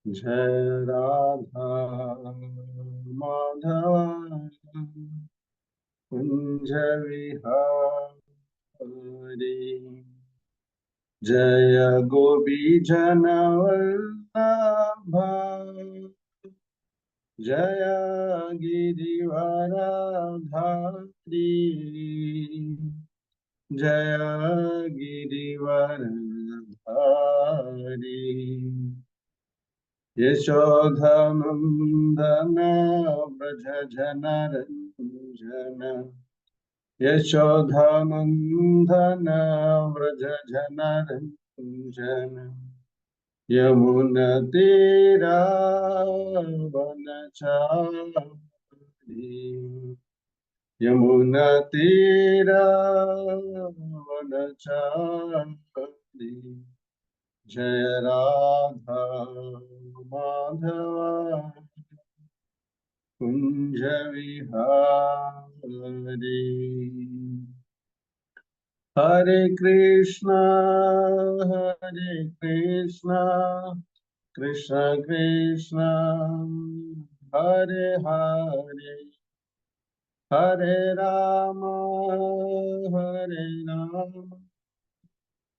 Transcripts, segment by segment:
जय राधा माधव कुंज विहारी। जय गोपी जनवल्लभ जय गिरिवरधारी। जय गिरिवरधारी। यशोधनंदन व्रज जनरंजन। यशोधनंदन व्रज जनरंजन। यमुनतीरा वनचारी। यमुनतीरा वनचारी। जय राधा माधव कुंज विहारी। हरे कृष्णा कृष्ण कृष्ण हरे हरे हरे राम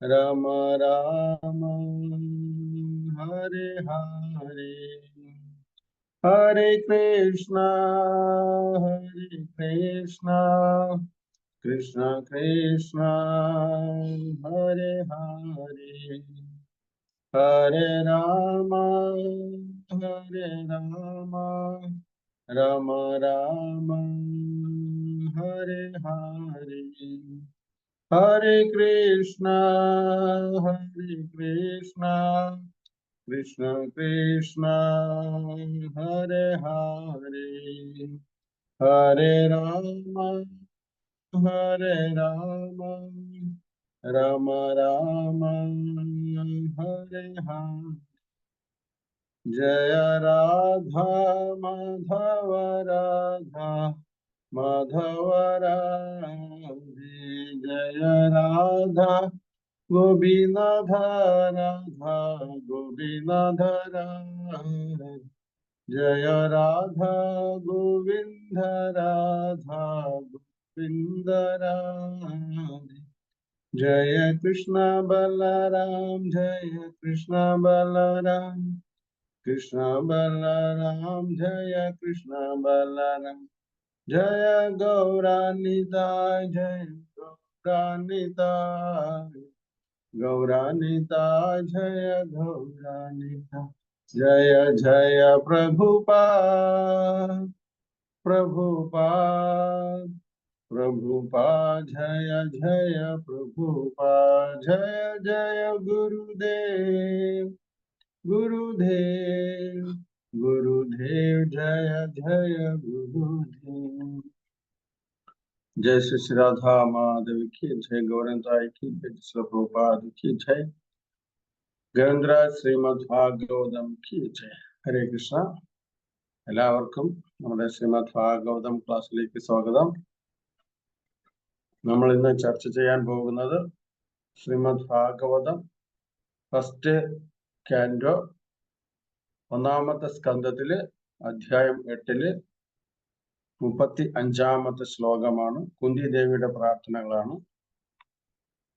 राम राम हरे हरे। हरे कृष्णा कृष्ण कृष्ण हरे हरे हरे राम राम राम हरे हरे। हरे कृष्णा कृष्ण कृष्ण हरे हरे हरे राम राम राम हरे हरे। जय राधा माधव राधा माधव राधे। जय राधा गोपीनाथ राधा गोपीनाथ राधे। जय राधा गोविंद राधा गोविंद राधे। जय कृष्ण बलराम कृष्ण बलराम जय कृष्ण बलराम। जय गौरानिताय गौरानिताय जय गौरानिताय। जय जय प्रभुपाद जय जय प्रभुपाद। जय जय गुरुदेव जय जय गुरुदेव। जय श्री राधा माधव की जय। गौरताई की जय। श्री प्रभुपाद की जय। ഗ്രന്ഥ ശ്രീമദ് ഭാഗവതം की जय। ഹരേ കൃഷ്ണ. എല്ലാവർക്കും നമ്മുടെ ശ്രീമദ് ഭാഗവതം ക്ലാസ്സിലേക്ക് സ്വാഗതം. നമ്മൾ ഇന്ന് ചർച്ച ചെയ്യാൻ പോകുന്നത് ശ്രീമദ് ഭാഗവതം ഫസ്റ്റ് കാൻഡോ ഒന്നാമത്തെ സ്കന്ധത്തില് അധ്യായം 8 35 ശ്ലോകമാണ്. കുന്തി ദേവിയുടെ പ്രാർത്ഥനകളാണ്.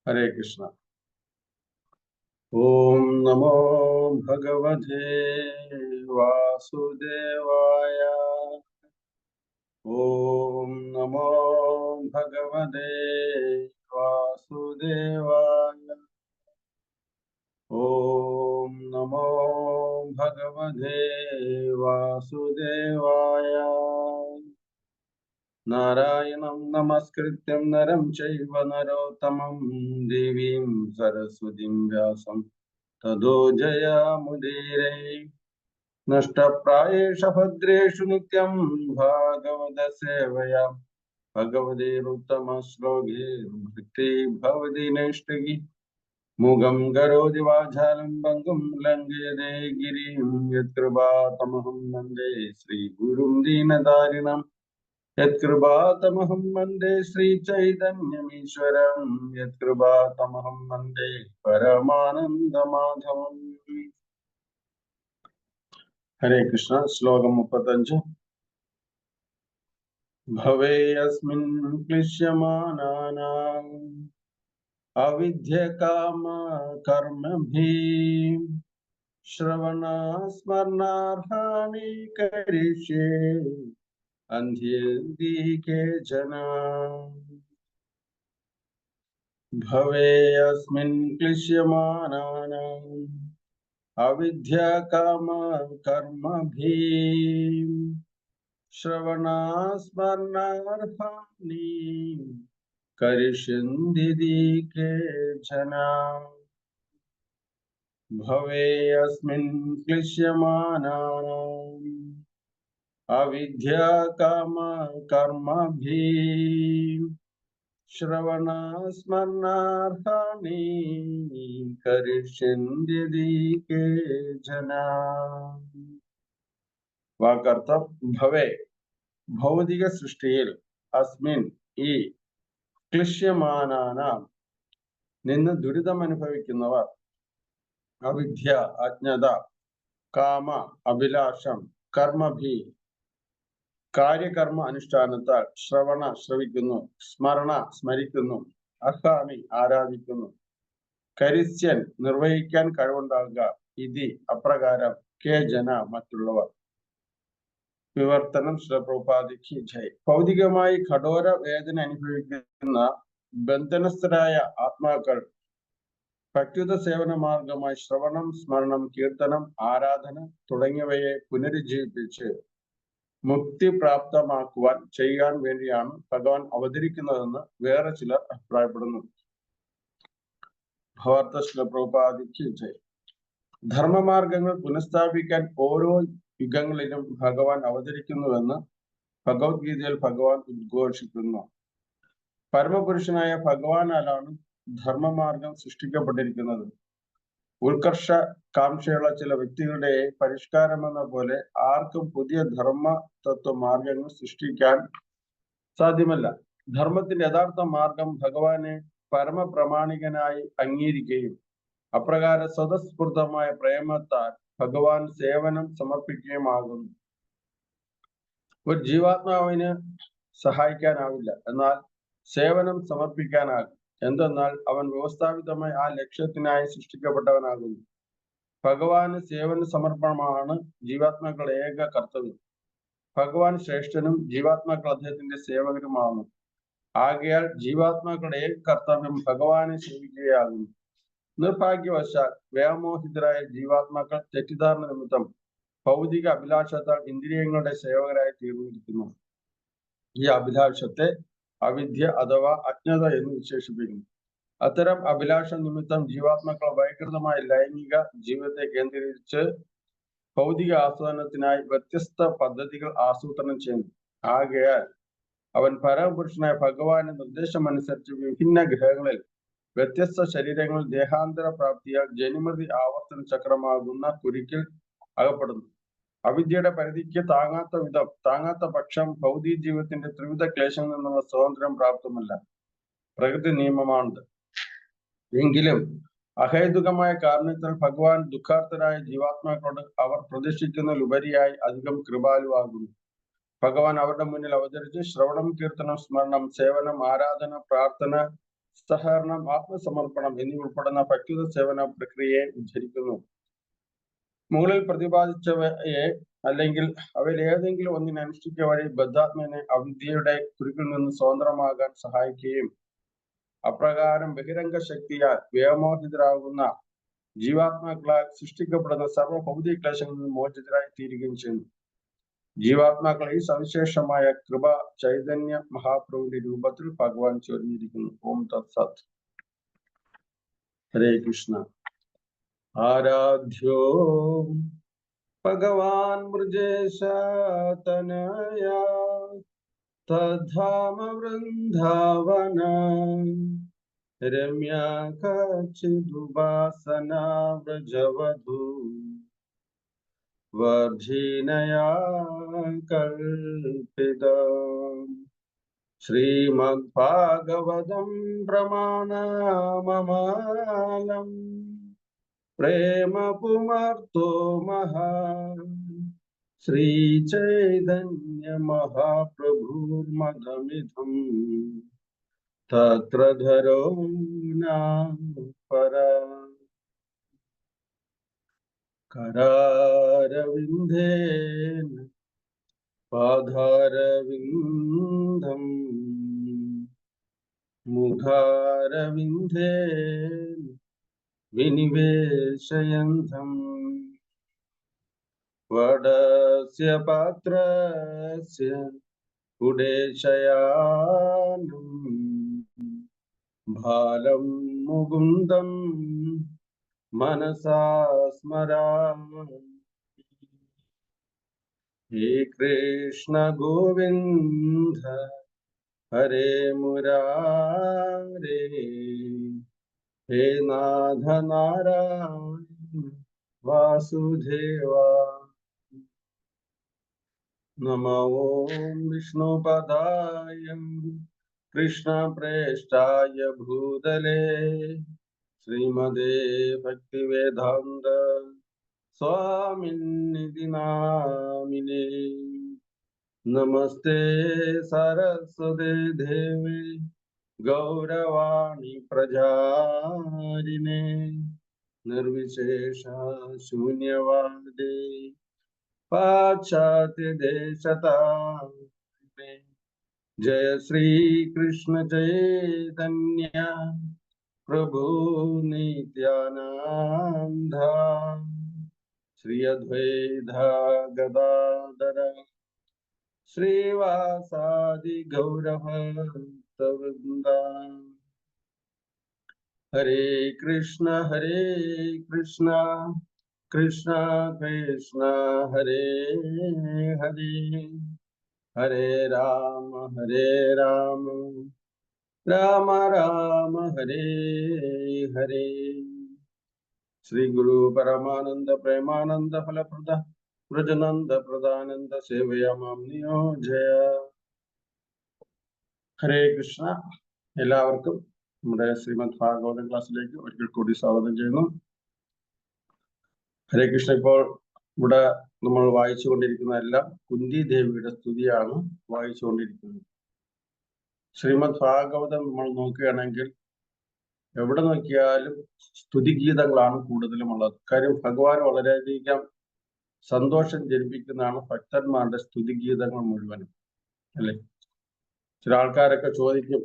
ഹരേ കൃഷ്ണ. ഓം നമോ ഭഗവതേ വാസുദേവായ. ഓം നമോ ഭഗവതേ വാസുദേവായ. ഓം നമോ ഭഗവതേ വാസുദേവായ. നാരായണം നമസ്കൃത്യം നരം ചൈവ നരോത്തമം ദേവീം സരസ്വതീം വ്യാസം തതോ ജയാമുദീരേ. നഷ്ടപ്രായേഷു ഭദ്രേഷു നിത്യം ഭാഗവത സേവയാ ഭഗവതീരുത്തമ ശ്ലോകേ ഭക്തി ഭവതി നൈഷ്ടകി. മുഖം കരോതി വാചാലം ഭംഗും ലംഘയതേ ഗിരിം യത്കൃപാതമഹം വന്ദേ ശ്രീഗുരും ദീനതാരിണം. यत्कृपातमहं वन्दे श्रीचैतन्यमीश्वरम् यत्कृपातमहं वन्दे परमानन्दमाधवम् हरे कृष्ण श्लोकं 35 भवेऽस्मिन् क्लिश्यमानानाम् अविद्यकाम कर्मभिः श्रवणस्मरणार्हाणि करिष्ये अन्ध्येदिके जना भवेऽस्मिन् क्लिश्यमानानाम् अविद्याकाम कर्मभिः श्रवणस्मरणार्हाणि करिष्यन्ति जना भवेऽस्मिन् क्लिश्यमानानाम् अविद्याकाम कर्मभिः श्रवणस्मरणार्हाणि करिष्यन्ति जना വാക്കർത്ഥം ഭവേ ഭൗതിക സൃഷ്ടിയിൽ അസ്മിൻ ഈ ക്ലിശ്യമാനാനാം നിന്ന് ദുരിതം അനുഭവിക്കുന്നവർ അവിദ്യ അജ്ഞത കാമ അഭിലാഷം കർമ്മഭി കാര്യകർമ്മ അനുഷ്ഠാനത്താൽ ശ്രവണ ശ്രവിക്കുന്നു സ്മരണ സ്മരിക്കുന്നു അർഹാമി ആരാധിക്കുന്നു കരിസ്യൻ നിർവഹിക്കാൻ കഴിവുണ്ടാകുക ഇതി അപ്രകാരം കെ ജന മറ്റുള്ളവർ വിവർത്തനം ശ്രീപ്രഭുപാദിക്ക് ജയ് ഭൗതികമായി കഠോര വേദന അനുഭവിക്കുന്ന ബന്ധനസ്ഥരായ ആത്മാക്കൾ പ്രത്യുത സേവന മാർഗമായി ശ്രവണം സ്മരണം കീർത്തനം ആരാധന തുടങ്ങിയവയെ പുനരുജ്ജീവിപ്പിച്ച് മുക്തി പ്രാപ്തമാക്കുവാൻ ചെയ്യാൻ വേണ്ടിയാണ് ഭഗവാൻ അവതരിക്കുന്നതെന്ന് വേറെ ചിലർ അഭിപ്രായപ്പെടുന്നു. ഭഗവത് ശ്രീപ്രഭുപാദിക്ക് ജയ്. ധർമ്മമാർഗങ്ങൾ പുനഃസ്ഥാപിക്കാൻ ഓരോ യുഗങ്ങളിലും ഭഗവാൻ അവതരിക്കുന്നുവെന്ന് ഭഗവത്ഗീതയിൽ ഭഗവാൻ ഉദ്ഘോഷിക്കുന്നു. പരമപുരുഷനായ ഭഗവാനാലാണ് ധർമ്മമാർഗം സൃഷ്ടിക്കപ്പെട്ടിരിക്കുന്നത്. ഉത്കർഷ കാംക്ഷയുള്ള ചില വ്യക്തികളുടെ പരിഷ്കാരമെന്ന പോലെ ആർക്കും പുതിയ ധർമ്മ തത്വമാർഗങ്ങൾ സൃഷ്ടിക്കാൻ സാധ്യമല്ല. ധർമ്മത്തിന്റെ യഥാർത്ഥ മാർഗം ഭഗവാനെ പരമപ്രമാണികനായി അംഗീകരിക്കുകയും അപ്രകാരം സ്വതസ്ഫൂർത്തമായ പ്രേമത്താൽ ഭഗവാൻ സേവനം സമർപ്പിക്കുകയുമാകുന്നു. ഒരു ജീവാത്മാവിന് സഹായിക്കാനാവില്ല, എന്നാൽ സേവനം സമർപ്പിക്കാനാകും. എന്തെന്നാൽ അവൻ വ്യവസ്ഥാപിതമായി ആ ലക്ഷ്യത്തിനായി സൃഷ്ടിക്കപ്പെട്ടവനാകുന്നു. ഭഗവാന് സേവന സമർപ്പണമാണ് ജീവാത്മാക്കളുടെ ഏക കർത്തവ്യം. ഭഗവാൻ ശ്രേഷ്ഠനും ജീവാത്മാക്കൾ അദ്ദേഹത്തിന്റെ സേവകരുമാകുന്നു. ആകയാൽ ജീവാത്മാക്കളുടെ ഏക കർത്തവ്യം ഭഗവാനെ സേവിക്കുകയാകുന്നു. നിർഭാഗ്യവശാൽ വ്യാമോഹിതരായ ജീവാത്മാക്കൾ തെറ്റിദ്ധാരണ നിമിത്തം ഭൗതിക അഭിലാഷത്താൽ ഇന്ദ്രിയങ്ങളുടെ സേവകരായി തീർന്നിരിക്കുന്നു. ഈ അഭിലാഷത്തെ അവിദ്യ അഥവാ അജ്ഞത എന്ന് വിശേഷിപ്പിക്കുന്നു. അത്തരം അഭിലാഷ നിമിത്തം ജീവാത്മാക്കൾ വൈകൃതമായ ലൈംഗിക ജീവിതത്തെ കേന്ദ്രീകരിച്ച് ഭൗതിക ആസ്വാദനത്തിനായി വ്യത്യസ്ത പദ്ധതികൾ ആസൂത്രണം ചെയ്യുന്നു. ആകയാൽ അവൻ പരമപുരുഷനായ ഭഗവാന്റെ നിർദ്ദേശമനുസരിച്ച് വിഭിന്ന ഗ്രഹങ്ങളിൽ വ്യത്യസ്ത ശരീരങ്ങളിൽ ദേഹാന്തര പ്രാപ്തിയാൽ ജനിമൃതി ആവർത്തന ചക്രമാകുന്ന കുരുക്കിൽ അകപ്പെടുന്നു. അവിദ്യയുടെ പരിധിക്ക് താങ്ങാത്ത പക്ഷം ഭൗതിക ജീവിതത്തിന്റെ ത്രിവിധ ക്ലേശങ്ങളിൽ നിന്നുള്ള സ്വാതന്ത്ര്യം പ്രാപ്തമല്ല. പ്രകൃതി നിയമമാണിത്. എങ്കിലും അഹേതുകമായ കാരണത്താൽ ഭഗവാൻ ദുഃഖാർത്ഥരായ ജീവാത്മാക്കളോട് അവർ പ്രതീക്ഷിക്കുന്നതിലുപരിയായി അധികം കൃപാലുവാകുന്നു. ഭഗവാൻ അവരുടെ മുന്നിൽ അവതരിച്ച് ശ്രവണം കീർത്തനം സ്മരണം സേവനം ആരാധന പ്രാർത്ഥന സഹകരണം ആത്മസമർപ്പണം എന്നിവ ഉൾപ്പെടുന്ന ഭക്തിയുത സേവന പ്രക്രിയയെ ഉദ്ധരിക്കുന്നു. മുകളിൽ പ്രതിപാദിച്ചവയെ അല്ലെങ്കിൽ അവയിൽ ഏതെങ്കിലും ഒന്നിനെ അനുഷ്ഠിക്കുക വഴി ബദ്ധാത്മനെ അവിദ്യയുടെ കുരുക്കിൽ നിന്ന് സ്വതന്ത്രമാകാൻ സഹായിക്കുകയും അപ്രകാരം ബഹിരംഗ ശക്തിയാൽ വ്യാമോഹിതരാകുന്ന ജീവാത്മാക്കളാൽ സൃഷ്ടിക്കപ്പെടുന്ന സർവ്വ ഭൗതിക ക്ലേശങ്ങളിൽ നിന്ന് മോചിതരായി തീരുകയും ചെയ്യുന്നു. ജീവാത്മാക്കൾ ഈ സവിശേഷമായ കൃപ ചൈതന്യ മഹാപ്രഭുവിന്റെ രൂപത്തിൽ ഭഗവാൻ ചൊരിഞ്ഞിരിക്കുന്നു. ഓം തത്സത്. ഹരേ കൃഷ്ണ. ആരാധ്യോ ഭഗവാൻ മൃജേശ തനയ തദ്ധാമ വൃന്ദാവന രമ്യ കച്ചിദുപാസന വ്രജവധൂ വർജിനയാ കൽപിതം. ശ്രീമദ്ഭാഗവതം പ്രമാണമമാലം പ്രേമ പുമർത്തോ മഹാ ശ്രീചൈതന്യ മഹാപ്രഭുർമദമിധം തത്രധരോ പരാ കരാരവിന്ദേന പാദാരവിന്ദം മുഖാരവിന്ദേന വിനിവേശയന്തം വടസ്യ പാത്രസ്യ ഉടേശയാനം ഭാലം മുകുന്ദം മനസാ സ്മരാമി. ഹേ കൃഷ്ണ ഗോവിന്ദ ഹരേ മുരാരേ ഹേ നാഥ നാരായണ വാസുദേവ. നമോ വിഷ്ണുപദായ കൃഷ്ണപ്രേഷ്ഠായ ഭൂതലേ ശ്രീമദേ ഭക്തിവേദാന്ത സ്വാമിനിധി നാമിനേ. നമസ്തേ സരസ്വതേ ദേവി ഗൗരവാണി പ്രചാരിണേ നിർവിശേഷ ശൂന്യവാദേ പാശ്ചാത്യദേശതാരിണേ. ജയ ശ്രീ കൃഷ്ണ ചൈതന്യ പ്രഭു നിത്യാനന്ദ ശ്രീ അദ്വൈത ഗദാധര ശ്രീവാസാദി ഗൗരഭക്തവൃന്ദ. ഹരേ കൃഷ്ണ കൃഷ്ണ കൃഷ്ണ ഹരേ ഹരേ ഹരേ രാമ രാമ രാമ ഹരേ ഹരേ. ശ്രീ ഗുരു പരമാനന്ദ പ്രേമാനന്ദ ഫലപ്രദ വ്രജനന്ദ പ്രദാനന്ദ സേവയാ മാം നിയോജയ. ഹരേ കൃഷ്ണ. എല്ലാവർക്കും നമ്മുടെ ശ്രീമദ് ഭാഗവത ക്ലാസ്സിലേക്ക് ഒരിക്കൽ കൂടി സ്വാഗതം ചെയ്യുന്നു. ഹരേ കൃഷ്ണ. ഇപ്പോൾ ഇവിടെ നമ്മൾ വായിച്ചുകൊണ്ടിരിക്കുന്ന എല്ലാം കുന്തി ദേവിയുടെ സ്തുതിയാണ് വായിച്ചുകൊണ്ടിരിക്കുന്നത്. ശ്രീമദ് ഭാഗവതം നമ്മൾ നോക്കുകയാണെങ്കിൽ എവിടെ നോക്കിയാലും സ്തുതിഗീതങ്ങളാണ് കൂടുതലും ഉള്ളത്. കാര്യം ഭഗവാൻ വളരെയധികം സന്തോഷം ജനിപ്പിക്കുന്നതാണ് ഭക്തന്മാരുടെ സ്തുതിഗീതങ്ങൾ മുഴുവനും, അല്ലെ? ചില ആൾക്കാരൊക്കെ ചോദിക്കും,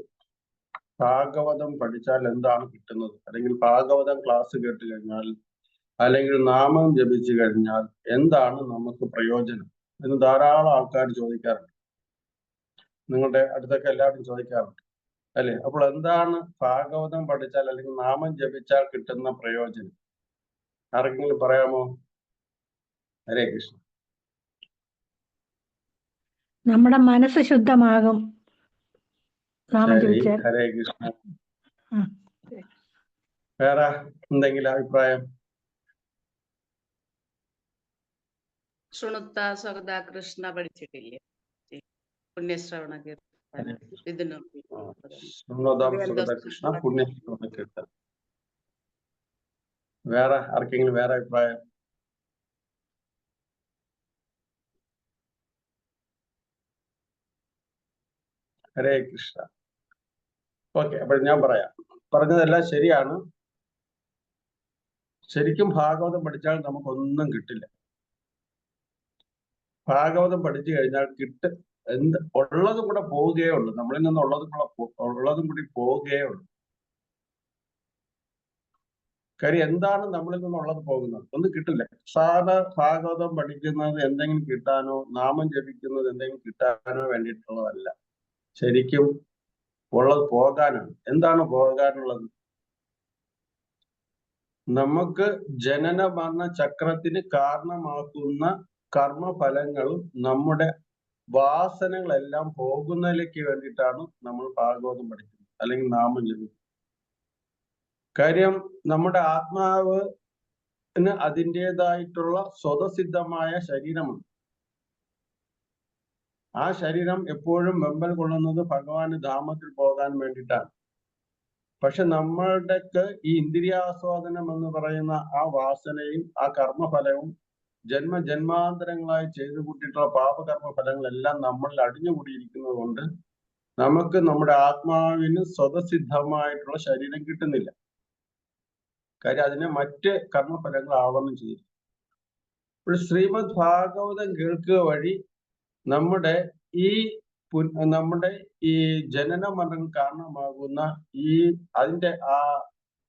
ഭാഗവതം പഠിച്ചാൽ എന്താണ് കിട്ടുന്നത്, അല്ലെങ്കിൽ ഭാഗവതം ക്ലാസ് കേട്ട് കഴിഞ്ഞാൽ, അല്ലെങ്കിൽ നാമം ജപിച്ചു കഴിഞ്ഞാൽ എന്താണ് നമുക്ക് പ്രയോജനം എന്ന് ധാരാളം ആൾക്കാർ ചോദിക്കാറുണ്ട്. നിങ്ങളുടെ അടുത്തൊക്കെ എല്ലാവരും ചോദിക്കാറുണ്ട്, അല്ലെ? അപ്പോൾ എന്താണ് ഭാഗവതം പഠിച്ചാൽ അല്ലെങ്കിൽ നാമം ജപിച്ചാൽ കിട്ടുന്ന പ്രയോജനം? ആർക്കെങ്കിലും പറയാമോ? ഹരേ കൃഷ്ണ. നമ്മുടെ മനസ്സ് ശുദ്ധമാകും നാമം ശരി, ജപിച്ചാൽ. ഹരേ കൃഷ്ണ. വേറെ എന്തെങ്കിലും അഭിപ്രായം? ശൃണുത്ത സ്വഗത കൃഷ്ണ പഠിച്ചിട്ടില്ലേ? പുണ്യശ്രവണ കീർത്തനം. കൃഷ്ണ പുണ്യ കീർത്തനം. വേറെ ആർക്കെങ്കിലും വേറെ അഭിപ്രായം? ഹരേ കൃഷ്ണ. ഓക്കെ, അപ്പോൾ ഞാൻ പറയാം. പറഞ്ഞതെല്ലാം ശരിയാണ്. ശരിക്കും ഭാഗവതം പഠിച്ചാൽ നമുക്കൊന്നും കിട്ടില്ല. ഭാഗവതം പഠിച്ചു കഴിഞ്ഞാൽ ഉള്ളതും കൂടെ പോവുകയേ ഉള്ളൂ. നമ്മളിൽ നിന്ന് ഉള്ളതും കൂടി പോവുകയേ ഉള്ളൂ. കാര്യം എന്താണ് നമ്മളിൽ നിന്നുള്ളത് പോകുന്നത്? ഒന്നും കിട്ടില്ല. സാധാരണ ഭാഗവതം പഠിക്കുന്നത് എന്തെങ്കിലും കിട്ടാനോ നാമം ജപിക്കുന്നത് എന്തെങ്കിലും കിട്ടാനോ വേണ്ടിയിട്ടുള്ളതല്ല. ശരിക്കും ഉള്ളത് പോകാനാണ്. എന്താണ് പോകാനുള്ളത്? നമുക്ക് ജനന മരണ ചക്രത്തിന് കാരണമാക്കുന്ന കർമ്മഫലങ്ങളും നമ്മുടെ വാസനകളെല്ലാം പോകുന്നതിലേക്ക് വേണ്ടിയിട്ടാണ് നമ്മൾ ഭാഗവതം പഠിക്കുന്നത്, അല്ലെങ്കിൽ നാമം ജപിക്കുന്നത്. കാര്യം നമ്മുടെ ആത്മാവ് അതിൻ്റെതായിട്ടുള്ള സ്വതസിദ്ധമായ ശരീരമുണ്ട്. ആ ശരീരം എപ്പോഴും വെമ്പൽ കൊള്ളുന്നത് ഭഗവാന് ധാമത്തിൽ പോകാൻ വേണ്ടിയിട്ടാണ്. പക്ഷെ നമ്മളുടെക്ക് ഈ ഇന്ദ്രിയാസ്വാദനം എന്ന് പറയുന്ന ആ വാസനയും ആ കർമ്മഫലവും ജന്മജന്മാന്തരങ്ങളായി ചെയ്തു കൂട്ടിയിട്ടുള്ള പാപകർമ്മ ഫലങ്ങളെല്ലാം നമ്മളിൽ അടിഞ്ഞുകൂടിയിരിക്കുന്നത് കൊണ്ട് നമുക്ക് നമ്മുടെ ആത്മാവിന് സ്വതസിദ്ധമായിട്ടുള്ള ശരീരം കിട്ടുന്നില്ല. കാര്യം അതിനെ മറ്റ് കർമ്മഫലങ്ങൾ ആവരണം ചെയ്തു. ഇപ്പോൾ ശ്രീമദ് ഭാഗവതം കേൾക്കുക വഴി നമ്മുടെ ഈ ജനന മരണം കാരണമാകുന്ന അതിന്റെ ആ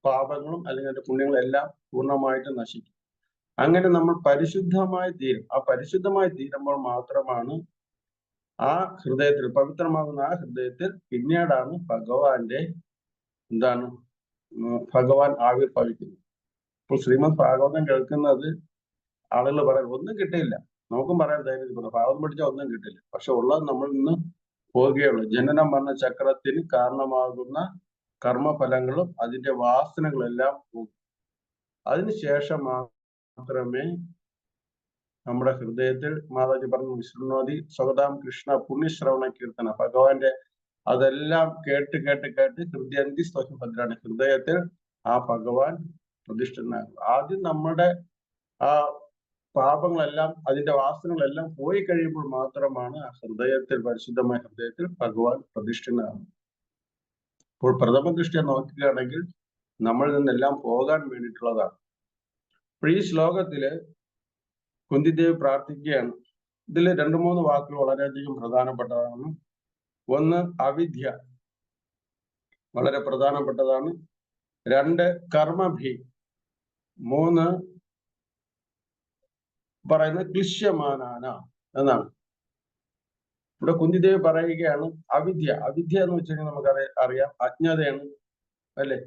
പാപങ്ങളും അല്ലെങ്കിൽ അതിന്റെ പുണ്യങ്ങളും എല്ലാം പൂർണ്ണമായിട്ട് നശിക്കും. അങ്ങനെ നമ്മൾ പരിശുദ്ധമായി തീരും. ആ പരിശുദ്ധമായി തീരുമ്പോൾ മാത്രമാണ് ആ ഹൃദയത്തിൽ, പവിത്രമാകുന്ന ആ ഹൃദയത്തിൽ പിന്നീടാണ് ഭഗവാൻ ആവിർഭവിക്കുന്നത്. ഇപ്പോൾ ശ്രീമദ് ഭാഗവതം കേൾക്കുന്നത് ആളുകൾ പറയാം ഒന്നും കിട്ടിയില്ല, നമുക്കും പറയാൻ ധൈര്യം, ഭാഗവതം പഠിച്ചാൽ ഒന്നും കിട്ടില്ല. പക്ഷെ ഉള്ളത് നമ്മളിൽ നിന്ന് പോവുകയുള്ളൂ. ജനന മരണ ചക്രത്തിന് കാരണമാകുന്ന കർമ്മഫലങ്ങളും അതിന്റെ വാസനകളെല്ലാം പോകും. അതിനുശേഷം മാത്രമേ നമ്മുടെ ഹൃദയത്തിൽ മാതാജി പറഞ്ഞു വിഷ്ണുനോദി സ്വഗതാം കൃഷ്ണ പുണ്യശ്രവണ കീർത്തന, ഭഗവാന്റെ അതെല്ലാം കേട്ട് കേട്ട് കേട്ട് ഹൃദയന്തി സ്വഭദ്രാണ്, ഹൃദയത്തിൽ ആ ഭഗവാൻ പ്രതിഷ്ഠനാകും. ആദ്യം നമ്മുടെ ആ പാപങ്ങളെല്ലാം അതിന്റെ വാസനകളെല്ലാം പോയി കഴിയുമ്പോൾ മാത്രമാണ് ആ ഹൃദയത്തിൽ, പരിശുദ്ധമായ ഹൃദയത്തിൽ ഭഗവാൻ പ്രതിഷ്ഠനാകുന്നത്. അപ്പോൾ പ്രഥമ ദൃഷ്ടിയെ നോക്കുകയാണെങ്കിൽ നമ്മളിൽ നിന്നെല്ലാം പോകാൻ വേണ്ടിയിട്ടുള്ളതാണ്. അപ്പോൾ ഈ ശ്ലോകത്തില് കുന്തിദേവി പ്രാർത്ഥിക്കുകയാണ്. ഇതിൽ 2-3 വാക്കുകൾ വളരെയധികം പ്രധാനപ്പെട്ടതാണ്. ഒന്ന് അവിദ്യ, വളരെ പ്രധാനപ്പെട്ടതാണ്. 2 കർമ്മഭി, 3 പറയുന്നത് ക്ലിശ്യമാനാന എന്നാണ്. ഇവിടെ കുന്തിദേവി പറയുകയാണ് അവിദ്യ. അവിദ്യ എന്ന് വെച്ച് കഴിഞ്ഞാൽ നമുക്ക് അറിയാം അജ്ഞതയാണ്, അല്ലെ?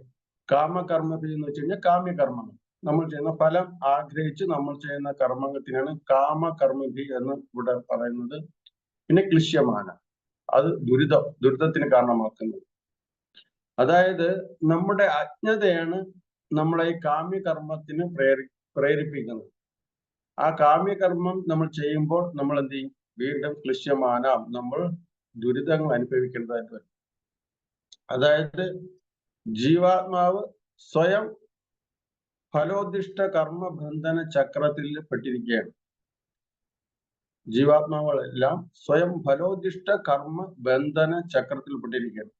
കാമകർമ്മഭി എന്ന് വെച്ച് കഴിഞ്ഞാൽ കാമ്യകർമ്മങ്ങൾ, നമ്മൾ ചെയ്യുന്ന ഫലം ആഗ്രഹിച്ച് നമ്മൾ ചെയ്യുന്ന കർമ്മത്തിനാണ് കാമകർമ്മഭി എന്ന് ഇവിടെ പറയുന്നത്. പിന്നെ ക്ലിശ്യമാന, അത് ദുരിതത്തിന് കാരണമാക്കുന്നത്. അതായത് നമ്മുടെ അജ്ഞതയാണ് നമ്മളെ ഈ കാമ്യകർമ്മത്തിന് പ്രേരിപ്പിക്കുന്നത്. ആ കാമ്യകർമ്മം നമ്മൾ ചെയ്യുമ്പോൾ നമ്മൾ എന്ത് ചെയ്യും? വീണ്ടും ക്ലിശ്യമാന, നമ്മൾ ദുരിതങ്ങൾ അനുഭവിക്കേണ്ടതായിട്ട് വരും. അതായത് ജീവാത്മാവ് സ്വയം ഫലോദിഷ്ട കർമ്മബന്ധന ചക്രത്തിൽ പെട്ടിരിക്കുകയാണ്. ജീവാത്മാവുകളെല്ലാം സ്വയം ഫലോദിഷ്ട കർമ്മ ബന്ധന ചക്രത്തിൽ പെട്ടിരിക്കുകയാണ്.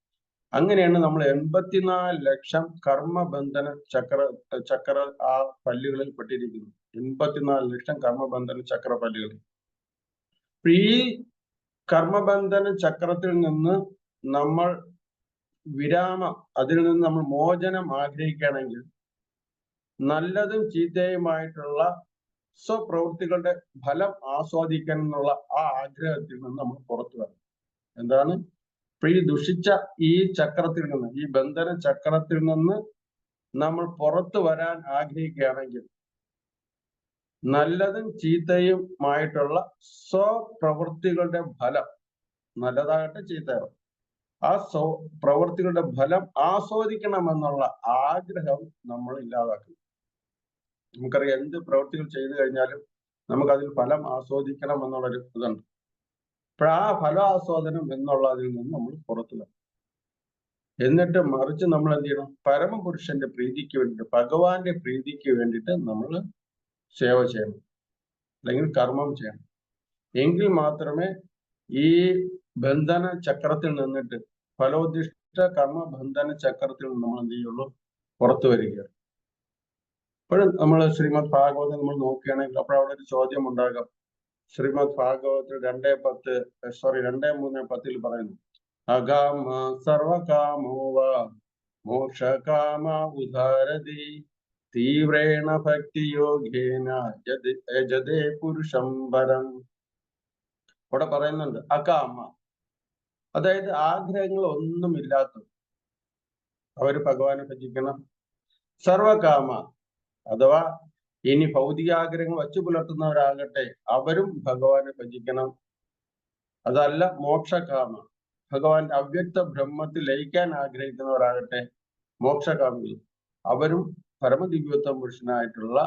അങ്ങനെയാണ് നമ്മൾ 84 ലക്ഷം കർമ്മബന്ധന ചക്ര ആ പല്ലുകളിൽ പെട്ടിരിക്കുന്നത്. 84 ലക്ഷം കർമ്മബന്ധന ചക്ര പല്ലുകളിൽ. ഈ കർമ്മബന്ധന ചക്രത്തിൽ നിന്ന് നമ്മൾ അതിൽ നിന്ന് നമ്മൾ മോചനം ആഗ്രഹിക്കുകയാണെങ്കിൽ നല്ലതും ചീത്തയുമായിട്ടുള്ള സ്വപ്രവൃത്തികളുടെ ഫലം ആസ്വാദിക്കണം എന്നുള്ള ആ ആഗ്രഹത്തിൽ നിന്ന് നമ്മൾ പുറത്തു വരണം. എന്താണ്? ഈ ദുഷിച്ച ഈ ചക്രത്തിൽ നിന്ന്, ഈ ബന്ധന ചക്രത്തിൽ നിന്ന് നമ്മൾ പുറത്തു വരാൻ ആഗ്രഹിക്കുകയാണെങ്കിൽ നല്ലതും ചീത്തയുമായിട്ടുള്ള സ്വപ്രവൃത്തികളുടെ ഫലം, നല്ലതാകട്ടെ ചീത്തയോ, ആ പ്രവൃത്തികളുടെ ഫലം ആസ്വദിക്കണമെന്നുള്ള ആഗ്രഹം നമ്മൾ ഇല്ലാതാക്കണം. നമുക്കറിയാം എന്ത് പ്രവൃത്തികൾ ചെയ്തു കഴിഞ്ഞാലും നമുക്കതിൽ ഫലം ആസ്വദിക്കണം എന്നുള്ളൊരു ഇതുണ്ട്. അപ്പോൾ ആ ഫലാസ്വാദനം എന്നുള്ളതിൽ നിന്ന് നമ്മൾ പുറത്തു വരണം. എന്നിട്ട് മറിച്ച് നമ്മൾ എന്ത് ചെയ്യണം? പരമപുരുഷന്റെ പ്രീതിക്ക് വേണ്ടിയിട്ട്, ഭഗവാന്റെ പ്രീതിക്ക് വേണ്ടിയിട്ട് നമ്മൾ സേവ ചെയ്യണം, അല്ലെങ്കിൽ കർമ്മം ചെയ്യണം. എങ്കിൽ മാത്രമേ ഈ ബന്ധന ചക്രത്തിൽ നിന്നിട്ട്, ഫലോദിഷ്ട കർമ്മ ബന്ധന ചക്രത്തിൽ നിന്ന് നമ്മൾ എന്ത് ചെയ്യുള്ളൂ? പുറത്തു വരികയാണ്. ഇപ്പോഴും നമ്മൾ ശ്രീമദ് ഭാഗവതം നമ്മൾ നോക്കുകയാണെങ്കിൽ അപ്പോൾ അവിടെ ഒരു ചോദ്യം ഉണ്ടാകാം. ശ്രീമദ് ഭാഗവതത്തിൽ 2:3-10 പറയുന്നു, അകാമ സർവകാമോവ മോക്ഷകാമ ഉദാരതി തീവ്രേണ ഭക്തിയോഗേന യജതേ പുരുഷം വരം. അവിടെ പറയുന്നുണ്ട് അകാമ, അതായത് ആഗ്രഹങ്ങൾ ഒന്നുമില്ലാത്തത് അവർ ഭഗവാനെ ഭജിക്കണം. സർവകാമ, അഥവാ ഇനി ഭൗതികാഗ്രഹങ്ങൾ വച്ചു പുലർത്തുന്നവരാകട്ടെ അവരും ഭഗവാനെ ഭജിക്കണം. അതല്ല മോക്ഷകാമ, ഭഗവാന്റെ അവ്യക്ത ബ്രഹ്മത്തിൽ ലയിക്കാൻ ആഗ്രഹിക്കുന്നവരാകട്ടെ മോക്ഷകാമികൾ, അവരും പരമദിവ്യോത്തമ പുരുഷനായിട്ടുള്ള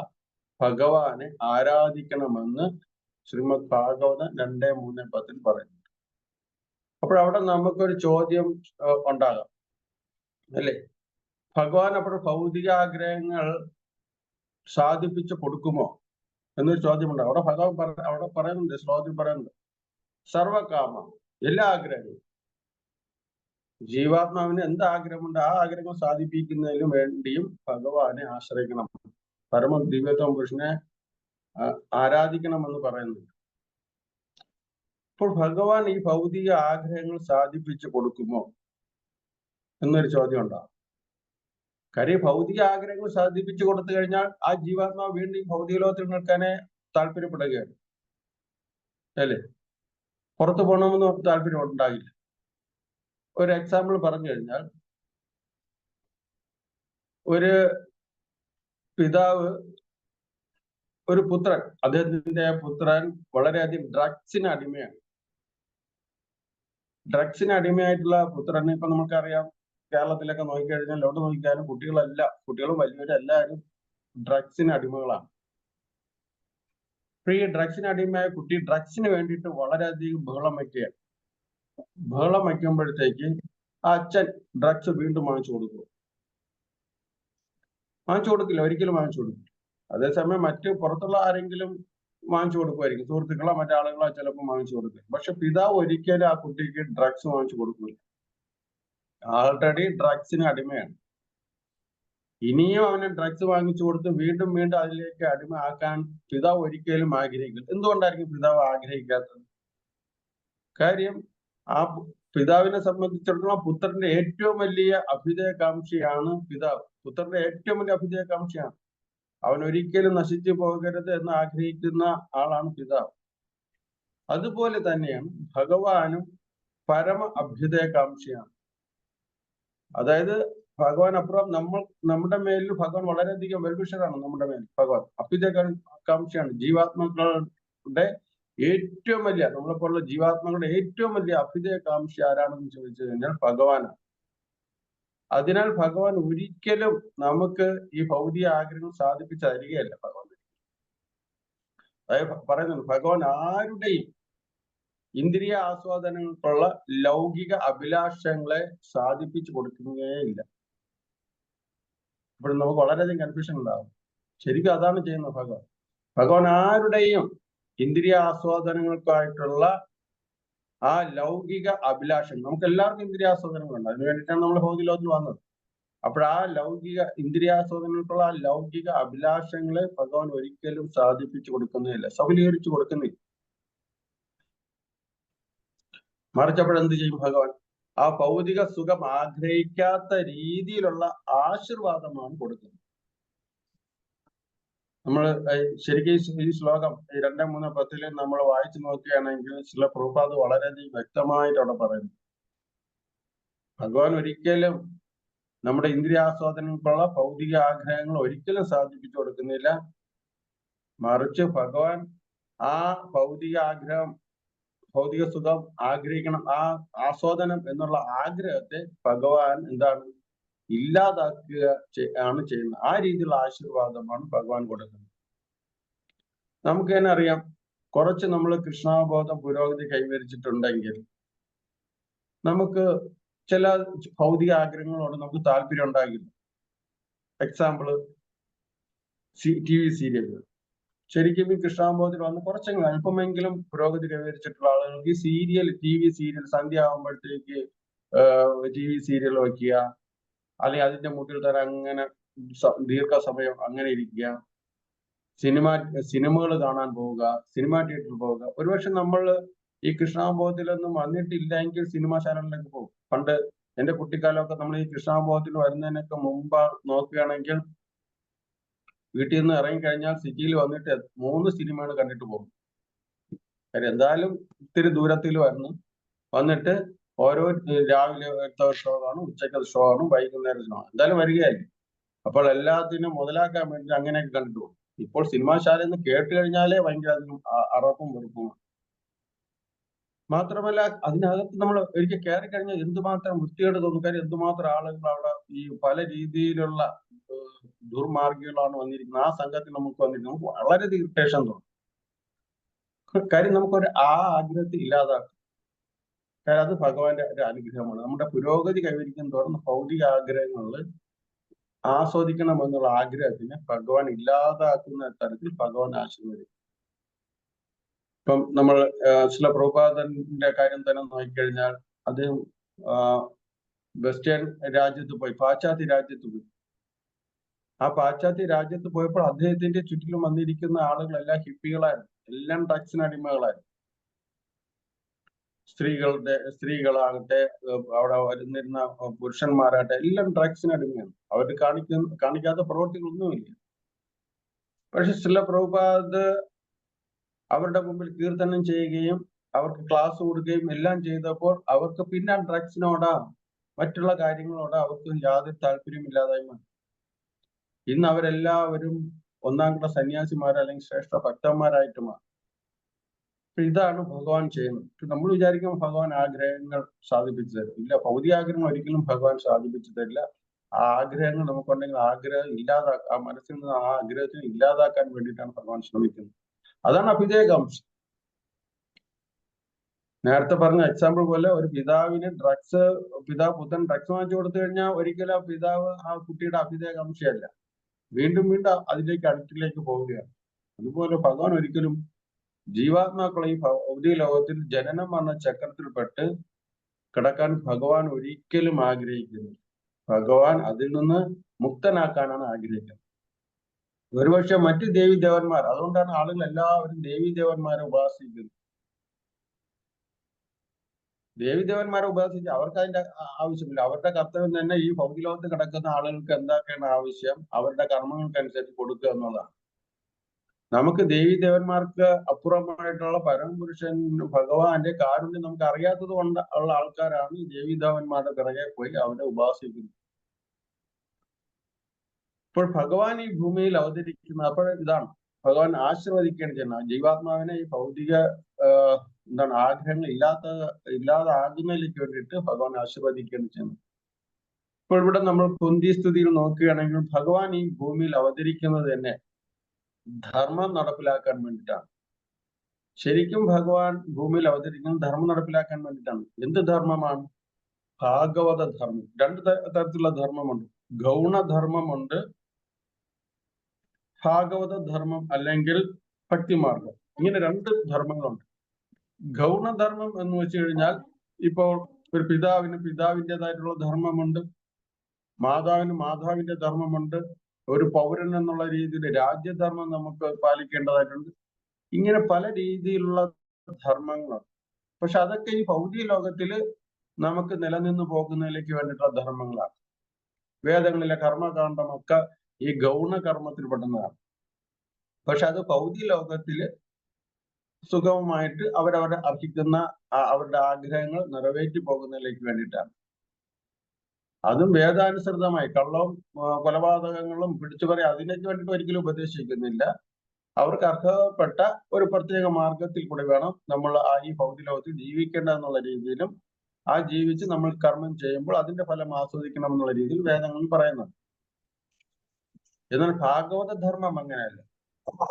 ഭഗവാനെ ആരാധിക്കണമെന്ന് ശ്രീമദ് ഭാഗവതം 2:3-10 പറയുന്നു. അപ്പോഴവിടെ നമുക്കൊരു ചോദ്യം ഉണ്ടാകാം, അല്ലേ? ഭഗവാൻ അപ്പോൾ ഭൗതികാഗ്രഹങ്ങൾ സാധിപ്പിച്ചു കൊടുക്കുമോ എന്നൊരു ചോദ്യമുണ്ടാകും. അവിടെ ഭഗവാൻ അവിടെ പറയുന്നുണ്ട്, ശ്ലോകത്തിൽ പറയുന്നുണ്ട്, സർവകാമ, എല്ലാ ആഗ്രഹങ്ങളും, ജീവാത്മാവിന് എന്ത് ആഗ്രഹമുണ്ട് ആ ആഗ്രഹങ്ങൾ സാധിപ്പിക്കുന്നതിന് വേണ്ടിയും ഭഗവാനെ ആശ്രയിക്കണം, പരമ ദിവ്യത്വം പുരുഷനെ ആരാധിക്കണമെന്ന് പറയുന്നുണ്ട്. അപ്പോൾ ഭഗവാൻ ഈ ഭൗതിക ആഗ്രഹങ്ങൾ സാധിപ്പിച്ചു കൊടുക്കുമോ എന്നൊരു ചോദ്യം ഉണ്ടാകും. കാര്യം ഭൗതിക ആഗ്രഹങ്ങൾ സാധിപ്പിച്ചു കൊടുത്തു കഴിഞ്ഞാൽ ആ ജീവാത്മാവ് വീണ്ടും ഭൗതിക ലോകത്തിൽ നിൽക്കാനേ താല്പര്യപ്പെടുകയാണ്, അല്ലേ? പുറത്തു പോകണമെന്ന് താല്പര്യം ഉണ്ടാകില്ല. ഒരു എക്സാമ്പിൾ പറഞ്ഞു കഴിഞ്ഞാൽ, ഒരു പിതാവ്, ഒരു പുത്രൻ, അദ്ദേഹത്തിന്റെ പുത്രൻ വളരെയധികം ഡ്രഗ്സിന് അടിമയാണ്. ഡ്രഗ്സിന് അടിമയായിട്ടുള്ള പുത്രന് ഇപ്പൊ നമുക്കറിയാം, കേരളത്തിലൊക്കെ നോക്കിക്കഴിഞ്ഞാൽ എവിടെ നോക്കിയാലും കുട്ടികളും വലിയവരും എല്ലാവരും ഡ്രഗ്സിന് അടിമകളാണ്. അപ്പൊ ഈ ഡ്രഗ്സിന് അടിമയായ കുട്ടി ഡ്രഗ്സിന് വേണ്ടിയിട്ട് വളരെയധികം ബഹളം വയ്ക്കുകയാണ്. ബഹളം വയ്ക്കുമ്പോഴത്തേക്ക് ആ അച്ഛൻ ഡ്രഗ്സ് വീണ്ടും വാങ്ങിച്ചു കൊടുക്കും. വാങ്ങിച്ചു കൊടുക്കില്ല, ഒരിക്കലും വാങ്ങിച്ചു കൊടുക്കില്ല. അതേസമയം മറ്റ് പുറത്തുള്ള ആരെങ്കിലും വാങ്ങിച്ചു കൊടുക്കുമായിരിക്കും, സുഹൃത്തുക്കളോ മറ്റാളുകളോ ചിലപ്പോൾ വാങ്ങിച്ചു കൊടുക്കും. പക്ഷെ പിതാവ് ഒരിക്കലും ആ കുട്ടിക്ക് ഡ്രഗ്സ് വാങ്ങിച്ചു കൊടുക്കില്ല. ആൾറെഡി ഡ്രഗ്സിന് അടിമയാണ്. ഇനിയും അവന് ഡ്രഗ്സ് വാങ്ങിച്ചു കൊടുത്ത് വീണ്ടും വീണ്ടും അതിലേക്ക് അടിമ ആക്കാൻ പിതാവ് ഒരിക്കലും ആഗ്രഹിക്കില്ല. എന്തുകൊണ്ടായിരിക്കും പിതാവ് ആഗ്രഹിക്കാത്തത്? കാര്യം ആ പിതാവിനെ സംബന്ധിച്ചിടത്തോളം പുത്രന്റെ ഏറ്റവും വലിയ അഭ്യുദയകാംക്ഷയാണ് പിതാവ്. പുത്രന്റെ ഏറ്റവും വലിയ അഭ്യുദയകാംക്ഷയാണ്. അവൻ ഒരിക്കലും നശിച്ചു പോകരുത് എന്ന് ആഗ്രഹിക്കുന്ന ആളാണ് പിതാവ്. അതുപോലെ തന്നെയാണ് ഭഗവാനും പരമ അഭ്യുദയകാംക്ഷയാണ്. അതായത് ഭഗവാൻ അപ്പുറം നമ്മുടെ മേലിൽ ഭഗവാൻ വളരെയധികം വെൽവിഷറാണ്. നമ്മുടെ മേൽ ഭഗവാൻ അഭ്യുദയകാംക്ഷയാണ്. ജീവാത്മാക്കളുടെ ഏറ്റവും വലിയ, നമ്മളെപ്പോലുള്ള ജീവാത്മാക്കളുടെ ഏറ്റവും വലിയ അഭ്യുദയകാംക്ഷ ആരാണെന്ന് ചോദിച്ചു കഴിഞ്ഞാൽ ഭഗവാനാണ്. അതിനാൽ ഭഗവാൻ ഒരിക്കലും നമുക്ക് ഈ ഭൗതിക ആഗ്രഹങ്ങൾ സാധിപ്പിച്ച് തരികയല്ല. ഭഗവാൻ അതായത് പറയുന്നുണ്ട്, ഭഗവാൻ ആരുടെയും ഇന്ദ്രിയ ആസ്വാദനങ്ങൾക്കുള്ള ലൗകിക അഭിലാഷങ്ങളെ സാധിപ്പിച്ചു കൊടുക്കുന്നേയില്ല. ഇപ്പോൾ നമുക്ക് വളരെയധികം കൺഫ്യൂഷൻ ഉണ്ടാകും. ശരിക്കും അതാണ് ചെയ്യുന്നത് ഭഗവാൻ. ഭഗവാൻ ആരുടെയും ഇന്ദ്രിയ ആസ്വാദനങ്ങൾക്കായിട്ടുള്ള ആ ലൗകിക അഭിലാഷം, നമുക്ക് എല്ലാവർക്കും ഇന്ദ്രിയാസ്വാദനങ്ങളുണ്ട്, അതിനു വേണ്ടിയിട്ടാണ് നമ്മൾ ഭൗതിക ലോകത്തിൽ വന്നത്. അപ്പോൾ ആ ലൗകിക ഇന്ദ്രിയാസ്വാദനങ്ങൾക്കുള്ള ആ ലൗകിക അഭിലാഷങ്ങളെ ഭഗവാൻ ഒരിക്കലും സാധിപ്പിച്ചു കൊടുക്കുന്നില്ല, സഫലീകരിച്ചു കൊടുക്കുന്നില്ല. മറിച്ചപ്പോഴെന്ത് ചെയ്യും ഭഗവാൻ? ആ ഭൗതിക സുഖം ആഗ്രഹിക്കാത്ത രീതിയിലുള്ള ആശീർവാദമാണ് കൊടുക്കുന്നത്. നമ്മൾ ശരിക്കും ഈ ശ്ലോകം 2:3-10 നമ്മൾ വായിച്ചു നോക്കുകയാണെങ്കിൽ ചില പ്രഭുപാദ് വളരെയധികം വ്യക്തമായിട്ട് അവിടെ പറയുന്നു. ഭഗവാൻ ഒരിക്കലും നമ്മുടെ ഇന്ദ്രിയാസ്വാദനങ്ങൾക്കുള്ള ഭൗതിക ആഗ്രഹങ്ങൾ ഒരിക്കലും സാധിപ്പിച്ചു കൊടുക്കുന്നില്ല. മറിച്ച് ഭഗവാൻ ആ ഭൗതിക ആഗ്രഹം, ഭൗതിക സുഖം ആഗ്രഹിക്കണം, ആ ആസ്വാദനം എന്നുള്ള ആഗ്രഹത്തെ ഭഗവാൻ എന്താണ് ഇല്ലാതാക്കുക ആണ് ചെയ്യുന്നത്. ആ രീതിയിലുള്ള ആശീർവാദമാണ് ഭഗവാൻ കൊടുക്കുന്നത്. നമുക്ക് തന്നെ അറിയാം, കുറച്ച് നമ്മൾ കൃഷ്ണാവബോധം പുരോഗതി കൈവരിച്ചിട്ടുണ്ടെങ്കിൽ നമുക്ക് ചില ഭൗതിക ആഗ്രഹങ്ങളോട് നമുക്ക് താല്പര്യം ഉണ്ടാകില്ല. എക്സാമ്പിള് TV സീരിയലുകൾ. ശരിക്കും ഈ കൃഷ്ണാവബോധത്തിൽ വന്ന് കുറച്ചെങ്കിലും അല്പമെങ്കിലും പുരോഗതി കൈവരിച്ചിട്ടുള്ള ആളുകൾക്ക് ഈ TV സീരിയൽ സന്ധ്യ ആകുമ്പോഴത്തേക്ക് TV സീരിയൽ വയ്ക്കുക, അല്ലെങ്കിൽ അതിന്റെ മുട്ടിൽ തന്നെ അങ്ങനെ ദീർഘസമയം അങ്ങനെ ഇരിക്കുക, സിനിമകൾ കാണാൻ പോവുക, സിനിമാ തിയേറ്ററിൽ പോവുക. ഒരുപക്ഷെ നമ്മൾ ഈ കൃഷ്ണാവബോധത്തിലൊന്നും വന്നിട്ടില്ലെങ്കിൽ സിനിമാ ചാനലിലേക്ക് പോകും. പണ്ട് എന്റെ കുട്ടിക്കാലമൊക്കെ നമ്മൾ ഈ കൃഷ്ണാവബോധത്തിൽ വരുന്നതിനൊക്കെ മുമ്പ് നോക്കുകയാണെങ്കിൽ വീട്ടിൽ നിന്ന് ഇറങ്ങിക്കഴിഞ്ഞാൽ സിറ്റിയിൽ വന്നിട്ട് 3 സിനിമകൾ കണ്ടിട്ട് പോകും. കാര്യം എന്തായാലും ഇത്തിരി ദൂരത്തിൽ വന്നിട്ട് ഓരോ രാവിലെ ഷോ കാണും, ഉച്ചക്കത്തെ ഷോ കാണും, വൈകുന്നേരം ഷോ കാണും, എന്തായാലും വരികയല്ലേ. അപ്പോൾ എല്ലാത്തിനും മുതലാക്കാൻ വേണ്ടി അങ്ങനെയൊക്കെ കണ്ടിട്ട് പോകും. ഇപ്പോൾ സിനിമാശാല എന്ന് കേട്ട് കഴിഞ്ഞാലേ ഭയങ്കര അധികം അറപ്പും വെറുപ്പുമാണ്. മാത്രമല്ല അതിനകത്ത് നമ്മൾ ഒരിക്കൽ കയറി കഴിഞ്ഞാൽ എന്തുമാത്രം വൃത്തികേട് തോന്നും. കാര്യം എന്തുമാത്രം ആളുകൾ അവിടെ ഈ പല രീതിയിലുള്ള ദുർമാർഗികളാണ് വന്നിരിക്കുന്നത്, ആ സംഘത്തിൽ നമുക്ക് വന്നിരിക്കുന്നത് നമുക്ക് വളരെ ഇറിറ്റേഷൻ തോന്നും. കാര്യം നമുക്കൊരു ആ ആഗ്രഹത്തെ ഇല്ലാതാക്കും. കാര്യം അത് ഭഗവാന്റെ ഒരു അനുഗ്രഹമാണ്. നമ്മുടെ പുരോഗതി കൈവരിക്കും തോറും ഭൗതിക ആഗ്രഹങ്ങളിൽ ആസ്വദിക്കണമെന്നുള്ള ആഗ്രഹത്തിന് ഭഗവാൻ ഇല്ലാതാക്കുന്ന തരത്തിൽ ഭഗവാൻ ആശീർവദിക്കും. ഇപ്പം നമ്മൾ ചില പ്രഭുപാദന്റെ കാര്യം തന്നെ നോക്കിക്കഴിഞ്ഞാൽ അദ്ദേഹം വെസ്റ്റേൺ രാജ്യത്ത് പോയി, പാശ്ചാത്യ രാജ്യത്ത് പോയി. ആ പാശ്ചാത്യ രാജ്യത്ത് പോയപ്പോൾ അദ്ദേഹത്തിന്റെ ചുറ്റിലും വന്നിരിക്കുന്ന ആളുകളെല്ലാം ഹിപ്പികളായിരുന്നു, എല്ലാം ഡ്രഗ്സിന് അടിമകളായിരുന്നു. സ്ത്രീകളാകട്ടെ അവിടെ വരുന്നിരുന്ന പുരുഷന്മാരാകട്ടെ എല്ലാം ഡ്രഗ്സിന് അടിമയാണ്. അവർ കാണിക്കാത്ത പ്രവൃത്തികളൊന്നുമില്ല. പക്ഷെ ചില പ്രഭുപാദ് അവരുടെ മുമ്പിൽ കീർത്തനം ചെയ്യുകയും അവർക്ക് ക്ലാസ് കൊടുക്കുകയും എല്ലാം ചെയ്തപ്പോൾ അവർക്ക് പിന്നെ ഡ്രഗ്സിനോടാ മറ്റുള്ള കാര്യങ്ങളോടാ അവർക്ക് യാതൊരു താല്പര്യമില്ലാതായി മാറി. ഇന്ന് അവരെല്ലാവരും ഒന്നാം കിട സന്യാസിമാർ അല്ലെങ്കിൽ ശ്രേഷ്ഠ ഭക്തന്മാരായിട്ട് മാറി. ഇതാണ് ഭഗവാൻ ചെയ്യുന്നത്. നമ്മൾ വിചാരിക്കും ഭഗവാൻ ആഗ്രഹങ്ങൾ സാധിപ്പിച്ചു തരും. ഇല്ല, ഭൗതിക ആഗ്രഹങ്ങൾ ഒരിക്കലും ഭഗവാൻ സാധിപ്പിച്ചു തരില്ല. ആ ആഗ്രഹങ്ങൾ നമുക്കുണ്ടെങ്കിൽ ആഗ്രഹം ഇല്ലാതാക്കാൻ, ആ മനസ്സിൽ നിന്ന് ആ ആഗ്രഹത്തിന് ഇല്ലാതാക്കാൻ വേണ്ടിയിട്ടാണ് ഭഗവാൻ ശ്രമിക്കുന്നത്. അതാണ് അഭിദേകാംശം. നേരത്തെ പറഞ്ഞ എക്സാമ്പിൾ പോലെ ഒരു പിതാവിന് പുത്രൻ ഡ്രഗ്സ് വാങ്ങിച്ചു കൊടുത്തു കഴിഞ്ഞാൽ ഒരിക്കലും ആ പിതാവ് ആ കുട്ടിയുടെ അഭിദേകാംശയല്ല, വീണ്ടും വീണ്ടും അതിലേക്ക് അടുത്തിലേക്ക് പോവുകയാണ്. അതുപോലെ ഭഗവാൻ ഒരിക്കലും ജീവാത്മാക്കളെ ഈ ഭൗതിക ലോകത്തിൽ ജനനം വന്ന ചക്രത്തിൽപ്പെട്ട് കിടക്കാൻ ഭഗവാൻ ഒരിക്കലും ആഗ്രഹിക്കുന്നു. ഭഗവാൻ അതിൽ നിന്ന് മുക്തനാക്കാനാണ് ആഗ്രഹിക്കുന്നത്. ഒരുപക്ഷെ മറ്റ് ദേവീദേവന്മാർ, അതുകൊണ്ടാണ് ആളുകൾ എല്ലാവരും ദേവീദേവന്മാരെ ഉപാസിക്കുന്നത്. ദേവീദേവന്മാരെ ഉപാസിച്ച് അവർക്ക് അതിന്റെ ആവശ്യമില്ല. അവരുടെ കർത്തവ്യം തന്നെ ഈ ഭൗതിക ലോകത്ത് കിടക്കുന്ന ആളുകൾക്ക് എന്തൊക്കെയാണ് ആവശ്യം, അവരുടെ കർമ്മങ്ങൾക്കനുസരിച്ച് കൊടുക്കുക എന്നുള്ളതാണ്. നമുക്ക് ദേവീദേവന്മാർക്ക് അപ്പുറമായിട്ടുള്ള പരമപുരുഷൻ ഭഗവാന്റെ കാരുണ്യം നമുക്ക് അറിയാത്തത് കൊണ്ട് ഉള്ള ആൾക്കാരാണ് ഈ ദേവീദേവന്മാരുടെ പിറകെ പോയി അവരെ ഉപാസിക്കുന്നത്. ഇപ്പോൾ ഭഗവാൻ ഈ ഭൂമിയിൽ അവതരിക്കുന്നത് അപ്പോൾ ഇതാണ്, ഭഗവാൻ ആശീർവദിക്കുകയാണ് ചെയ്യുന്നത്. ജീവാത്മാവിനെ ഈ ഭൗതിക ആഗ്രഹങ്ങൾ ഇല്ലാതാകുന്നതിലേക്ക് വേണ്ടിയിട്ട് ഭഗവാൻ ആശീർവദിക്കുകയാണ് ചെയ്യുന്നത്. ഇപ്പോൾ ഇവിടെ നമ്മൾ കുന്തി സ്ഥിതിയിൽ നോക്കുകയാണെങ്കിൽ ഭഗവാൻ ഈ ഭൂമിയിൽ അവതരിക്കുന്നത് തന്നെ ധർമ്മം നടപ്പിലാക്കാൻ വേണ്ടിയിട്ടാണ്. ശരിക്കും ഭഗവാൻ ഭൂമിയിൽ അവതരിക്കുന്നത് ധർമ്മം നടപ്പിലാക്കാൻ വേണ്ടിയിട്ടാണ്. എന്ത് ധർമ്മമാണ്? ഭാഗവത ധർമ്മം. രണ്ട് തരത്തിലുള്ള ധർമ്മമുണ്ട്. ഗൗണധർമ്മമുണ്ട്, ഭാഗവത ധർമ്മം അല്ലെങ്കിൽ ഭക്തിമാർഗം. ഇങ്ങനെ രണ്ട് ധർമ്മങ്ങളുണ്ട്. ഗൗണധർമ്മം എന്ന് വെച്ച് കഴിഞ്ഞാൽ ഇപ്പോൾ ഒരു പിതാവിൻ്റെതായിട്ടുള്ള ധർമ്മമുണ്ട്, മാതാവിന്റെ ധർമ്മമുണ്ട്, ഒരു പൗരൻ എന്നുള്ള രീതിയിൽ രാജ്യധർമ്മം നമുക്ക് പാലിക്കേണ്ടതായിട്ടുണ്ട്. ഇങ്ങനെ പല രീതിയിലുള്ള ധർമ്മങ്ങളുണ്ട്. പക്ഷെ അതൊക്കെ ഈ ഭൗതിക ലോകത്തിൽ നമുക്ക് നിലനിന്ന് പോകുന്നതിലേക്ക് വേണ്ടിയിട്ടുള്ള ധർമ്മങ്ങളാണ്. വേദങ്ങളിലെ കർമ്മകാണ്ഡമൊക്കെ ഈ ഗൗണകർമ്മത്തിൽ പെടുന്നതാണ്. പക്ഷെ അത് ഭൗതിക ലോകത്തില് സുഗമമായിട്ട് അവരവരെ അർഹിക്കുന്ന അവരുടെ ആഗ്രഹങ്ങൾ നിറവേറ്റി പോകുന്നതിലേക്ക് വേണ്ടിയിട്ടാണ്. അതും വേദാനുസൃതമായി കള്ളവും കൊലപാതകങ്ങളും പിടിച്ചുപറി അതിലേക്ക് വേണ്ടിയിട്ട് ഒരിക്കലും ഉപദേശിക്കുന്നില്ല. അവർക്ക് അർഹപ്പെട്ട ഒരു പ്രത്യേക മാർഗത്തിൽ കൂടി വേണം നമ്മൾ ഈ ഭൗതിക ലോകത്തിൽ ജീവിക്കേണ്ടതെന്നുള്ള രീതിയിലും ആ ജീവിച്ച് നമ്മൾ കർമ്മം ചെയ്യുമ്പോൾ അതിന്റെ ഫലം ആസ്വദിക്കണം എന്നുള്ള രീതിയിൽ വേദങ്ങളിൽ പറയുന്നുണ്ട്. എന്നാൽ ഭാഗവത ധർമ്മം അങ്ങനെയല്ല.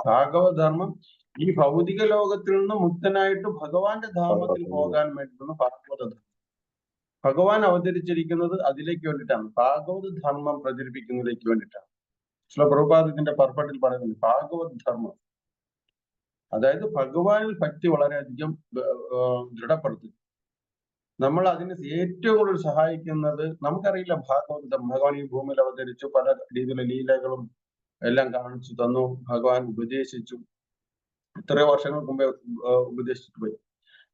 ഭാഗവത ധർമ്മം ഈ ഭൗതിക ലോകത്തിൽ നിന്ന് മുക്തനായിട്ട് ഭഗവാന്റെ ധാമത്തിൽ പോകാൻ വേണ്ടിയിട്ടാണ് ഭാഗവത ധർമ്മം. ഭഗവാൻ അവതരിച്ചിരിക്കുന്നത് അതിലേക്ക് വേണ്ടിയിട്ടാണ്, ഭാഗവത ധർമ്മം പ്രചരിപ്പിക്കുന്നതിലേക്ക് വേണ്ടിയിട്ടാണ്. ശ്രീ പ്രഭുപാദത്തിന്റെ പർപ്പട്ടിൽ പറയുന്നുണ്ട് ഭാഗവത് ധർമ്മം. അതായത് ഭഗവാനിൽ ഭക്തി വളരെയധികം ദൃഢപ്പെടുത്തി നമ്മൾ അതിന് ഏറ്റവും കൂടുതൽ സഹായിക്കുന്നത്, നമുക്കറിയില്ല ഭാഗവതം. ഭഗവാൻ ഈ ഭൂമിയിൽ അവതരിച്ചു, പല രീതിയിലുള്ള ലീലകളും എല്ലാം കാണിച്ചു തന്നു, ഭഗവാൻ ഉപദേശിച്ചു, എത്രയോ വർഷങ്ങൾക്ക് മുമ്പേ ഉപദേശിച്ചിട്ട് പോയി.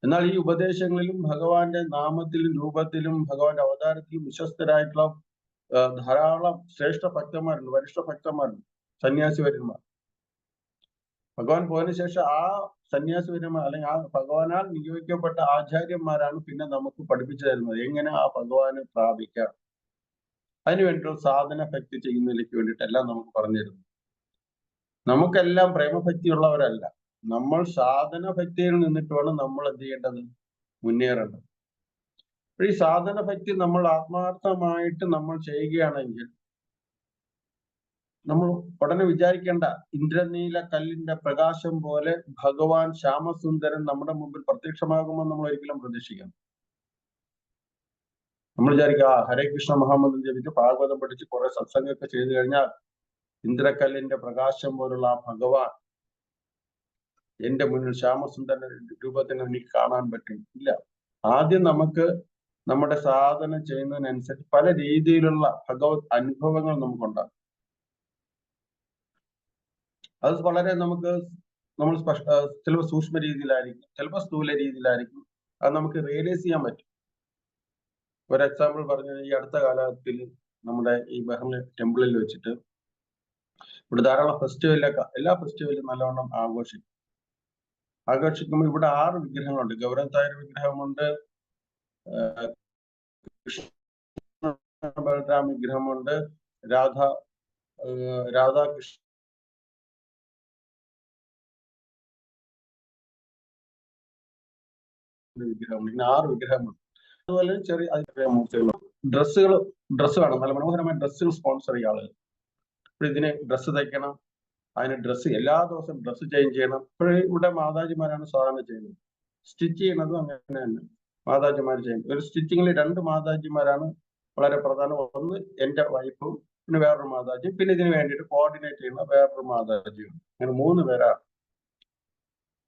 എന്നാൽ ഈ ഉപദേശങ്ങളിലും ഭഗവാന്റെ നാമത്തിലും രൂപത്തിലും ഭഗവാന്റെ അവതാരത്തിലും വിശ്വസ്തരായിട്ടുള്ള ധാരാളം ശ്രേഷ്ഠ ഭക്തന്മാരുണ്ട്, വരിഷ്ഠ ഭക്തന്മാരുണ്ട്, സന്യാസി വര്യന്മാർ. ഭഗവാൻ പോയതിനു ശേഷം ആ സന്യാസി വര്യന്മാർ അല്ലെങ്കിൽ ആ ഭഗവാനാൽ നിയോഗിക്കപ്പെട്ട ആചാര്യന്മാരാണ് പിന്നെ നമുക്ക് പഠിപ്പിച്ചു തരുന്നത് എങ്ങനെ ആ ഭഗവാനെ പ്രാപിക്കാം. അതിനുവേണ്ടിയുള്ള സാധന ഭക്തി ചെയ്യുന്നതിലേക്ക് വേണ്ടിയിട്ടെല്ലാം നമുക്ക് പറഞ്ഞു തരുന്നു. നമുക്കെല്ലാം പ്രേമഭക്തിയുള്ളവരല്ല, നമ്മൾ സാധന ഭക്തിയിൽ നിന്നിട്ട് വേണം നമ്മൾ എന്ത് ചെയ്യേണ്ടത്, മുന്നേറേണ്ടത്. ഈ സാധന ഭക്തി നമ്മൾ ആത്മാർത്ഥമായിട്ട് നമ്മൾ ചെയ്യുകയാണെങ്കിൽ നമ്മൾ ഉടനെ വിചാരിക്കേണ്ട ഇന്ദ്രനീല കല്ലിന്റെ പ്രകാശം പോലെ ഭഗവാൻ ശ്യാമസുന്ദരൻ നമ്മുടെ മുമ്പിൽ പ്രത്യക്ഷമാകുമെന്ന് നമ്മൾ ഒരിക്കലും പ്രതീക്ഷിക്കണം. നമ്മൾ വിചാരിക്കുക ഹരേ കൃഷ്ണ മുഹമ്മദ് ജപിച്ച് ഭാഗവതം പഠിച്ച് കുറെ സത്സംഗമൊക്കെ ചെയ്തു കഴിഞ്ഞാൽ ഇന്ദ്രക്കല്ലിന്റെ പ്രകാശം പോലുള്ള ആ ഭഗവാൻ എന്റെ മുന്നിൽ ശ്യാമസുന്ദരന്റെ രൂപത്തിന് എനിക്ക് കാണാൻ പറ്റും. ഇല്ല. ആദ്യം നമുക്ക് നമ്മുടെ സാധന ചെയ്യുന്നതിനനുസരിച്ച് പല രീതിയിലുള്ള ഭഗവത് അനുഭവങ്ങൾ നമുക്കുണ്ടാകും. അത് വളരെ നമ്മൾ ചിലപ്പോൾ സൂക്ഷ്മ രീതിയിലായിരിക്കും, ചിലപ്പോൾ സ്ഥൂല രീതിയിലായിരിക്കും. അത് നമുക്ക് റിയലൈസ് ചെയ്യാൻ പറ്റും. ഒരു എക്സാമ്പിൾ പറഞ്ഞാൽ ഈ അടുത്ത കാലത്തിൽ നമ്മുടെ ഈ ബഹ്റിൻ ടെമ്പിളിൽ വെച്ചിട്ട് ഇവിടെ ധാരാളം ഫെസ്റ്റിവലൊക്കെ, എല്ലാ ഫെസ്റ്റിവലും നല്ലവണ്ണം ആഘോഷിക്കുമ്പോൾ ഇവിടെ 6 വിഗ്രഹങ്ങളുണ്ട്. ഗൗരവ് തായർ വിഗ്രഹമുണ്ട്, ബലരാം വിഗ്രഹമുണ്ട്, രാധാകൃഷ്ണ വിഗ്രഹമുണ്ട്. ഇങ്ങനെ 6 വിഗ്രഹമുണ്ട്. അതുപോലെ ചെറിയ മൂർത്തികളുണ്ട്. ഡ്രസ്സ് വേണം, നല്ല മനോഹരമായ ഡ്രസ്സുകൾ സ്പോൺസർ ചെയ്യുക ആളുകൾ. ഇപ്പോൾ ഇതിന് ഡ്രസ്സ് തയ്ക്കണം, അതിന് ഡ്രസ്സ് എല്ലാ ദിവസവും ഡ്രസ്സ് ചേഞ്ച് ചെയ്യണം. ഇപ്പോഴും ഇവിടെ മാതാജിമാരാണ് സാധാരണ ചെയ്യുന്നത്. സ്റ്റിച്ച് ചെയ്യുന്നതും അങ്ങനെ തന്നെ മാതാജിമാർ ചെയ്യുന്നത്. ഒരു സ്റ്റിച്ചിങ്ങിൽ 2 മാതാജിമാരാണ് വളരെ പ്രധാനം. ഒന്ന് എന്റെ വൈഫും പിന്നെ വേറൊരു മാതാജി, പിന്നെ ഇതിന് വേണ്ടിയിട്ട് കോർഡിനേറ്റ് ചെയ്യുന്ന വേറൊരു മാതാജിയും. അങ്ങനെ 3 പേരാണ്.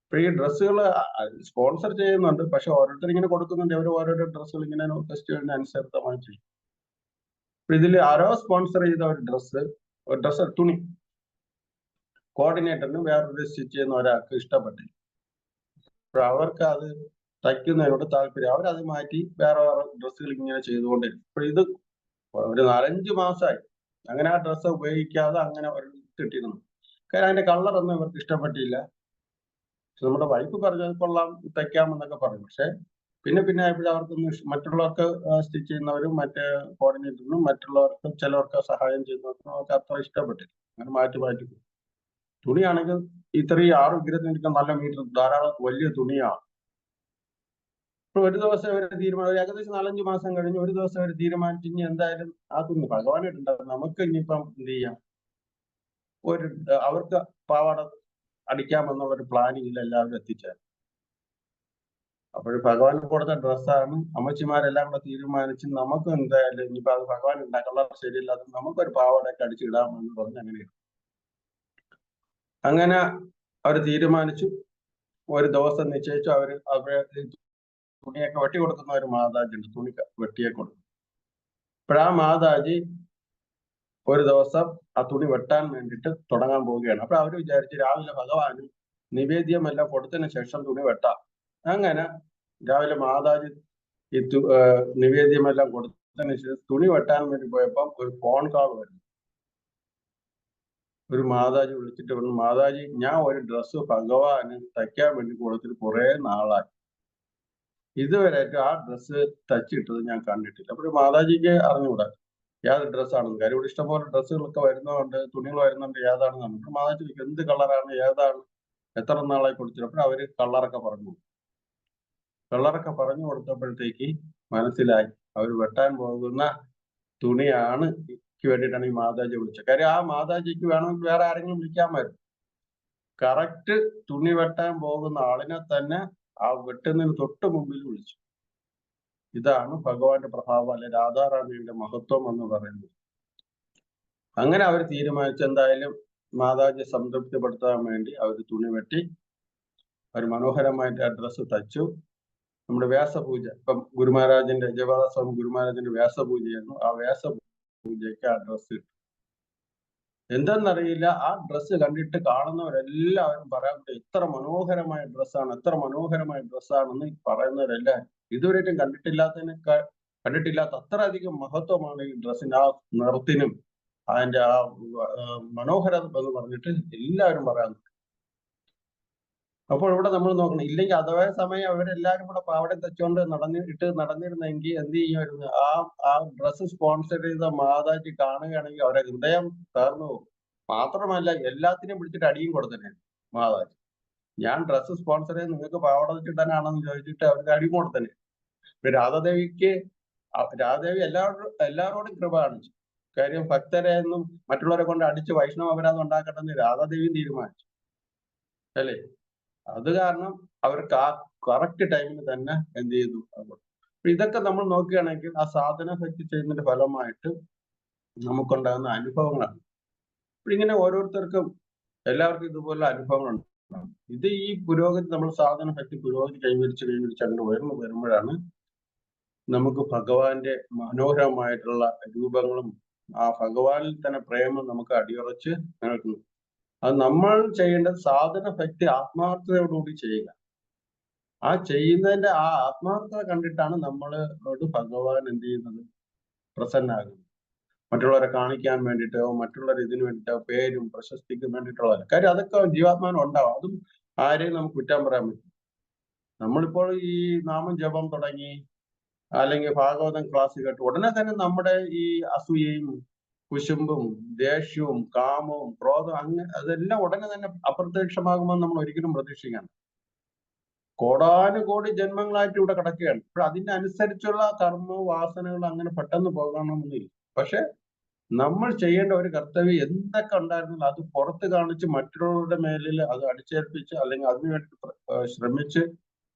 ഇപ്പൊ ഈ ഡ്രസ്സുകൾ സ്പോൺസർ ചെയ്യുന്നുണ്ട്, പക്ഷെ ഓരോരുത്തർ ഇങ്ങനെ കൊടുക്കുന്നുണ്ട്. അവർ ഓരോരോ ഡ്രസ്സുകൾ ഇങ്ങനെ ഫെസ്റ്റിവലിന് അനുസൃതമായി ചെയ്യും. അപ്പൊ ഇതിൽ ആരോ സ്പോൺസർ ചെയ്ത ഒരു ഡ്രസ്സ് തുണി കോർഡിനേറ്ററിന് വേറൊരു സ്റ്റിച്ച് ചെയ്യുന്ന ഒരാൾക്ക് ഇഷ്ടപ്പെട്ടില്ല. അപ്പൊ അവർക്ക് അത് തയ്ക്കുന്നതിനോട് താല്പര്യം, അവരത് മാറ്റി വേറെ ഡ്രസ്സുകൾ ഇങ്ങനെ ചെയ്തുകൊണ്ടിരിക്കും. അപ്പൊ ഇത് ഒരു 4-5 മാസമായി അങ്ങനെ ആ ഡ്രസ്സ് ഉപയോഗിക്കാതെ അങ്ങനെ കിട്ടിയിരുന്നു. കാരണം അതിന്റെ കളറൊന്നും ഇവർക്ക് ഇഷ്ടപ്പെട്ടില്ല. നമ്മുടെ വൈഫ് പറഞ്ഞത് കൊള്ളാം, തയ്ക്കാമെന്നൊക്കെ പറഞ്ഞു. പക്ഷെ പിന്നെ ആയപ്പോഴും അവർക്കൊന്നും മറ്റുള്ളവർക്ക് സ്റ്റിച്ച് ചെയ്യുന്നവരും മറ്റേ കോർഡിനേറ്ററിനും മറ്റുള്ളവർക്ക് ചിലവർക്ക് സഹായം ചെയ്യുന്നവർക്കും അവർക്ക് അത്ര ഇഷ്ടപ്പെട്ടില്ല. അങ്ങനെ മാറ്റി തുണിയാണെങ്കിൽ ഇത്രയും 6 വിഗ്രഹത്തിന് നല്ല മീറ്റർ ധാരാളം വലിയ തുണിയാണ്. ഇപ്പൊ ഒരു ദിവസം അവർ ഏകദേശം 4-5 മാസം കഴിഞ്ഞ് ഒരു ദിവസം അവർ തീരുമാനിച്ചു ഇനി എന്തായാലും ആ തുണി ഭഗവാനായിട്ടുണ്ടാവും, നമുക്ക് ഇനിയിപ്പം എന്ത് ചെയ്യാം, അവർക്ക് പാവാട അടിക്കാമെന്നുള്ള ഒരു പ്ലാനിങ്ങിൽ എല്ലാവരും എത്തിച്ചേരും. അപ്പോൾ ഭഗവാൻ കൊടുത്ത ഡ്രസ്സാണ്. അമ്മച്ചിമാരെല്ലാം കൂടെ തീരുമാനിച്ച് നമുക്ക് എന്തായാലും ഇനിയിപ്പോ അത് ഭഗവാൻ ഉണ്ടാക്കുള്ള ശരിയല്ലാതെ നമുക്കൊരു പാവാടയൊക്കെ അടിച്ചിടാമെന്ന് പറഞ്ഞ് അങ്ങനെ അവർ തീരുമാനിച്ചു. ഒരു ദിവസം നിശ്ചയിച്ചു. അവരെ തുണിയൊക്കെ വെട്ടി കൊടുക്കുന്ന ഒരു മാതാജി ഉണ്ട്, തുണി വെട്ടിയെ കൊടുക്കും. ഇപ്പോഴാ മാതാജി ഒരു ദിവസം ആ തുണി വെട്ടാൻ വേണ്ടിയിട്ട് തുടങ്ങാൻ പോവുകയാണ്. അപ്പൊ അവർ വിചാരിച്ച് രാവിലെ ഭഗവാന് നിവേദ്യമെല്ലാം കൊടുത്തതിന് ശേഷം തുണി വെട്ടാം. അങ്ങനെ രാവിലെ മാതാജി ഈ നിവേദ്യമെല്ലാം കൊടുത്തതിന് ശേഷം തുണി വെട്ടാൻ വേണ്ടി പോയപ്പം ഒരു ഫോൺ കോൾ വരുന്നു. ഒരു മാതാജി വിളിച്ചിട്ട് പറഞ്ഞു, മാതാജി ഞാൻ ഒരു ഡ്രസ്സ് ഭഗവാന് തയ്ക്കാൻ വേണ്ടി കൊടുത്തിട്ട് കുറെ നാളായി, ഇതുവരെയായിട്ട് ആ ഡ്രസ്സ് തച്ചിട്ടത് ഞാൻ കണ്ടിട്ടില്ല. അപ്പോൾ മാതാജിക്ക് അറിഞ്ഞുകൂടാ ഏത് ഡ്രസ്സാണെന്ന്. കാര്യം ഇവിടെ ഇഷ്ടംപോലെ ഡ്രസ്സുകളൊക്കെ വരുന്നതുകൊണ്ട്, തുണികൾ വരുന്നുണ്ട്, ഏതാണെന്ന്. മാതാജി ചോദിക്കും എന്ത് കളറാണ്, ഏതാണ്, എത്ര നാളായി കൊടുത്തിട്ട്. അവര് കളറൊക്കെ പറഞ്ഞു കൊടുത്തപ്പോഴത്തേക്ക് മനസ്സിലായി അവർ വെട്ടാൻ പോകുന്ന തുണിയാണ് വേണ്ടിയിട്ടാണ് ഈ മാതാജി വിളിച്ചത്. കാര്യം ആ മാതാജിക്ക് വേണമെങ്കിൽ വേറെ ആരെങ്കിലും വിളിക്കാമായിരുന്നു. കറക്റ്റ് തുണി വെട്ടാൻ പോകുന്ന ആളിനെ തന്നെ ആ വെട്ടുന്നതിന് തൊട്ട് മുമ്പിൽ വിളിച്ചു. ഇതാണ് ഭഗവാന്റെ പ്രഭാവം, അല്ലെ രാധാറാണിയുടെ മഹത്വം എന്ന് പറയുന്നത്. അങ്ങനെ അവർ തീരുമാനിച്ചു എന്തായാലും മാതാജിയെ സംതൃപ്തിപ്പെടുത്താൻ വേണ്ടി അവർ തുണി വെട്ടി അവർ മനോഹരമായിട്ട് ആ ഡ്രസ്സ് തച്ചു. നമ്മുടെ വ്യാസപൂജ, ഇപ്പം ഗുരുമഹാരാജിന്റെ ജയപാദസ്വാമി ഗുരുമഹാരാജിന്റെ വ്യാസപൂജയായിരുന്നു. ആ വ്യാസപൂജയ്ക്ക് ആ ഡ്രസ്സ് കിട്ടും. എന്തെന്നറിയില്ല, ആ ഡ്രസ്സ് കണ്ടിട്ട് കാണുന്നവരെല്ലാവരും പറയാൻ എത്ര മനോഹരമായ ഡ്രസ്സാണെന്ന് പറയുന്നവരെല്ലാം ഇതുവരെയായിട്ടും കണ്ടിട്ടില്ലാത്ത അത്രയധികം മഹത്വമാണ് ഈ ഡ്രസ്സിന്, ആ നിറത്തിനും അതിന്റെ ആ മനോഹരത എന്ന് പറഞ്ഞിട്ട് എല്ലാവരും പറയാറുണ്ട്. അപ്പോൾ ഇവിടെ നമ്മൾ നോക്കണം, ഇല്ലെങ്കിൽ അഥവാ സമയം അവരെല്ലാരും കൂടെ പാവട തെച്ചുകൊണ്ട് നടന്നിരുന്നെങ്കിൽ എന്ത് ചെയ്യുമായിരുന്നു, ആ ഡ്രസ്സ് സ്പോൺസർ ചെയ്ത മാതാജി കാണുകയാണെങ്കിൽ അവരെ ഹൃദയം തകർന്നു പോകും. മാത്രമല്ല എല്ലാത്തിനും പിടിച്ചിട്ട് അടിയും കൊടുത്തന്നെ മാതാജി. ഞാൻ ഡ്രസ്സ് സ്പോൺസർ ചെയ്ത് നിങ്ങൾക്ക് പാവട തെച്ചിട്ടാനാണെന്ന് ചോദിച്ചിട്ട് അവർക്ക് അടിയും കൊടുത്തന്നെ. രാധാദേവി എല്ലാവരോടും കൃപ കാണിച്ചു. കാര്യം ഭക്തരെ ഒന്നും മറ്റുള്ളവരെ കൊണ്ട് അടിച്ച് വൈഷ്ണവ അപരാധം ഉണ്ടാക്കട്ടെന്ന് രാധാദേവിയും തീരുമാനിച്ചു, അല്ലേ? അത് കാരണം അവർക്ക് ആ കറക്റ്റ് ടൈമിന് തന്നെ എന്ത് ചെയ്തു. അപ്പൊ ഇതൊക്കെ നമ്മൾ നോക്കുകയാണെങ്കിൽ ആ സാധന ഭക്തി ചെയ്യുന്നതിന്റെ ഫലമായിട്ട് നമുക്കുണ്ടാകുന്ന അനുഭവങ്ങളാണ്. അപ്പൊ ഇങ്ങനെ ഓരോരുത്തർക്കും എല്ലാവർക്കും ഇതുപോലുള്ള അനുഭവങ്ങളുണ്ട്. ഇത് ഈ പുരോഗതി നമ്മൾ സാധന ഭക്തി പുരോഗതി കൈവരിച്ച് അങ്ങനെ ഉയർന്നു വരുമ്പോഴാണ് നമുക്ക് ഭഗവാന്റെ മനോഹരമായിട്ടുള്ള രൂപങ്ങളും ആ ഭഗവാനിൽ തന്നെ പ്രേമം നമുക്ക് അടിയുറച്ച് നിൽക്കുന്നു. അത് നമ്മൾ ചെയ്യേണ്ടത് സാധന ഭക്തി ആത്മാർത്ഥതയോടുകൂടി ചെയ്യുക. ആ ചെയ്യുന്നതിന്റെ ആ ആത്മാർത്ഥത കണ്ടിട്ടാണ് നമ്മളോട് ഭഗവാൻ എന്ത് ചെയ്യുന്നത്, പ്രസന്നാകുന്നത്. മറ്റുള്ളവരെ കാണിക്കാൻ വേണ്ടിയിട്ടോ മറ്റുള്ളവർ ഇതിനു വേണ്ടിയിട്ടോ പേരും പ്രശസ്തിക്കും വേണ്ടിയിട്ടുള്ള കാര്യം അതൊക്കെ ജീവാത്മാവിനും ഉണ്ടാവും. അതും ആരെയും നമുക്ക് കുറ്റം പറയാൻ പറ്റും. നമ്മളിപ്പോൾ ഈ നാമം ജപം തുടങ്ങി അല്ലെങ്കിൽ ഭാഗവതം ക്ലാസ് കേട്ട് ഉടനെ തന്നെ നമ്മുടെ ഈ അസൂയയും കുശുമ്പും ദേഷ്യവും കാമവും ക്രോധവും അതെല്ലാം ഉടനെ തന്നെ അപ്രത്യക്ഷമാകുമെന്ന് നമ്മൾ ഒരിക്കലും പ്രതീക്ഷിക്കണം. കോടാനുകോടി ജന്മങ്ങളായിട്ട് ഇവിടെ കിടക്കുകയാണ്. അപ്പോൾ അതിനനുസരിച്ചുള്ള കർമ്മവും വാസനകളും അങ്ങനെ പെട്ടെന്ന് പോകണമെന്നില്ല. പക്ഷെ നമ്മൾ ചെയ്യേണ്ട ഒരു കർത്തവ്യം എന്തൊക്കെ ഉണ്ടായിരുന്നാലും അത് പുറത്ത് കാണിച്ച് മറ്റുള്ളവരുടെ മേലിൽ അത് അടിച്ചേൽപ്പിച്ച് അല്ലെങ്കിൽ അതിനുവേണ്ടി ശ്രമിച്ച്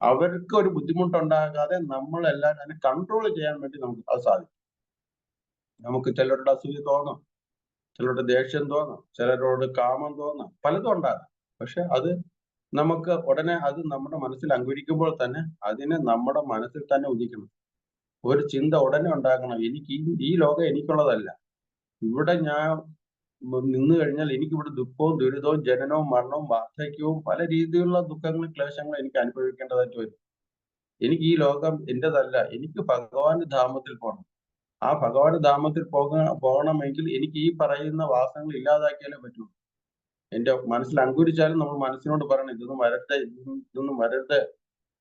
അവർക്ക് ഒരു ബുദ്ധിമുട്ടുണ്ടാകാതെ നമ്മളെല്ലാം അതിനെ കൺട്രോൾ ചെയ്യാൻ വേണ്ടി നമുക്ക് അത് സാധിക്കും. നമുക്ക് ചിലരുടെ അസൂയ തോന്നാം, ചിലരുടെ ദേഷ്യം തോന്നാം, ചിലരോട് കാമം തോന്നാം, പലതും ഉണ്ടാകാം. പക്ഷെ അത് നമുക്ക് ഉടനെ അത് നമ്മുടെ മനസ്സിൽ അങ്കുരിക്കുമ്പോൾ തന്നെ അതിനെ നമ്മുടെ മനസ്സിൽ തന്നെ ഉദിക്കണം. ഒരു ചിന്ത ഉടനെ ഉണ്ടാക്കണം, എനിക്ക് ഈ ലോകം എനിക്കുള്ളതല്ല. ഇവിടെ ഞാൻ നിന്ന് കഴിഞ്ഞാൽ എനിക്കിവിടെ ദുഃഖവും ദുരിതവും ജനനവും മരണവും വാർദ്ധക്യവും പല രീതിയിലുള്ള ദുഃഖങ്ങളും ക്ലേശങ്ങളും എനിക്ക് അനുഭവിക്കേണ്ടതായിട്ട് വരും. എനിക്ക് ഈ ലോകം എന്റേതല്ല. എനിക്ക് ഭഗവാന്റെ ധാമത്തിൽ പോകണം. ആ ഭഗവാന്റെ ധാമത്തിൽ പോകണമെങ്കിൽ എനിക്ക് ഈ പറയുന്ന വാസനകൾ ഇല്ലാതാക്കിയാലേ പറ്റൂ. എന്റെ മനസ്സിൽ അങ്കുരിച്ചാലും നമ്മൾ മനസ്സിനോട് പറയണം, ഇതൊന്നും വരട്ടെ, ഇതൊന്നും വരരുത്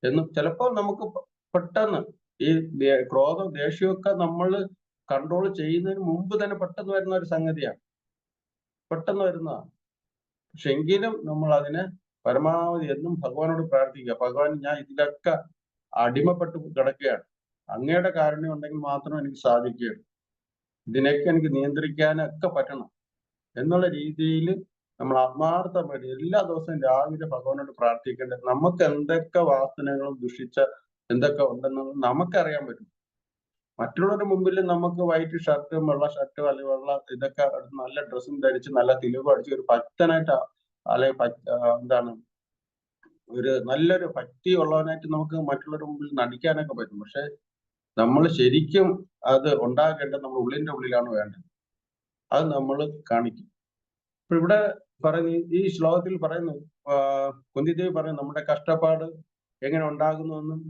എന്ന്. ചിലപ്പോൾ നമുക്ക് പെട്ടെന്ന് ഈ ക്രോധം ദേഷ്യമൊക്കെ നമ്മൾ കൺട്രോൾ ചെയ്യുന്നതിന് മുമ്പ് തന്നെ പെട്ടെന്ന് വരുന്ന ഒരു സംഗതിയാണ്, പെട്ടെന്ന് വരുന്നതാണ്. പക്ഷെ എങ്കിലും നമ്മൾ അതിനെ പരമാവധി എന്നും ഭഗവാനോട് പ്രാർത്ഥിക്കുക, ഭഗവാൻ ഞാൻ ഇതിലൊക്കെ അടിമപ്പെട്ട് കിടക്കുകയാണ്, അങ്ങയുടെ കാരുണ്യം ഉണ്ടെങ്കിൽ മാത്രം എനിക്ക് സാധിക്കുകയുള്ളൂ, ഇതിനൊക്കെ എനിക്ക് നിയന്ത്രിക്കാനൊക്കെ പറ്റണം എന്നുള്ള രീതിയിൽ നമ്മൾ ആത്മാർത്ഥമായിട്ട് എല്ലാ ദിവസവും രാവിലെ ഭഗവാനോട് പ്രാർത്ഥിക്കേണ്ടത്. നമുക്ക് എന്തൊക്കെ വാസനകളും ദുഷിച്ച എന്തൊക്കെ ഉണ്ടെന്നുള്ളത് നമുക്കറിയാൻ പറ്റും. മറ്റുള്ളവരുടെ മുമ്പിൽ നമുക്ക് വൈറ്റ് ഷർട്ടും വെള്ള ഷർട്ടും അല്ലെങ്കിൽ വെള്ള ഇതൊക്കെ നല്ല ഡ്രസ്സും ധരിച്ച് നല്ല തിലകം അടിച്ച് ഒരു ഭക്തനായിട്ട് അല്ലെങ്കിൽ എന്താണ് ഒരു നല്ലൊരു ഭക്തി ഉള്ളവനായിട്ട് നമുക്ക് മറ്റുള്ളവരുടെ മുമ്പിൽ നടിക്കാനൊക്കെ പറ്റും. പക്ഷെ നമ്മൾ ശരിക്കും അത് ഉണ്ടാകേണ്ടത് നമ്മൾ ഉള്ളിന്റെ ഉള്ളിലാണ് വേണ്ടത്. അത് നമ്മൾ കാണിക്കും. ഇപ്പൊ ഇവിടെ പറയുന്നു, ഈ ശ്ലോകത്തിൽ പറയുന്നു, കുന്തിദേവി പറയുന്നു നമ്മുടെ കഷ്ടപ്പാട് എങ്ങനെ ഉണ്ടാകുന്നുവെന്നും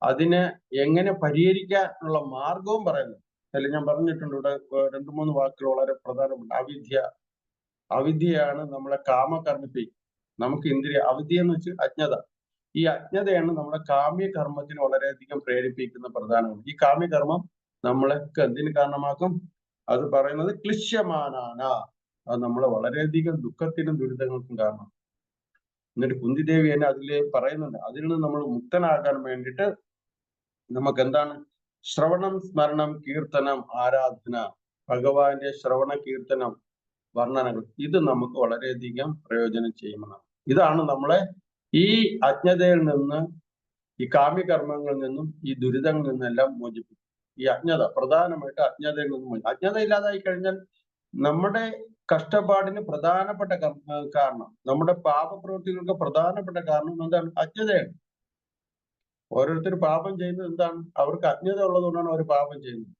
അതിനെ എങ്ങനെ പരിഹരിക്കാനുള്ള മാർഗവും പറയുന്നു. അല്ലെ, ഞാൻ പറഞ്ഞിട്ടുണ്ട് ഇവിടെ 2-3 വാക്കുകൾ വളരെ പ്രധാനപ്പെട്ട. അവിദ്യയാണ് നമ്മളെ കാമകർമ്മിപ്പിക്കും. നമുക്ക് ഇന്ദ്രിയ അവിദ്യ എന്ന് വെച്ചാൽ അജ്ഞത. ഈ അജ്ഞതയാണ് നമ്മളെ കാമ്യകർമ്മത്തിന് വളരെയധികം പ്രേരിപ്പിക്കുന്ന പ്രധാനമാണ്. ഈ കാമ്യകർമ്മം നമ്മളൊക്കെ എന്തിന് കാരണമാക്കും? അത് പറയുന്നത് ക്ലിശ്യമാനാന, അത് നമ്മളെ വളരെയധികം ദുഃഖത്തിനും ദുരിതങ്ങൾക്കും കാരണം. എന്നിട്ട് കുന്തിദേവി തന്നെ അതിൽ പറയുന്നുണ്ട്, അതിൽ നിന്ന് നമ്മൾ മുക്തനാകാൻ വേണ്ടിയിട്ട് നമുക്ക് എന്താണ്? ശ്രവണം, സ്മരണം, കീർത്തനം, ആരാധന, ഭഗവാന്റെ ശ്രവണ കീർത്തനം വർണ്ണനകൾ, ഇത് നമുക്ക് വളരെയധികം പ്രയോജനം ചെയ്യുന്നതാണ്. ഇതാണ് നമ്മളെ ഈ അജ്ഞതയിൽ നിന്ന്, ഈ കാമ്യകർമ്മങ്ങളിൽ നിന്നും ഈ ദുരിതങ്ങളിൽ നിന്നെല്ലാം മോചിപ്പിക്കും. ഈ അജ്ഞത പ്രധാനമായിട്ട് അജ്ഞതയിൽ നിന്നും. അജ്ഞത ഇല്ലാതായി കഴിഞ്ഞാൽ നമ്മുടെ കഷ്ടപ്പാടിന് പ്രധാനപ്പെട്ട കാരണം, നമ്മുടെ പാപപ്രവൃത്തികൾക്ക് പ്രധാനപ്പെട്ട കാരണം എന്താണ്? അജ്ഞതയാണ്. ഓരോരുത്തർ പാപം ചെയ്യുന്നത് എന്താണ്? അവർക്ക് അജ്ഞത ഉള്ളതുകൊണ്ടാണ് അവർ പാപം ചെയ്യുന്നത്.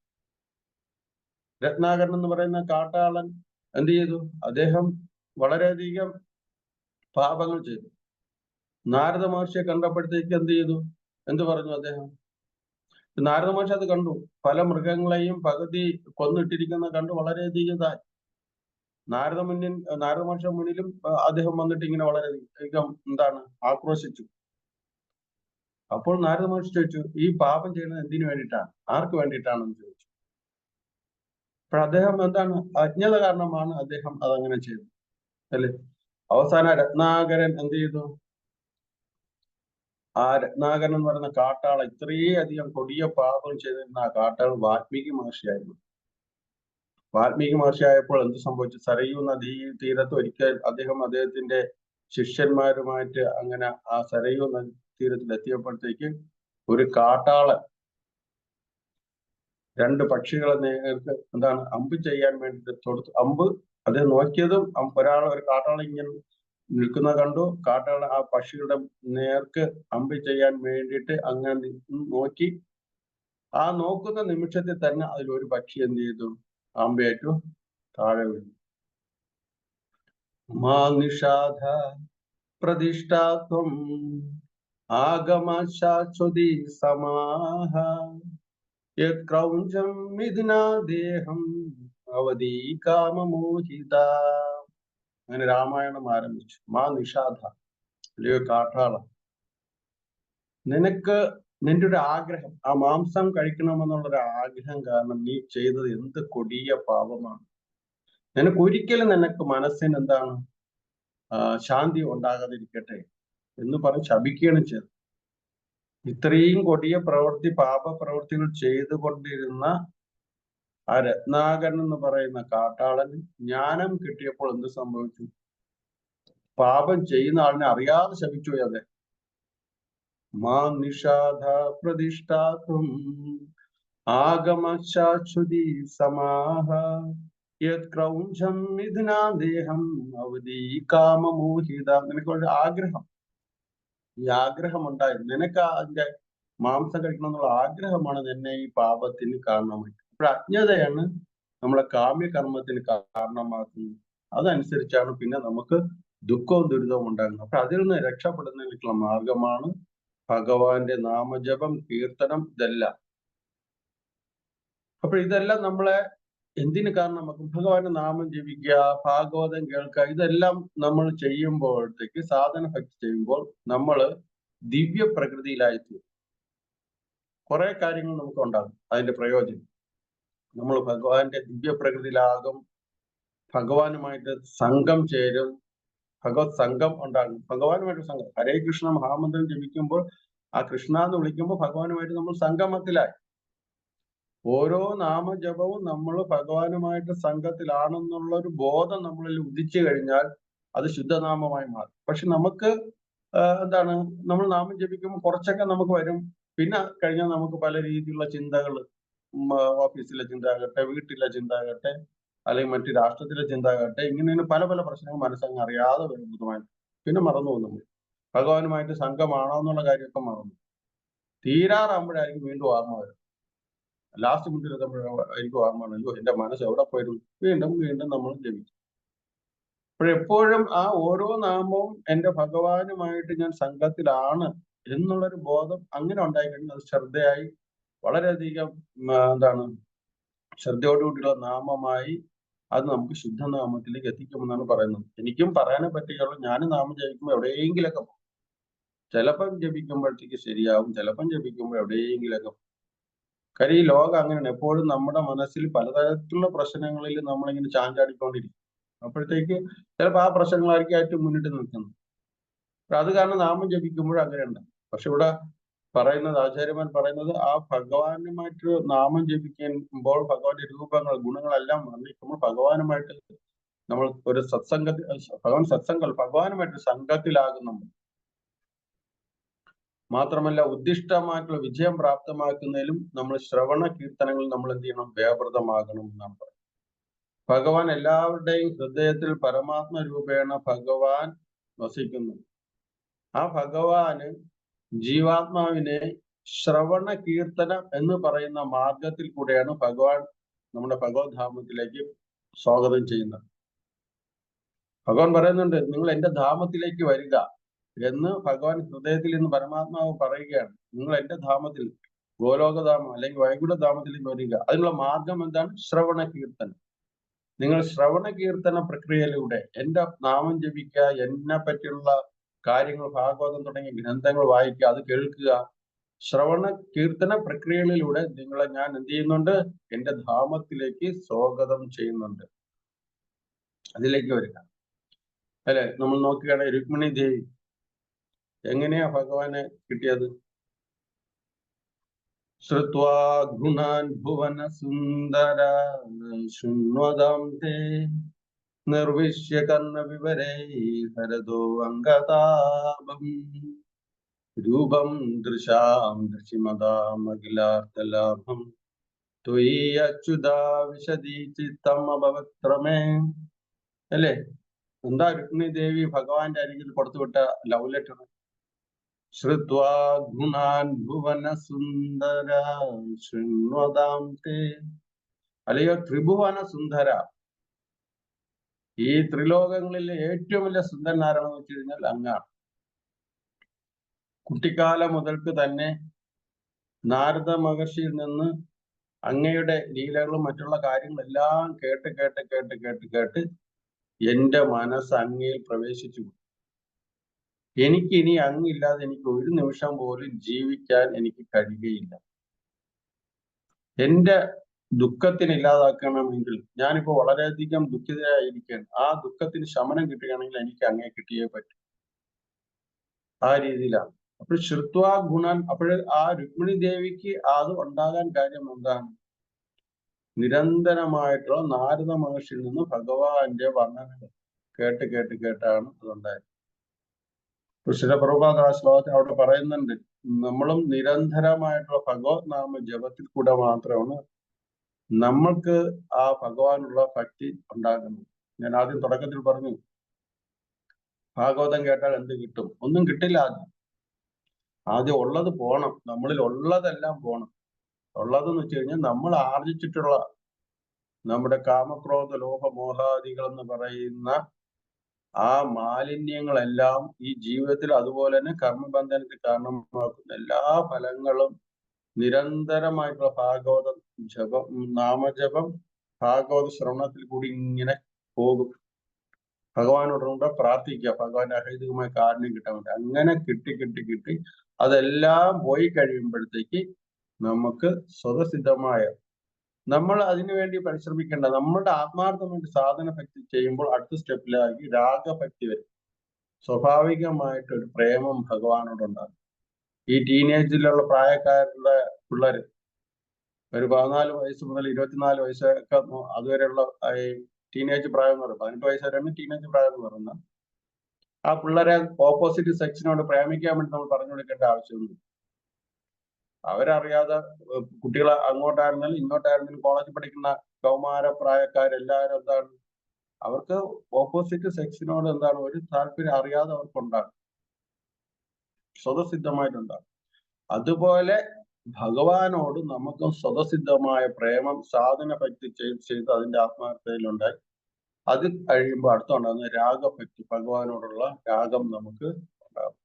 രത്നാകരൻ എന്ന് പറയുന്ന കാട്ടാളൻ എന്ത് ചെയ്തു? അദ്ദേഹം വളരെയധികം പാപങ്ങൾ ചെയ്തു. നാരദ മഹർഷിയെ കണ്ടപ്പോഴത്തേക്ക് എന്ത് ചെയ്തു? എന്ത് പറഞ്ഞു അദ്ദേഹം? നാരദ മഹർഷി അത് കണ്ടു. പല മൃഗങ്ങളെയും പകുതി കൊന്നിട്ടിരിക്കുന്ന കണ്ട് വളരെയധികം ഇതായി. നാരദ മഹർഷിയുടെ മുന്നിലും അദ്ദേഹം വന്നിട്ട് ഇങ്ങനെ വളരെയധികം എന്താണ് ആക്രോശിച്ചു. അപ്പോൾ നാരദ മഹർഷി ചോദിച്ചു, ഈ പാപം ചെയ്യുന്നത് എന്തിനു വേണ്ടിയിട്ടാണ്, ആർക്ക് വേണ്ടിയിട്ടാണെന്ന് ചോദിച്ചു. അപ്പോൾ അദ്ദേഹം എന്താണ്? അജ്ഞത കാരണമാണ് അദ്ദേഹം അതങ്ങനെ ചെയ്തത്, അല്ലേ? അവസാന രത്നാകരൻ എന്ത് ചെയ്തു? ആ രത്നാകരൻ എന്ന് പറയുന്ന കാട്ടാള ഇത്രയധികം കൊടിയ പാപം ചെയ്തിരുന്ന ആ കാട്ടാൾ വാൽമീകി മഹർഷിയായിരുന്നു. വാൽമീകി മഹർഷിയായപ്പോൾ എന്ത് സംഭവിച്ചു? സരയൂ നദീ തീരത്ത് ഒരിക്കൽ അദ്ദേഹത്തിന്റെ ശിഷ്യന്മാരുമായിട്ട് അങ്ങനെ ആ സരയൂ നദീ തീരത്തിൽ എത്തിയപ്പോഴത്തേക്ക് ഒരു കാട്ടാളൻ 2 പക്ഷികളെ നേർക്ക് എന്താണ് അമ്പ് ചെയ്യാൻ വേണ്ടിട്ട് തൊടുത്തു. അമ്പ് അദ്ദേഹം നോക്കിയതും ഒരു കാട്ടാളൻ ഇങ്ങനെ നിൽക്കുന്നത് കണ്ടു. കാട്ടാളൻ ആ പക്ഷികളുടെ നേർക്ക് അമ്പ് ചെയ്യാൻ വേണ്ടിയിട്ട് അങ്ങനെ നോക്കി. ആ നോക്കുന്ന നിമിഷത്തിൽ തന്നെ അതിലൊരു പക്ഷി എന്ത് ചെയ്തു? അമ്പേറ്റു താഴെ വീണു. മാ നിഷാദ പ്രതിഷ്ഠാത്വം ആഗമ ശാശ്വതി സമാഹ യത്ക്രൗഞ്ചം മിഥുനാദേഹം അവധി കാമമോഹിത. അങ്ങനെ രാമായണം ആരംഭിച്ചു. മാ നിഷാദ, അല്ലയോ കാട്ടാള, നിന്റെ ഒരു ആഗ്രഹം, ആ മാംസം കഴിക്കണമെന്നുള്ളൊരു ആഗ്രഹം കാരണം നീ ചെയ്തത് എന്ത് കൊടിയ പാപമാണ്. ഒരിക്കലും നിനക്ക് മനസ്സിന് എന്താണ് ശാന്തി ഉണ്ടാകാതിരിക്കട്ടെ എന്ന് പറഞ്ഞ് ശപിക്കുകയാണ് ചെയ്തത്. ഇത്രയും കൊടിയ പാപപ്രവൃത്തികൾ ചെയ്തുകൊണ്ടിരുന്ന ആ രത്നാകരൻ എന്ന് പറയുന്ന കാട്ടാളന് ജ്ഞാനം കിട്ടിയപ്പോൾ എന്ത് സംഭവിച്ചു? പാപം ചെയ്യുന്ന ആളിനെ അറിയാതെ ശപിച്ചു പോയി. അതെ, മാ നിഷാദ പ്രതിഷ്ഠാത്വം ആഗമ ശാശ്വതി സമാഹ യത്ക്രൗഞ്ചം മിഥുനാദേഹം അവധി കാമമോഹിത. നിനക്കൊരു ആഗ്രഹം, ഈ ആഗ്രഹം ഉണ്ടായി, നിനക്ക് അതിന്റെ മാംസം കഴിക്കണം എന്നുള്ള ആഗ്രഹമാണ് നിന്നെ ഈ പാപത്തിന് കാരണമായി. അപ്പോൾ അജ്ഞതയാണ് നമ്മളെ കാമ്യകർമ്മത്തിന് കാരണമാക്കുന്നത്. അതനുസരിച്ചാണ് പിന്നെ നമുക്ക് ദുഃഖവും ദുരിതവും ഉണ്ടാകുന്നത്. അപ്പൊ അതിൽ നിന്ന് രക്ഷപ്പെടുന്നതിനുള്ള മാർഗമാണ് ഭഗവാന്റെ നാമജപം, കീർത്തനം, ഇതെല്ലാം. അപ്പൊ ഇതെല്ലാം നമ്മളെ എന്തിന് കാരണമാക്കും? ഭഗവാന്റെ നാമം ജപിക്കുക, ഭാഗവതം കേൾക്കുക, ഇതെല്ലാം നമ്മൾ ചെയ്യുമ്പോഴത്തേക്ക്, സാധന ഭക്തി ചെയ്യുമ്പോൾ നമ്മൾ ദിവ്യ പ്രകൃതിയിലായിത്തീരും. കുറെ കാര്യങ്ങൾ നമുക്ക് ഉണ്ടാകും അതിന്റെ പ്രയോജനം. നമ്മൾ ഭഗവാന്റെ ദിവ്യ പ്രകൃതിയിലാകും, ഭഗവാനുമായിട്ട് സംഘം ചേരും, ഭഗവത് സംഘം ഉണ്ടാകും, ഭഗവാനുമായിട്ട് സംഘം. ഹരേ കൃഷ്ണ മഹാമന്ത്രം ജപിക്കുമ്പോൾ ആ കൃഷ്ണ എന്ന് വിളിക്കുമ്പോൾ ഭഗവാനുമായിട്ട് നമ്മൾ സംഗമത്തിലായി. ഓരോ നാമജപവും നമ്മൾ ഭഗവാനുമായിട്ട് സംഘത്തിലാണെന്നുള്ള ഒരു ബോധം നമ്മളിൽ ഉദിച്ചു കഴിഞ്ഞാൽ അത് ശുദ്ധനാമമായി മാറും. പക്ഷെ നമുക്ക് എന്താണ്, നമ്മൾ നാമം ജപിക്കുമ്പോൾ കുറച്ചൊക്കെ നമുക്ക് വരും. പിന്നെ കഴിഞ്ഞാൽ നമുക്ക് പല രീതിയിലുള്ള ചിന്തകൾ, ഓഫീസിലെ ചിന്താകട്ടെ, വീട്ടിലെ ചിന്താകട്ടെ, അല്ലെങ്കിൽ മറ്റു രാഷ്ട്രത്തിലെ ചിന്താകട്ടെ, ഇങ്ങനെ പല പല പ്രശ്നങ്ങൾ മനസ്സങ്ങ് അറിയാതെ വരുന്നതുമായി പിന്നെ മറന്നു പോകും. നമ്മൾ ഭഗവാനുമായിട്ട് സംഘമാണോ എന്നുള്ള കാര്യമൊക്കെ മറന്നു. തീരാറാകുമ്പോഴായിരിക്കും വീണ്ടും ഓർമ്മ വരും. ലാസ്റ്റ് മിനിറ്റിൽ എനിക്ക് ഓർമ്മ വന്നു, അയ്യോ എന്റെ മനസ്സ് എവിടെ പോയിരുന്നു. വീണ്ടും വീണ്ടും നമ്മൾ ജപിക്കും. അപ്പോഴെപ്പോഴും ആ ഓരോ നാമവും എന്റെ ഭഗവാനുമായിട്ട് ഞാൻ സംഘത്തിലാണ് എന്നുള്ളൊരു ബോധം അങ്ങനെ ഉണ്ടായിക്കഴിഞ്ഞാൽ അത് ശ്രദ്ധയായി, വളരെയധികം എന്താണ് ശ്രദ്ധയോടുകൂടിയുള്ള നാമമായി അത് നമുക്ക് ശുദ്ധനാമത്തിലേക്ക് എത്തിക്കുമെന്നാണ് പറയുന്നത്. എനിക്കും പറയാനേ പറ്റുകയുള്ളൂ. ഞാൻ നാമം ജപിക്കുമ്പോൾ എവിടെയെങ്കിലൊക്കെ പോകും. ചിലപ്പം ജപിക്കുമ്പോഴത്തേക്ക് ശരിയാവും, ചിലപ്പം ജപിക്കുമ്പോൾ എവിടെയെങ്കിലൊക്കെ. കാര്യം ഈ ലോകം അങ്ങനെയാണ്. എപ്പോഴും നമ്മുടെ മനസ്സിൽ പലതരത്തിലുള്ള പ്രശ്നങ്ങളിൽ നമ്മളിങ്ങനെ ചാഞ്ചാടിക്കൊണ്ടിരിക്കും. അപ്പോഴത്തേക്ക് ചിലപ്പോൾ ആ പ്രശ്നങ്ങളായിരിക്കും ഏറ്റവും മുന്നിട്ട് നിൽക്കുന്നത്. അത് കാരണം നാമം ജപിക്കുമ്പോഴും അങ്ങനെയുണ്ട്. പക്ഷെ ഇവിടെ പറയുന്നത്, ആചാര്യന്മാർ പറയുന്നത്, ആ ഭഗവാനുമായിട്ട് നാമം ജപിക്കുമ്പോൾ ഭഗവാന്റെ രൂപങ്ങൾ, ഗുണങ്ങളെല്ലാം വർണ്ണിക്കുമ്പോൾ ഭഗവാനുമായിട്ട് നമ്മൾ ഒരു ഭഗവാനുമായിട്ട് സംഘത്തിലാകുന്നു. മാത്രമല്ല ഉദ്ദിഷ്ടമായിട്ടുള്ള വിജയം പ്രാപ്തമാക്കുന്നതിലും നമ്മൾ ശ്രവണ കീർത്തനങ്ങളിൽ നമ്മൾ എന്ത് ചെയ്യണം? വ്യാപൃതമാകണം എന്നാണ് പറയുന്നത്. ഭഗവാൻ എല്ലാവരുടെയും ഹൃദയത്തിൽ പരമാത്മ രൂപേണ ഭഗവാൻ വസിക്കുന്നു. ആ ഭഗവാന് ജീവാത്മാവിനെ ശ്രവണ കീർത്തനം എന്ന് പറയുന്ന മാർഗത്തിൽ കൂടെയാണ് ഭഗവാൻ നമ്മുടെ ഭഗവത്ധാമത്തിലേക്ക് സ്വാഗതം ചെയ്യുന്നത്. ഭഗവാൻ പറയുന്നുണ്ട്, നിങ്ങൾ എന്റെ ധാമത്തിലേക്ക് വരിക എന്ന് ഭഗവാൻ ഹൃദയത്തിൽ നിന്ന് പരമാത്മാവ് പറയുകയാണ്. നിങ്ങൾ എന്റെ ധാമത്തിൽ, ഗോലോകധാമം അല്ലെങ്കിൽ വൈകുണ്ഠധാമത്തിലേക്ക് വരിക. അതിനുള്ള മാർഗം എന്താണ്? ശ്രവണ കീർത്തനം. നിങ്ങൾ ശ്രവണ കീർത്തന പ്രക്രിയയിലൂടെ എന്റെ നാമം ജപിക്കുക, എന്നെ പറ്റിയുള്ള കാര്യങ്ങൾ, ഭാഗവതം തുടങ്ങിയ ഗ്രന്ഥങ്ങൾ വായിക്കുക, അത് കേൾക്കുക. ശ്രവണ കീർത്തന പ്രക്രിയകളിലൂടെ നിങ്ങളെ ഞാൻ എന്ത് ചെയ്യുന്നുണ്ട്? എന്റെ ധാമത്തിലേക്ക് സ്വാഗതം ചെയ്യുന്നുണ്ട്. അതിലേക്ക് വരിക. അല്ലെ, നമ്മൾ നോക്കുകയാണെങ്കിൽ രുക്മിണി ദേവി എങ്ങനെയാ ഭഗവാനെ കിട്ടിയത്? ശ്രുത്വാ ഗുണാൻ ഭുവന സുന്ദര ശൃണ്വതാം തേ നിർവിശ്യ കർണ വിവരൈ ഹരതോ അംഗതാപം രൂപം ദൃശാം ദൃശിമതാം അഖിലാർത്ഥലാഭം ത്വയി അച്യുതാ വിശദീ ചിത്തം അഭവക്രമേ. അല്ലേ? എന്താ രുക്മിണി ദേവി ഭഗവാന്റെ അരികിൽ കൊടുത്തുവിട്ട ലവ് ലെറ്റർ? ശ്രുത്വാ ഗുണാൻ ഭുവന സുന്ദര ശൃണ്വതാം തേ. അല്ലയോ ത്രിഭുവന സുന്ദര, ഈ ത്രിലോകങ്ങളിലെ ഏറ്റവും വലിയ സുന്ദരൻ ആരാണെന്ന് വെച്ച് കഴിഞ്ഞാൽ അങ്ങാണ്. കുട്ടിക്കാലം മുതൽക്ക് തന്നെ നാരദ മഹർഷിയിൽ നിന്ന് അങ്ങയുടെ ലീലകളും മറ്റുള്ള കാര്യങ്ങളെല്ലാം കേട്ട് കേട്ട് കേട്ട് കേട്ട് കേട്ട് എന്റെ മനസ്സ് അങ്ങയിൽ പ്രവേശിച്ചു. എനിക്കിനി അങ്ങില്ലാതെ എനിക്ക് ഒരു നിമിഷം പോലും ജീവിക്കാൻ എനിക്ക് കഴിയുകയില്ല. എന്റെ ദുഃഖത്തിന് ഇല്ലാതാക്കണമെങ്കിൽ, ഞാനിപ്പോ വളരെയധികം ദുഃഖിതരായിരിക്കുകയാണ്, ആ ദുഃഖത്തിന് ശമനം കിട്ടുകയാണെങ്കിൽ എനിക്ക് അങ്ങേ കിട്ടിയേ പറ്റും. ആ രീതിയിലാണ്. അപ്പോൾ ശ്രുത്വാ ഗുണൻ, അപ്പോൾ ആ രുക്മിണി ദേവിക്ക് അത് ഉണ്ടാകാൻ കാര്യം എന്താണ്? നിരന്തരമായിട്ടുള്ള നാരദ മഹർഷിയിൽ നിന്ന് ഭഗവാന്റെ വർണ്ണനകൾ കേട്ട് കേട്ട് കേട്ടാണ് അതുണ്ടായത്. കൃഷ്ണപ്രഭാത ആ ശ്ലോകത്തിൽ അവിടെ പറയുന്നുണ്ട്, നമ്മളും നിരന്തരമായിട്ടുള്ള ഭഗവത് നാമ ജപത്തിൽ കൂടെ മാത്രമാണ് നമ്മൾക്ക് ആ ഭഗവാനുള്ള ഭക്തി ഉണ്ടാകുന്നത്. ഞാൻ ആദ്യം തുടക്കത്തിൽ പറഞ്ഞു, ഭാഗവതം കേട്ടാൽ എന്ത് കിട്ടും? ഒന്നും കിട്ടില്ല. ആദ്യം ഉള്ളത് പോണം, നമ്മളിൽ ഉള്ളതെല്ലാം പോണം. ഉള്ളതെന്ന് വെച്ച് കഴിഞ്ഞാൽ നമ്മൾ ആർജിച്ചിട്ടുള്ള നമ്മുടെ കാമക്രോധ ലോഭ മോഹാദികൾ എന്ന് പറയുന്ന ആ മാലിന്യങ്ങളെല്ലാം ഈ ജീവിതത്തിൽ, അതുപോലെ തന്നെ കർമ്മബന്ധനത്തിന് കാരണമാക്കുന്ന എല്ലാ ഫലങ്ങളും നിരന്തരമായിട്ടുള്ള ഭാഗവത ജപം, നാമജപം, ഭാഗവത ശ്രവണത്തിൽ കൂടി ഇങ്ങനെ പോകും. ഭഗവാനോടുകൂടെ പ്രാർത്ഥിക്കുക, ഭഗവാന്റെ അഹൈതികമായ കാരുണ്യം കിട്ടാൻ വേണ്ടി. അങ്ങനെ കിട്ടി കിട്ടി കിട്ടി അതെല്ലാം പോയി കഴിയുമ്പോഴത്തേക്ക് നമുക്ക് സ്വതസിദ്ധമായ, നമ്മൾ അതിനുവേണ്ടി പരിശ്രമിക്കേണ്ട, നമ്മളുടെ ആത്മാർത്ഥമായിട്ട് സാധന ഭക്തി ചെയ്യുമ്പോൾ അടുത്ത സ്റ്റെപ്പിലാക്കി രാഗഭക്തി വരും. സ്വാഭാവികമായിട്ടൊരു പ്രേമം ഭഗവാനോടുണ്ടാകും. ഈ ടീനേജിലുള്ള പ്രായക്കാരുടെ പിള്ളേര്, ഒരു 14 വയസ്സ് മുതൽ 24 വയസ്സൊക്കെ അതുവരെയുള്ള ഈ ടീനേജ് പ്രായം എന്ന് പറയുന്നത്, 18 വയസ്സ് വരെയാണ് ടീനേജ് പ്രായം എന്ന് പറയുന്നത്. ആ പിള്ളേരെ ഓപ്പോസിറ്റ് സെക്ഷനോട് പ്രേമിക്കാൻ വേണ്ടി നമ്മൾ പറഞ്ഞു കൊടുക്കേണ്ട ആവശ്യമൊന്നും. അവരറിയാതെ കുട്ടികൾ അങ്ങോട്ടായിരുന്നാലും ഇങ്ങോട്ടായിരുന്നാലും കോളേജിൽ പഠിക്കുന്ന കൗമാര പ്രായക്കാരെല്ലാവരും എന്താണ്, അവർക്ക് ഓപ്പോസിറ്റ് സെക്ഷനോട് എന്താണ് ഒരു താല്പര്യം അറിയാതെ അവർക്കുണ്ടാകും, സ്വതസിദ്ധമായിട്ടുണ്ടാകും. അതുപോലെ ഭഗവാനോട് നമുക്കും സ്വതസിദ്ധമായ പ്രേമം സാധന ഭക്തി ചെയ്ത് അതിന്റെ ആത്മാർത്ഥതയിലുണ്ടായി. അത് കഴിയുമ്പോൾ അടുത്തുണ്ടാകുന്ന രാഗഭക്തി, ഭഗവാനോടുള്ള രാഗം നമുക്ക് ഉണ്ടാകും.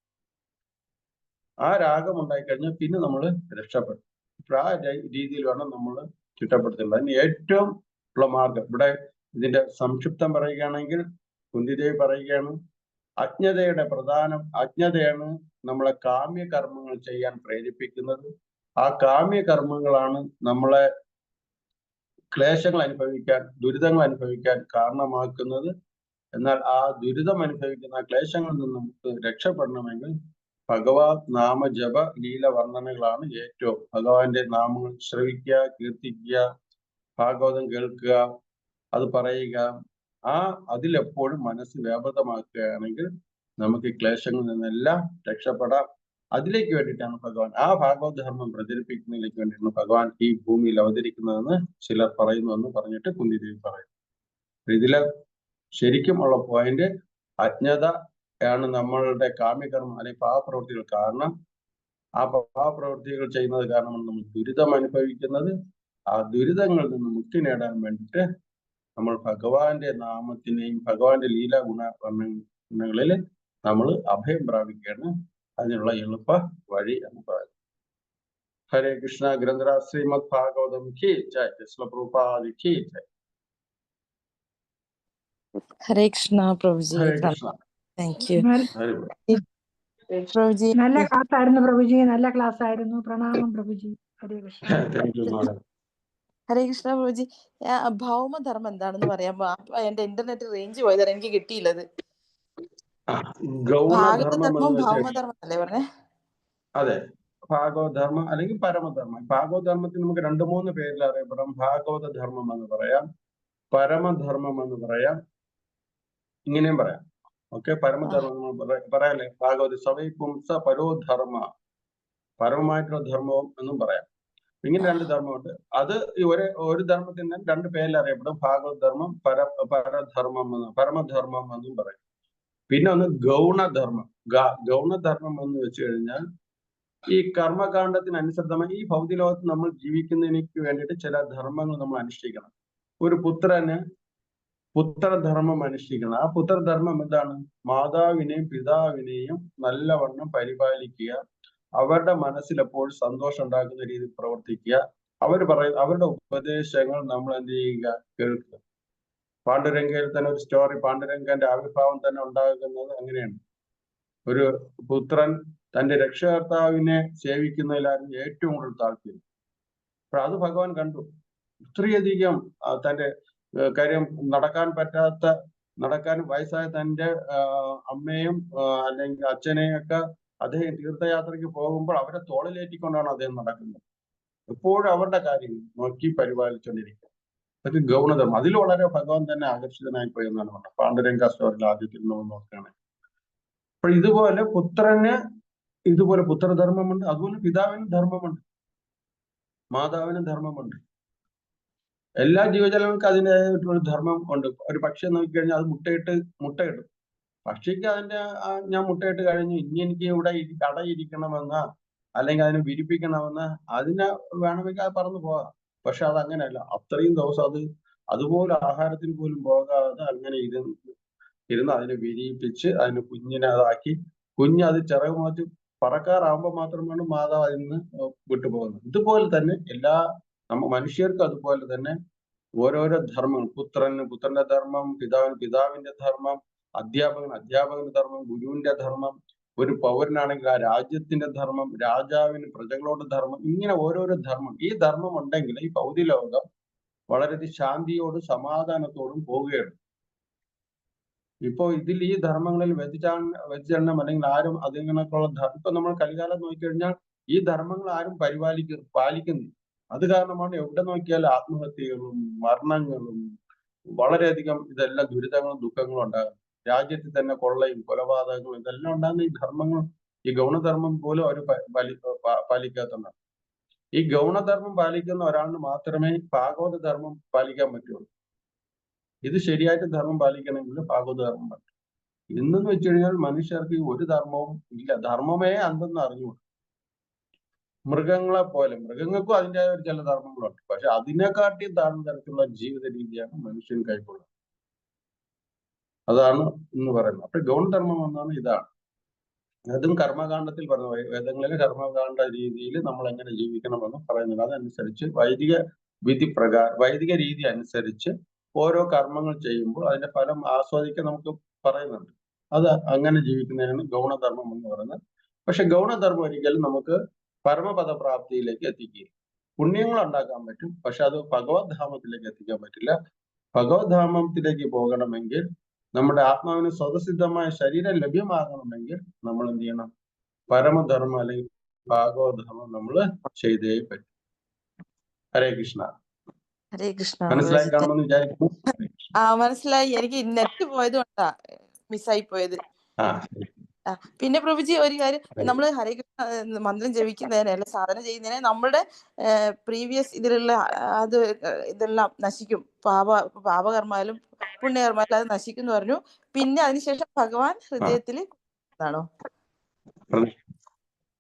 ആ രാഗം ഉണ്ടായിക്കഴിഞ്ഞാൽ പിന്നെ നമ്മൾ രക്ഷപ്പെടും. അപ്പോൾ ആ രീതിയിൽ വേണം നമ്മൾ ചിട്ടപ്പെടുത്തുന്നത്. അതിന് ഏറ്റവും ഉള്ള മാർഗം, ഇവിടെ ഇതിന്റെ സംക്ഷിപ്തം പറയുകയാണെങ്കിൽ കുന്തിദേവി പറയുകയാണ്, അജ്ഞതയാണ് നമ്മളെ കാമ്യകർമ്മങ്ങൾ ചെയ്യാൻ പ്രേരിപ്പിക്കുന്നത്. ആ കാമ്യകർമ്മങ്ങളാണ് നമ്മളെ ക്ലേശങ്ങൾ അനുഭവിക്കാൻ, ദുരിതങ്ങൾ അനുഭവിക്കാൻ കാരണമാക്കുന്നത്. എന്നാൽ ആ ദുരിതം അനുഭവിക്കുന്ന ക്ലേശങ്ങളിൽ നിന്ന് നമുക്ക് രക്ഷപ്പെടണമെങ്കിൽ ഭഗവത് നാമജപ ലീല വർണ്ണനകളാണ് ഏറ്റവും. ഭഗവാന്റെ നാമങ്ങൾ ശ്രവിക്കുക, കീർത്തിക്കുക, ഭാഗവതം കേൾക്കുക, അത് പറയുക, അതിലെപ്പോഴും മനസ്സ് വ്യാപൃതമാക്കുകയാണെങ്കിൽ നമുക്ക് ഈ ക്ലേശങ്ങളിൽ നിന്നെല്ലാം രക്ഷപ്പെടാം. അതിലേക്ക് വേണ്ടിയിട്ടാണ് ഭഗവാൻ, ആ ഭാഗവത ധർമ്മം പ്രചരിപ്പിക്കുന്നതിലേക്ക് വേണ്ടിയിട്ടാണ് ഭഗവാൻ ഈ ഭൂമിയിൽ അവതരിക്കുന്നതെന്ന് ചിലർ പറയുന്നുവെന്ന് പറഞ്ഞിട്ട് കുന്തിദേവി പറയുന്നു. ഇതിലെ ശരിക്കും ഉള്ള പോയിന്റ്, അജ്ഞത ആണ് നമ്മളുടെ കാമ്യകർമ്മം അല്ലെങ്കിൽ പാപപ്രവൃത്തികൾ കാരണം. ആ പാപപ്രവൃത്തികൾ ചെയ്യുന്നത് കാരണമാണ് നമ്മൾ ദുരിതം അനുഭവിക്കുന്നത്. ആ ദുരിതങ്ങളിൽ നിന്ന് മുക്തി നേടാൻ വേണ്ടിയിട്ട് നമ്മൾ ഭഗവാന്റെ നാമത്തിനെയും ഭഗവാന്റെ ലീല ഗുണങ്ങളിൽ നമ്മൾ അഭയം പ്രാപിക്കുകയാണ് അതിനുള്ള എളുപ്പ വഴി എന്ന് പറയുന്നത്. ഹരേ കൃഷ്ണ. ഗ്രന്ഥരാജ് ശ്രീമദ് ഭാഗവതം കി ജയ്. ശ്രീല പ്രഭുപാദി കി ജയ്. ഹരേ കൃഷ്ണ പ്രഭുജി. ഹരേ കൃഷ്ണ. താങ്ക് യു ഹരി പ്രഭുജി. നല്ല ക്ലാസ് ആയിരുന്നു പ്രഭുജി, നല്ല ക്ലാസ് ആയിരുന്നു. പ്രണാമം പ്രഭുജി. Hare Krishna. Thank you madam. Hare Krishna പ്രഭുജി. ഭൗമധർമ്മം എന്താണെന്ന് പറയാമോ? എന്റെ ഇന്റർനെറ്റ് റേഞ്ച് പോയതാണ്, എനിക്ക് കിട്ടിയില്ലത്. ഗൗണധർമ്മം ഭാഗവതധർമ്മം എന്ന് വെച്ചാൽ, ഭൗമധർമ്മം അല്ലേ പറഞ്ഞേ? അതെ, ഭാഗവതധർമ്മം അല്ലെങ്കിൽ പരമധർമ്മം. ഭാഗവതധർമ്മത്തിന് നമുക്ക് 2-3 പേരിൽ അറിയപ്പെടാം. ഭാഗവത ധർമ്മം എന്ന് പറയാം, പരമധർമ്മം എന്ന് പറയാം, ഇങ്ങനെയും പറയാം. ഓക്കെ, പരമധർമ്മം നമ്മൾ പറയാല്ലേ, ഭാഗവത സവൈ പുംസ പരോധർമ്മ, പരമമായിട്ടുള്ള ധർമ്മവും എന്നും പറയാം. ഇങ്ങനെ 2 ധർമ്മമുണ്ട്. അത് ഒരു ധർമ്മത്തിന് 2 പേരിൽ അറിയപ്പെടും. ഭാഗവത ധർമ്മം, പരധർമ്മം പരമധർമ്മം എന്നും പറയും. പിന്നെ ഒന്ന് ഗൗണധർമ്മം. ഗൗണധർമ്മം എന്ന് വെച്ച് കഴിഞ്ഞാൽ ഈ കർമ്മകാണ്ഡത്തിനനുസൃതമായി ഈ ഭൗതിക ലോകത്ത് നമ്മൾ ജീവിക്കുന്നതിന് വേണ്ടിയിട്ട് ചില ധർമ്മങ്ങൾ നമ്മൾ അനുഷ്ഠിക്കണം. ഒരു പുത്രന് പുത്രധർമ്മം അനുഷ്ഠിക്കണം. ആ പുത്രധർമ്മം എന്താണ്? മാതാവിനെയും പിതാവിനെയും നല്ലവണ്ണം പരിപാലിക്കുക, അവരുടെ മനസ്സിൽ എപ്പോഴും സന്തോഷം ഉണ്ടാക്കുന്ന രീതിയിൽ പ്രവർത്തിക്കുക, അവരുടെ ഉപദേശങ്ങൾ നമ്മൾ എന്ത് ചെയ്യുക? കേൾക്കുക. പാണ്ഡുരംഗയിൽ തന്നെ ഒരു സ്റ്റോറി, പാണ്ഡുരംഗന്റെ ആവിർഭാവം തന്നെ ഉണ്ടാകുന്നത് അങ്ങനെയാണ്. ഒരു പുത്രൻ തന്റെ രക്ഷകർത്താവിനെ സേവിക്കുന്നതിലായിരുന്നു ഏറ്റവും കൂടുതൽ താല്പര്യം. അപ്പൊ അത് ഭഗവാൻ കണ്ടു. ഇത്രയധികം തന്റെ കാര്യം നടക്കാൻ വയസ്സായ തന്റെ അമ്മയും അല്ലെങ്കിൽ അച്ഛനെയും ഒക്കെ അദ്ദേഹം തീർത്ഥയാത്രയ്ക്ക് പോകുമ്പോൾ അവരെ തോളിലേറ്റിക്കൊണ്ടാണ് അദ്ദേഹം നടക്കുന്നത്. എപ്പോഴും അവരുടെ കാര്യം നോക്കി പരിപാലിച്ചുകൊണ്ടിരിക്കുക. അതൊക്കെ ഗൗണധർമ്മം. അതിൽ വളരെ ഭഗവാൻ തന്നെ ആകർഷിതനായി പോയി എന്നാണ് പറഞ്ഞത്. പാണ്ഡുരംഗ സ്റ്റോറിൽ ആദ്യത്തിൽ നമ്മൾ നോക്കുകയാണെങ്കിൽ. അപ്പൊ ഇതുപോലെ പുത്രധർമ്മമുണ്ട്, അതുപോലെ പിതാവിനും ധർമ്മമുണ്ട്, മാതാവിനും ധർമ്മമുണ്ട്. എല്ലാ ജീവജാലങ്ങൾക്കും അതിൻ്റെതായിട്ടുള്ള ധർമ്മം ഉണ്ട്. ഒരു പക്ഷിയെ നോക്കിക്കഴിഞ്ഞാൽ അത് മുട്ടയിടും. പക്ഷിക്ക് ഞാൻ മുട്ടയിട്ട് കഴിഞ്ഞു, ഇനി എനിക്ക് ഇവിടെ അടയിരിക്കണമെന്ന അല്ലെങ്കിൽ അതിനെ വിരിപ്പിക്കണമെന്ന് അതിനെ വേണമെങ്കിൽ അത് പറന്നു പോകാം. പക്ഷെ അത് അങ്ങനെയല്ല. അത്രയും ദിവസം അതുപോലെ ആഹാരത്തിന് പോലും പോകാതെ അങ്ങനെ ഇരുന്ന് അതിനെ വിരിയിപ്പിച്ച് അതിന് കുഞ്ഞിനെ അതാക്കി, അത് ചിറക് മാറ്റി പറക്കാറാകുമ്പോൾ മാത്രമാണ് മാതാവ് അതിൽ നിന്ന് വിട്ടുപോകുന്നത്. ഇതുപോലെ തന്നെ മനുഷ്യർക്കും അതുപോലെ തന്നെ ഓരോരോ ധർമ്മങ്ങൾ. പുത്രന്റെ ധർമ്മം, പിതാവിന്റെ ധർമ്മം, അധ്യാപകന്റെ ധർമ്മം, ഗുരുവിന്റെ ധർമ്മം, ഒരു പൗരനാണെങ്കിൽ ആ രാജ്യത്തിന്റെ ധർമ്മം, രാജാവിന് പ്രജകളോട് ധർമ്മം, ഇങ്ങനെ ഓരോരോ ധർമ്മം. ഈ ധർമ്മം ഉണ്ടെങ്കിൽ ഈ ഭൗതിക ലോകം വളരെയധികം ശാന്തിയോടും സമാധാനത്തോടും പോവുകയാണ്. ഇപ്പോ ഇതിൽ ഈ ധർമ്മങ്ങളിൽ വ്യതിചലനം അല്ലെങ്കിൽ ആരും അതിങ്ങനെയൊക്കെയുള്ള ഇപ്പൊ നമ്മൾ കലികാലം നോക്കിക്കഴിഞ്ഞാൽ ഈ ധർമ്മങ്ങൾ ആരും പാലിക്കുന്നില്ല. അത് കാരണമാണ് എവിടെ നോക്കിയാലും ആത്മഹത്യകളും മരണങ്ങളും വളരെയധികം ഇതെല്ലാം ദുരിതങ്ങളും ദുഃഖങ്ങളും ഉണ്ടാകും. രാജ്യത്തിൽ തന്നെ കൊള്ളയും കൊലപാതകങ്ങളും ഇതെല്ലാം ഉണ്ടാകുന്ന ഈ ധർമ്മങ്ങൾ, ഈ ഗൗണധർമ്മം പോലും അവർ പാലിക്കാത്തതാണ്. ഈ ഗൗണധർമ്മം പാലിക്കുന്ന ഒരാളിന് മാത്രമേ ഭാഗവത ധർമ്മം പാലിക്കാൻ പറ്റുള്ളൂ. ഇത് ശരിയായിട്ട് ധർമ്മം പാലിക്കണമെങ്കിൽ ഭാഗവത ധർമ്മം പറ്റും. ഇന്നെന്ന് വെച്ച് കഴിഞ്ഞാൽ മനുഷ്യർക്ക് ഒരു ധർമ്മവും ഇല്ല. ധർമ്മമേ എന്തെന്ന് അറിഞ്ഞുകൂടും. മൃഗങ്ങൾക്കും അതിൻ്റെതായ ചില ധർമ്മങ്ങളുണ്ട്. പക്ഷെ അതിനെക്കാട്ടി താഴ്ന്ന തരത്തിലുള്ള ജീവിത രീതിയാണ് മനുഷ്യൻ കൈക്കൊള്ളുന്നത്. അതാണ് എന്ന് പറയുന്നത്. അപ്പൊ ഗൗണധർമ്മം എന്നാണ് ഇതാണ്. അതും കർമ്മകാണ്ഡത്തിൽ പറഞ്ഞു. വേദങ്ങളിലെ കർമ്മകാണ്ഡ രീതിയിൽ നമ്മൾ എങ്ങനെ ജീവിക്കണമെന്ന് പറയുന്നുണ്ട്. അതനുസരിച്ച് വൈദിക രീതി അനുസരിച്ച് ഓരോ കർമ്മങ്ങൾ ചെയ്യുമ്പോൾ അതിന്റെ ഫലം ആസ്വദിക്കാൻ നമുക്ക് പറയുന്നുണ്ട്. അത് അങ്ങനെ ജീവിക്കുന്നതിനാണ് ഗൗണധർമ്മം എന്ന് പറയുന്നത്. പക്ഷെ ഗൗണധർമ്മം ഒരിക്കലും നമുക്ക് പരമപദപ്രാപ്തിയിലേക്ക് എത്തിക്കുക. പുണ്യങ്ങൾ ഉണ്ടാക്കാൻ പറ്റും, പക്ഷെ അത് ഭഗവത്ധാമത്തിലേക്ക് എത്തിക്കാൻ പറ്റില്ല. ഭഗവത്ധാമത്തിലേക്ക് പോകണമെങ്കിൽ നമ്മുടെ ആത്മാവിന് സ്വതസിദ്ധമായ ശരീരം ലഭ്യമാകണമെങ്കിൽ നമ്മൾ എന്ത് ചെയ്യണം? പരമധർമ്മം അല്ലെങ്കിൽ ഭാഗവതധർമ്മം നമ്മൾ ചെയ്തേ പറ്റും. ഹരേ കൃഷ്ണ. ഹരേ കൃഷ്ണ. മനസ്സിലായി കാണുമെന്ന് വിചാരിക്കുന്നു. മനസ്സിലായി. എനിക്ക് നെറ്റ് പോയത് കൊണ്ടാ മിസ്സായി പോയത്. പിന്നെ പ്രഭുജി ഒരു കാര്യം, നമ്മൾ ഹരേ കൃഷ്ണ മന്ത്രം ജപിക്കുന്നതിന് അല്ലെ സാധന ചെയ്യുന്നതിന് നമ്മളുടെ പ്രീവിയസ് ഇതിലുള്ള ഇതെല്ലാം നശിക്കും. പാപകർമാലും പുണ്യകർമാലും അത് നശിക്കും എന്ന് പറഞ്ഞു. പിന്നെ അതിനുശേഷം ഭഗവാൻ ഹൃദയത്തിൽ ആണോ?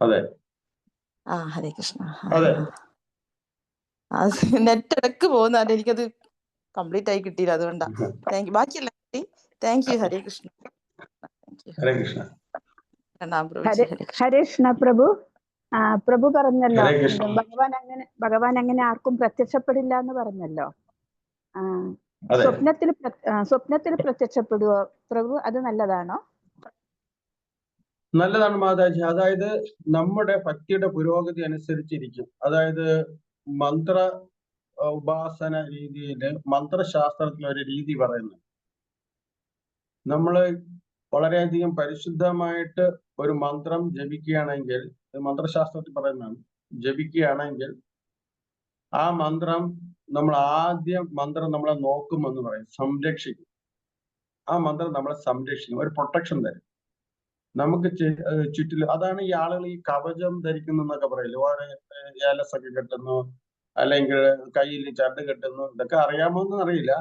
അതെ. ഹരേ കൃഷ്ണ. നെറ്റ് ഇടക്ക് പോകുന്നതാണ്, എനിക്കത് കംപ്ലീറ്റ് ആയി കിട്ടിയില്ല. അതുകൊണ്ടാ. Thank you. ബാക്കിയെല്ലാം കിട്ടി. Thank you. ഹരേ കൃഷ്ണ. ഹരേ കൃഷ്ണ. ഹരേ കൃഷ്ണ പ്രഭു. പ്രഭു പറഞ്ഞല്ലോ ഭഗവാൻ അങ്ങനെ ആർക്കും പ്രത്യക്ഷപ്പെടില്ല എന്ന് പറഞ്ഞല്ലോ. സ്വപ്നത്തിൽ പ്രത്യക്ഷപ്പെടുവോ പ്രഭു? അത് നല്ലതാണോ? നല്ലതാണ് മാതാജി. അതായത് നമ്മുടെ ഭക്തിയുടെ പുരോഗതി അനുസരിച്ചിരിക്കും. അതായത് മന്ത്ര ഉപാസന രീതിയില് മന്ത്രശാസ്ത്രത്തിൽ ഒരു രീതി പറയുന്നു. നമ്മള് വളരെയധികം പരിശുദ്ധമായിട്ട് ഒരു മന്ത്രം ജപിക്കുകയാണെങ്കിൽ മന്ത്രശാസ്ത്രത്തിൽ പറയുന്നതാണ്. ജപിക്കുകയാണെങ്കിൽ ആ മന്ത്രം നമ്മൾ ആദ്യം നമ്മളെ നോക്കുമെന്ന് പറയും, സംരക്ഷിക്കും. ആ മന്ത്രം നമ്മളെ സംരക്ഷിക്കും, ഒരു പ്രൊട്ടക്ഷൻ തരും നമുക്ക് ചുറ്റിലും. അതാണ് ഈ ആളുകൾ ഈ കവചം ധരിക്കുന്നു എന്നൊക്കെ പറയില്ല, ഓരോ ഏലസൊക്കെ കെട്ടുന്നു, അല്ലെങ്കിൽ കയ്യിൽ ചരട് കെട്ടുന്നു. ഇതൊക്കെ അറിയാമോന്നും അറിയില്ല.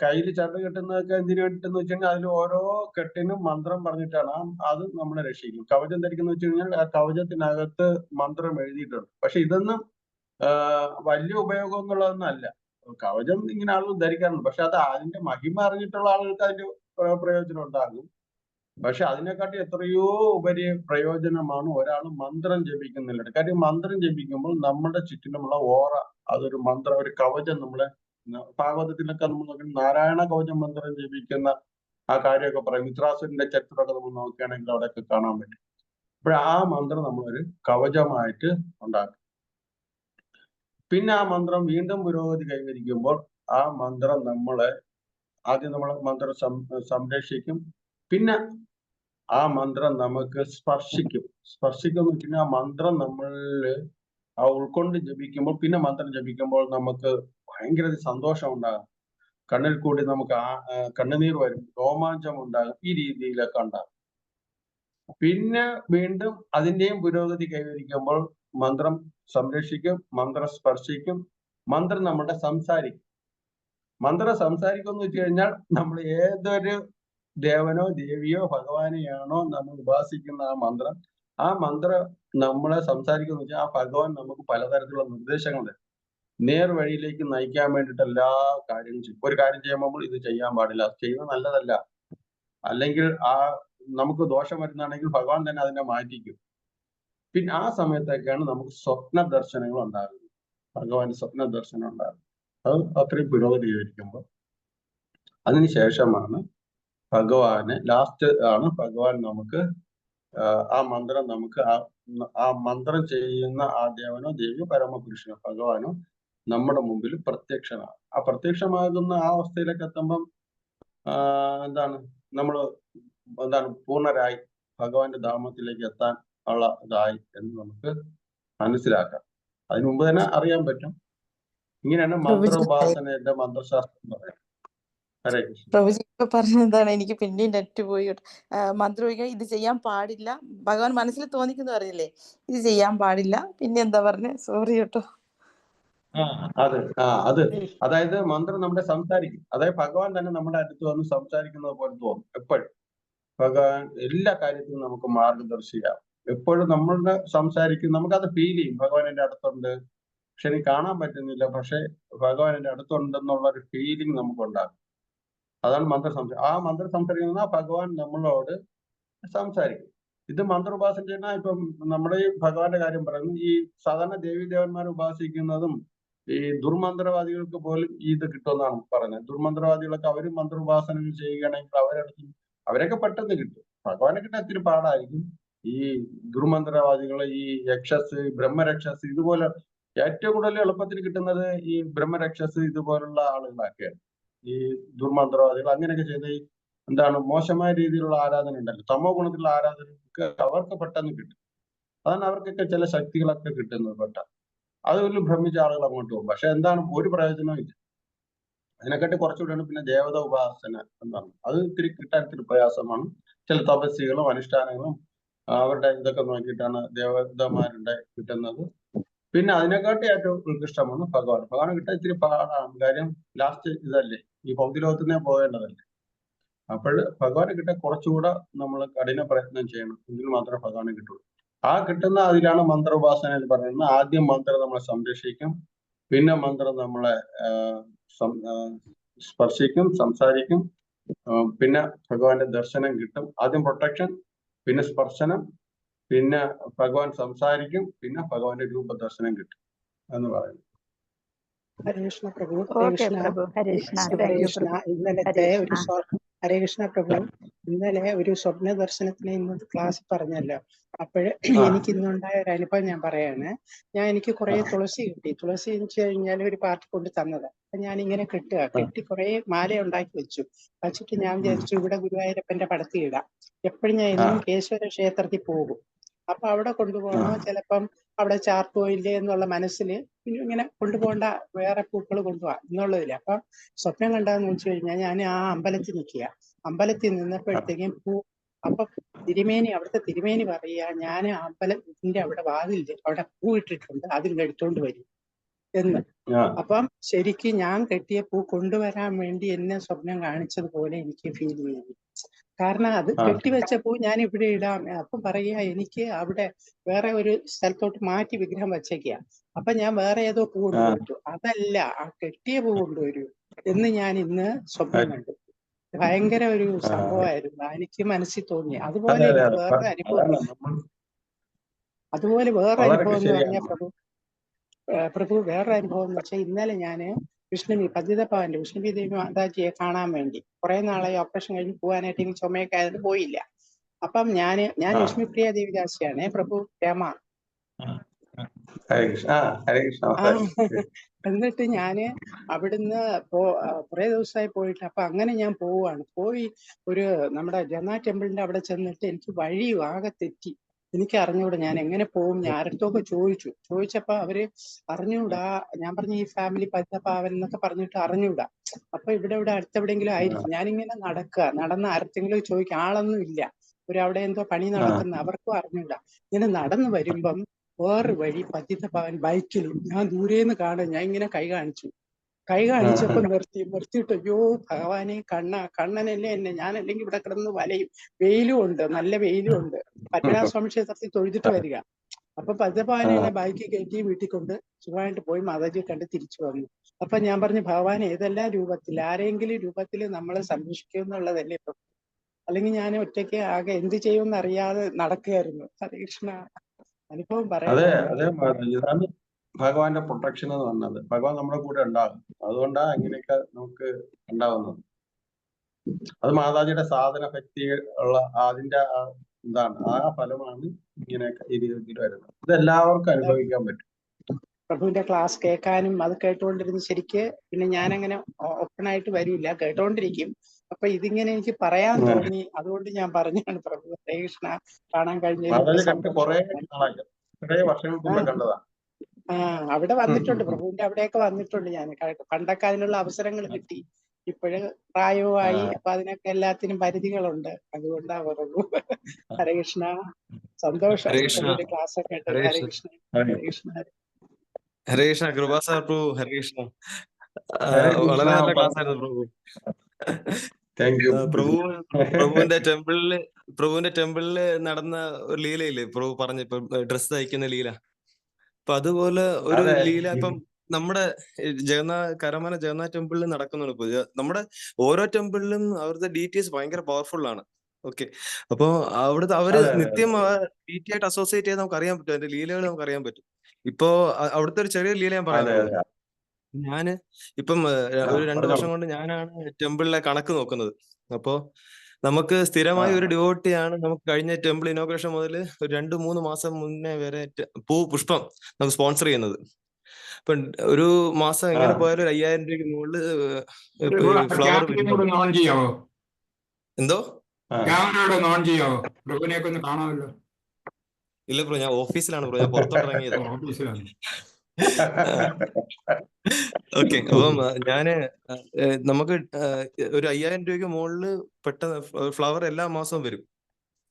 കയ്യിൽ ചരട് കെട്ടുന്നതൊക്കെ എന്തിനു വേണ്ടിട്ടെന്ന് വെച്ച് കഴിഞ്ഞാൽ അതിൽ ഓരോ കെട്ടിനും മന്ത്രം പറഞ്ഞിട്ടാണ് അത് നമ്മളെ രക്ഷിക്കും. കവചം ധരിക്കുന്ന വെച്ച് കഴിഞ്ഞാൽ ആ കവചത്തിനകത്ത് മന്ത്രം എഴുതിയിട്ടുണ്ട്. പക്ഷെ ഇതൊന്നും വലിയ ഉപയോഗം എന്നുള്ളതൊന്നും അല്ല. കവചം ഇങ്ങനെ ആളുകൾ ധരിക്കാറുണ്ട്, പക്ഷെ അത് അതിന്റെ മഹിമ അറിഞ്ഞിട്ടുള്ള ആളുകൾക്ക് അതിന്റെ പ്രയോജനം ഉണ്ടാകും. പക്ഷെ അതിനെക്കാട്ടി എത്രയോ ഉപരി പ്രയോജനമാണ് ഒരാൾ മന്ത്രം ജപിക്കുന്നില്ല. കാര്യം മന്ത്രം ജപിക്കുമ്പോൾ നമ്മുടെ ചുറ്റിനുമുള്ള ഓറ, അതൊരു മന്ത്രം, ഒരു കവചം. നമ്മളെ ഭാഗവതത്തിലൊക്കെ നമ്മൾ നോക്കണം, നാരായണ കവചം മന്ത്രം ജപിക്കുന്ന ആ കാര്യമൊക്കെ പറയും. മിത്രാസുരന്റെ ചരിത്രമൊക്കെ നമ്മൾ നോക്കുകയാണെങ്കിൽ അവിടെയൊക്കെ കാണാൻ പറ്റും. അപ്പോൾ ആ മന്ത്രം നമ്മളൊരു കവചമായിട്ട് ഉണ്ടാക്കും. പിന്നെ ആ മന്ത്രം വീണ്ടും പുരോഗതി കൈവരിക്കുമ്പോൾ ആ മന്ത്രം ആദ്യം നമ്മളെ മന്ത്രം സംരക്ഷിക്കും. പിന്നെ ആ മന്ത്രം നമുക്ക് സ്പർശിക്കും. എന്ന് വെച്ച് കഴിഞ്ഞാൽ ആ മന്ത്രം നമ്മളിൽ ഉൾക്കൊണ്ട് ജപിക്കുമ്പോൾ, പിന്നെ മന്ത്രം ജപിക്കുമ്പോൾ നമുക്ക് ഭയങ്കര സന്തോഷം ഉണ്ടാകും. കണ്ണിൽ കൂടി നമുക്ക് കണ്ണുനീർ വരും, രോമാഞ്ചം ഉണ്ടാകും, ഈ രീതിയിലൊക്കെ ഉണ്ടാകും. പിന്നെ വീണ്ടും അതിന്റെയും പുരോഗതി കൈവരിക്കുമ്പോൾ മന്ത്രം സംരക്ഷിക്കും, മന്ത്രം സ്പർശിക്കും, മന്ത്രം നമ്മുടെ സംസാരിക്കും. മന്ത്രം സംസാരിക്കും എന്ന് വെച്ച് കഴിഞ്ഞാൽ നമ്മൾ ഏതൊരു ദേവനോ ദേവിയോ ഭഗവാനെയാണോ നമ്മൾ ഉപാസിക്കുന്ന ആ മന്ത്രം നമ്മളെ സംസാരിക്കുന്ന വെച്ചാൽ ആ ഭഗവാൻ നമുക്ക് പലതരത്തിലുള്ള നിർദ്ദേശങ്ങൾ തരും. നേർവഴിയിലേക്ക് നയിക്കാൻ വേണ്ടിയിട്ട് എല്ലാ കാര്യങ്ങളും ചെയ്യും. ഒരു കാര്യം ചെയ്യുമ്പോൾ ഇത് ചെയ്യാൻ പാടില്ല, ചെയ്യുന്നത് നല്ലതല്ല, അല്ലെങ്കിൽ നമുക്ക് ദോഷം വരുന്നതാണെങ്കിൽ ഭഗവാൻ തന്നെ അതിനെ മാറ്റിക്കും. പിന്നെ ആ സമയത്തൊക്കെയാണ് നമുക്ക് സ്വപ്ന ദർശനങ്ങൾ ഉണ്ടാകുന്നത്. ഭഗവാൻ സ്വപ്ന ദർശനം ഉണ്ടാകുന്നത്. അത് അത്രയും പുരോഗതി കൈവരിക്കുമ്പോൾ അതിനുശേഷമാണ് ലാസ്റ്റ് ആണ് ഭഗവാൻ നമുക്ക് ആ മന്ത്രം നമുക്ക് ആ മന്ത്രം ചെയ്യുന്ന ആ ദേവനോ ദേവിയോ പരമപുരുഷനോ ഭഗവാനോ നമ്മുടെ മുമ്പിൽ പ്രത്യക്ഷനാണ്. ആ പ്രത്യക്ഷമാകുന്ന ആ അവസ്ഥയിലേക്ക് എത്തുമ്പം പൂർണ്ണരായി ഭഗവാന്റെ ധാമത്തിലേക്ക് എത്താൻ ഉള്ള ഇതായി എന്ന് നമുക്ക് മനസ്സിലാക്കാം. അതിനു മുമ്പ് തന്നെ അറിയാൻ പറ്റും. ഇങ്ങനെയാണ് മന്ത്രോപാസനയുടെ മന്ത്രശാസ്ത്രം പറയുന്നത്. പ്രഭുജി ഇപ്പൊ പറഞ്ഞതാണ്, എനിക്ക് പിന്നെയും നെറ്റ് പോയി. മന്ത്രം ഇത് ചെയ്യാൻ പാടില്ല, ഭഗവാൻ മനസ്സിൽ തോന്നിക്കുന്നു പറഞ്ഞില്ലേ, ഇത് ചെയ്യാൻ പാടില്ല. പിന്നെ എന്താ പറഞ്ഞ, സോറി കേട്ടോ. അതായത് മന്ത്രം നമ്മുടെ സംസാരിക്കും. അതായത് ഭഗവാൻ തന്നെ നമ്മുടെ അടുത്ത് വന്ന് സംസാരിക്കുന്നത് പോലെ തോന്നും എപ്പോഴും. ഭഗവാൻ എല്ലാ കാര്യത്തിലും നമുക്ക് മാർഗദർശിയാവും. എപ്പോഴും നമ്മളുടെ സംസാരിക്കും, നമുക്കത് ഫീൽ ചെയ്യും. ഭഗവാൻ എന്റെ അടുത്തുണ്ട്, പക്ഷെ എനിക്ക് കാണാൻ പറ്റുന്നില്ല, പക്ഷെ ഭഗവാൻ എന്റെ അടുത്തുണ്ടെന്നുള്ള ഒരു ഫീലിംഗ് നമുക്കുണ്ടാകും. അതാണ് ആ മന്ത്രം സംസാരിക്കുന്ന ഭഗവാൻ നമ്മളോട് സംസാരിക്കും. ഇത് മന്ത്രോപാസന ചെയ്യുന്ന ഇപ്പം നമ്മുടെ ഈ ഭഗവാന്റെ കാര്യം പറയുന്നു. ഈ സാധാരണ ദേവീദേവന്മാരെ ഉപാസിക്കുന്നതും ഈ ദുർമന്ത്രവാദികൾക്ക് പോലും ഇത് കിട്ടുമെന്നാണ് പറയുന്നത്. ദുർമന്ത്രവാദികളൊക്കെ അവരും മന്ത്രോപാസനകൾ ചെയ്യുകയാണെങ്കിൽ അവരൊക്കെ പെട്ടെന്ന് കിട്ടും. ഭഗവാനെ കിട്ടാൻ ഇത്തിരി പാടായിരിക്കും. ഈ ദുർമന്ത്രവാദികൾ, ഈ ബ്രഹ്മരക്ഷസ് ഇതുപോലെ ഏറ്റവും കൂടുതൽ എളുപ്പത്തിൽ കിട്ടുന്നത് ഈ ബ്രഹ്മരക്ഷസ് ഇതുപോലുള്ള ആളുകളൊക്കെയാണ്. ഈ ദുർമന്ത്രവാദികൾ അങ്ങനെയൊക്കെ ചെയ്ത് മോശമായ രീതിയിലുള്ള ആരാധന ഉണ്ടല്ലോ, തമോ ഗുണത്തിലുള്ള ആരാധനക്ക് അവർക്ക് പെട്ടെന്ന് കിട്ടും. അതാണ് അവർക്കൊക്കെ ചില ശക്തികളൊക്കെ കിട്ടുന്നത് പെട്ടെന്ന്. അതുപോലെ ഭ്രമിച്ച ആളുകൾ അങ്ങോട്ട് പോകും. പക്ഷെ ഒരു പ്രയോജനവും ഇല്ല. അതിനെക്കാട്ടി കുറച്ചുകൂടെയാണ് പിന്നെ ദേവത ഉപാസന എന്നാണ്. അത് ഇത്തിരി കിട്ടാൻ ഇത്തിരി പ്രയാസമാണ്. ചില തപസ്യകളും അനുഷ്ഠാനങ്ങളും അവരുടെ ഇതൊക്കെ നോക്കിയിട്ടാണ് ദേവതമാരുടെ കിട്ടുന്നത്. പിന്നെ അതിനെക്കാട്ടി ഏറ്റവും ഉത്കൃഷ്ടമാണ് ഭഗവാനെ കിട്ടാൻ ഇത്തിരി പാടാണ്. കാര്യം ലാസ്റ്റ് ഇതല്ലേ, ഈ ഭൗതികലോകത്തിനെ പോകേണ്ടതല്ലേ. അപ്പോൾ ഭഗവാനെ കിട്ടാൻ കുറച്ചുകൂടെ നമ്മൾ കഠിന പ്രയത്നം ചെയ്യണം, എങ്കിൽ മാത്രമേ ഭഗവാനെ കിട്ടുള്ളൂ. ആ കിട്ടുന്ന അതിലാണ് മന്ത്രോപാസന എന്ന് പറയുന്നത്. ആദ്യം മന്ത്രം നമ്മളെ സംരക്ഷിക്കും, പിന്നെ മന്ത്രം നമ്മളെ സ്പർശിക്കും, സംസാരിക്കും, പിന്നെ ഭഗവാന്റെ ദർശനം കിട്ടും. ആദ്യം പ്രൊട്ടക്ഷൻ, പിന്നെ സ്പർശനം, പിന്നെ ഭഗവാൻ സംസാരിക്കും, പിന്നെ ഭഗവാന്റെ രൂപദർശനം കിട്ടും എന്ന് പറയുന്നു. ഹരേ കൃഷ്ണ പ്രഭു. ഹരേ കൃഷ്ണ പ്രഭു. ഇന്നലെ ഒരു സ്വപ്ന ദർശനത്തിന് ഇന്ന് ക്ലാസ് പറഞ്ഞല്ലോ. അപ്പോഴ് എനിക്ക് ഇന്നുണ്ടായ ഒരു അനുഭവം ഞാൻ പറയാണ്. എനിക്ക് കുറെ തുളസി കിട്ടി. തുളസി എന്ന് വെച്ച് കഴിഞ്ഞാൽ ഒരു പാർട്ടി കൊണ്ട് തന്നത്. അപ്പൊ ഞാൻ ഇങ്ങനെ കെട്ടി കുറെ മാല ഉണ്ടാക്കി വെച്ചു. വച്ചിട്ട് ഞാൻ വിചാരിച്ചു ഇവിടെ ഗുരുവായൂരപ്പന്റെ പടത്തി ഇടാം. എപ്പോഴും ഞാൻ എന്നും കേശവര ക്ഷേത്രത്തിൽ പോകും. അപ്പൊ അവിടെ കൊണ്ടുപോകണോ, ചിലപ്പം അവിടെ ചാർപ്പോയില്ലേ എന്നുള്ള മനസ്സിൽ ഇങ്ങനെ കൊണ്ടുപോകേണ്ട, വേറെ പൂക്കൾ കൊണ്ടുപോകാം എന്നുള്ളതില്ല. അപ്പൊ സ്വപ്നം കണ്ടാന്ന് വെച്ച് കഴിഞ്ഞാൽ ഞാൻ ആ അമ്പലത്തിൽ നിൽക്കുക. അമ്പലത്തിൽ നിന്നപ്പോഴത്തേക്കും അപ്പൊ അവിടുത്തെ തിരുമേനി പറയുക, ഞാൻ അമ്പലത്തിന്റെ അവിടെ വാതിലിൽ അവിടെ പൂ ഇട്ടിട്ടുണ്ട്, അതിൽ എടുത്തോണ്ട് വരും എന്ന്. അപ്പം ശരിക്കും ഞാൻ കെട്ടിയ പൂ കൊണ്ടുവരാൻ വേണ്ടി എന്നെ സ്വപ്നം കാണിച്ചതുപോലെ എനിക്ക് ഫീൽ ചെയ്തു. കാരണം അത് കെട്ടിവെച്ച പൂ ഞാൻ ഇവിടെ ഇടാം. അപ്പം പറയുക, എനിക്ക് അവിടെ വേറെ ഒരു സ്ഥലത്തോട്ട് മാറ്റി വിഗ്രഹം വച്ചേക്കുക. അപ്പൊ ഞാൻ വേറെ ഏതോ പൂ കൊണ്ടുവച്ചു. അതല്ല, ആ കെട്ടിയ പൂ കൊണ്ടുവരൂ എന്ന് ഞാൻ ഇന്ന് സ്വപ്നം കണ്ടു. ഭയങ്കര ഒരു സംഭവമായിരുന്നു, എനിക്ക് മനസ്സിൽ തോന്നി. അതുപോലെ എനിക്ക് വേറൊരു അനുഭവം എന്ന് പറഞ്ഞാൽ പ്രഭു വേറൊരു അനുഭവം എന്ന് വെച്ചാൽ, ഇന്നലെ ഞാന് പതിതപ്പാവന്റെ വിഷ്ണുവി ദേവി മാതാജിയെ കാണാൻ വേണ്ടി കുറെ നാളായി ഓപ്പറേഷൻ കഴിഞ്ഞ് പോകാനായിട്ട് എനിക്ക് ചുമയൊക്കെ ആയത് പോയില്ല. അപ്പം ഞാൻ ലക്ഷ്മിപ്രിയ ദേവിദാസിയാണ് പ്രഭു രമ. എന്നിട്ട് ഞാന് അവിടുന്ന് കുറെ ദിവസമായി പോയിട്ട്, അപ്പൊ അങ്ങനെ ഞാൻ പോയി ഒരു നമ്മുടെ ജഗന്നാഥ് ടെമ്പിളിന്റെ അവിടെ ചെന്നിട്ട് എനിക്ക് വഴി ആകെ തെറ്റി. എനിക്ക് അറിഞ്ഞൂടാ ഞാൻ എങ്ങനെ പോകും. ഞാൻ ആരടുത്തൊക്കെ ചോദിച്ചപ്പോ അവര് അറിഞ്ഞൂടാ. ഞാൻ പറഞ്ഞു ഈ ഫാമിലി പതിതപ്പാവൻ എന്നൊക്കെ പറഞ്ഞിട്ട് അറിഞ്ഞൂടാ. അപ്പൊ ഇവിടെ അടുത്തെവിടെയെങ്കിലും ആയിരിക്കും. ഞാനിങ്ങനെ നടന്ന് ആരത്തെങ്കിലും ചോദിക്കും, ആളൊന്നും ഇല്ല. അവിടെ എന്തോ പണി നടക്കുന്ന, അവർക്കും അറിഞ്ഞൂടാ. ഇങ്ങനെ നടന്നു വരുമ്പം വേറൊരു വഴി പതിതപ്പാവൻ ബൈക്കിൽ ഞാൻ ദൂരേന്ന് കാണാൻ ഞാൻ ഇങ്ങനെ കൈ കാണിച്ചപ്പോ നിർത്തിയിട്ട്, അയ്യോ ഭഗവാനെ, കണ്ണനല്ലേ എന്നെ, ഞാൻ അല്ലെങ്കിൽ ഇവിടെ കിടന്ന് വലയും. വെയിലും ഉണ്ട്, നല്ല വെയിലും ഉണ്ട്. പത്മനാഭസ്വാമി ക്ഷേത്രത്തിൽ തൊഴുതിട്ട് വരിക. അപ്പൊ പതിതപ്പാവനെ എന്നെ ബൈക്കിൽ കയറ്റി വീട്ടിൽ കൊണ്ട് സുഖമായിട്ട് പോയി മാതാജിയെ കണ്ട് തിരിച്ചു വന്നു. അപ്പൊ ഞാൻ പറഞ്ഞു, ഭഗവാൻ ഏതെല്ലാം രൂപത്തിൽ, ആരെങ്കിലും രൂപത്തിൽ നമ്മളെ സംരക്ഷിക്കും എന്നുള്ളതല്ലേ ഇപ്പൊ. അല്ലെങ്കിൽ ഞാൻ ഒറ്റയ്ക്ക് ആകെ എന്ത് ചെയ്യുമെന്ന് അറിയാതെ നടക്കുകയായിരുന്നു. ഹരേ കൃഷ്ണ. അനുഭവം ഇതാണ് ഭഗവാന്റെ പ്രൊട്ടക്ഷൻ എന്ന് പറഞ്ഞത്. ഭഗവാൻ നമ്മുടെ കൂടെ ഉണ്ടാകും. അതുകൊണ്ടാണ് ഇങ്ങനെയൊക്കെ നമുക്ക് ഉണ്ടാവുന്നത്. അത് മാതാജിയുടെ സാധന ഭക്തി ഉള്ള അതിന്റെ എന്താണ് ആ ഫലമാണ് ഇങ്ങനെയൊക്കെ ഈ രീതിയിൽ വരുന്നത്. ഇത് എല്ലാവർക്കും അനുഭവിക്കാൻ പറ്റും. പ്രഭുവിന്റെ ക്ലാസ് കേൾക്കാനും അത് കേട്ടുകൊണ്ടിരുന്ന് ശരിക്ക് പിന്നെ ഞാനങ്ങനെ ഓപ്പൺ ആയിട്ട് വരില്ല, കേട്ടോണ്ടിരിക്കും. അപ്പൊ ഇതിങ്ങനെ എനിക്ക് പറയാൻ തോന്നി, അതുകൊണ്ട് ഞാൻ പറഞ്ഞാണ്. പ്രഭു ഹരേ കൃഷ്ണ. കാണാൻ കഴിഞ്ഞ അവിടെ വന്നിട്ടുണ്ട്, പ്രഭുവിന്റെ അവിടെയൊക്കെ വന്നിട്ടുണ്ട് ഞാൻ. പണ്ടൊക്കെ അതിനുള്ള അവസരങ്ങൾ കിട്ടി. ഇപ്പോഴ് പ്രായവുമായി, അപ്പൊ അതിനൊക്കെ എല്ലാത്തിനും പരിധികളുണ്ട്. അതുകൊണ്ടാ പ്രഭു. ഹരേ കൃഷ്ണ. സന്തോഷം ക്ലാസ് ഒക്കെ കേട്ട്. ഹരേ കൃഷ്ണ. ഹരേ കൃഷ്ണ. ഹരേ കൃഷ്ണ. കൃപാ സാർ പ്രഭു. ഹരേ കൃഷ്ണ. വളരെ നല്ല ക്ലാസ് ആയിരുന്നു പ്രഭു. പ്രഭുവിന്റെ ടെമ്പിളില് നടന്ന ഒരു ലീലയില്ലേ പ്രഭു പറഞ്ഞു, ഇപ്പൊ ഡ്രസ് തയ്ക്കുന്ന ലീല. അപ്പൊ അതുപോലെ ഒരു ലീല ഇപ്പം നമ്മുടെ കരമന ജഗന്നാഥ് ടെമ്പിളിൽ നടക്കുന്നുണ്ട്. ഇപ്പൊ നമ്മുടെ ഓരോ ടെമ്പിളിലും അവരുടെ ഡീറ്റെയിൽസ് ഭയങ്കര പവർഫുൾ ആണ്. ഓക്കെ, അപ്പൊ അവിടുത്തെ അവര് നിത്യം ഡീറ്റെയിൽ ആയിട്ട് അസോസിയേറ്റ് ചെയ്ത് നമുക്ക് അറിയാൻ പറ്റും, അതിന്റെ ലീലകൾ നമുക്ക് അറിയാൻ പറ്റും. ഇപ്പൊ അവിടുത്തെ ഒരു ചെറിയ ലീല ഞാൻ പറയാം. ഞാന് ഇപ്പം ഒരു 2 വർഷം കൊണ്ട് ഞാനാണ് ടെമ്പിളിലെ കണക്ക് നോക്കുന്നത്. അപ്പോ നമുക്ക് സ്ഥിരമായി ഒരു ഡിവോട്ടിയാണ് നമുക്ക് കഴിഞ്ഞ ടെമ്പിൾ ഇനോഗ്രേഷൻ മുതൽ ഒരു 2-3 മാസം മുന്നേ വരെ പുഷ്പം നമുക്ക് സ്പോൺസർ ചെയ്യുന്നത്. അപ്പൊ ഒരു മാസം എങ്ങനെ പോയാലും 5000 രൂപയ്ക്ക് മുകളിൽ ഫ്ലവർ. എന്തോ ഇല്ല ബ്രോ, ഞാൻ ഓഫീസിലാണ് ബ്രോ, ഞാൻ പുറത്തോട്ട് ഇറങ്ങിയത്. ഓക്കെ, അപ്പം ഞാന് നമുക്ക് ഒരു 5000 രൂപയ്ക്ക് മുകളിൽ പെട്ടെന്ന് ഫ്ലവർ എല്ലാ മാസവും വരും.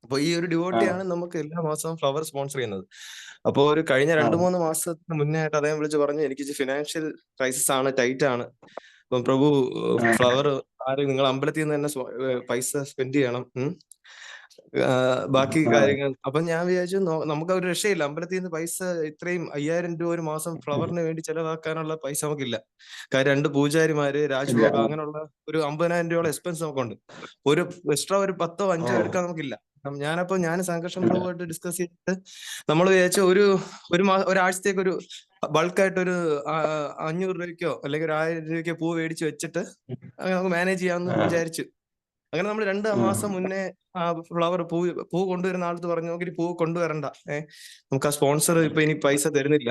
അപ്പൊ ഈ ഒരു ഡിവോട്ടിയാണ് നമുക്ക് എല്ലാ മാസവും ഫ്ലവർ സ്പോൺസർ ചെയ്യുന്നത്. അപ്പൊ ഒരു കഴിഞ്ഞ 2-3 മാസത്തിന് മുന്നേ ആയിട്ട് അദ്ദേഹം വിളിച്ച് പറഞ്ഞു, എനിക്ക് ഫിനാൻഷ്യൽ ക്രൈസിസ് ആണ്, ടൈറ്റ് ആണ്. അപ്പം പ്രഭു ഫ്ലവർ നിങ്ങൾ അമ്പലത്തിൽ നിന്ന് തന്നെ പൈസ സ്പെൻഡ് ചെയ്യണം, ബാക്കി കാര്യങ്ങൾ. അപ്പൊ ഞാൻ വിചാരിച്ചു നമുക്ക് ഒരു രക്ഷയില്ല, അമ്പലത്തിൽ നിന്ന് പൈസ ഇത്രയും 5000 രൂപ ഒരു മാസം ഫ്ലവറിന് വേണ്ടി ചെലവാക്കാനുള്ള പൈസ നമുക്കില്ല. കാര്യം 2 പൂജാരിമാര്, രാജ്ഭോഗ, അങ്ങനെയുള്ള ഒരു 50000 രൂപയുള്ള എക്സ്പെൻസ് നമുക്കുണ്ട്. ഒരു എക്സ്ട്രാ ഒരു 10-5 എടുക്കാൻ നമുക്കില്ല. ഞാൻ സംഘർഷം പ്രഭുവായിട്ട് ഡിസ്കസ് ചെയ്തിട്ട് നമ്മൾ വിചാരിച്ച ഒരാഴ്ചത്തേക്ക് ഒരു ബൾക്കായിട്ട് ഒരു 500 രൂപയ്ക്കോ അല്ലെങ്കിൽ ഒരു 1000 രൂപയ്ക്കോ പൂ മേടിച്ച് വെച്ചിട്ട് നമുക്ക് മാനേജ് ചെയ്യാമെന്ന് വിചാരിച്ചു. അങ്ങനെ നമ്മൾ 2 മാസം മുന്നേ ഫ്ലവർ പൂ കൊണ്ടുവരുന്ന ആളത്ത് പറഞ്ഞു, നോക്കി പൂ കൊണ്ടുവരണ്ട, നമുക്ക് ആ സ്പോൺസർ ഇപ്പൊ ഇനി പൈസ തരുന്നില്ല,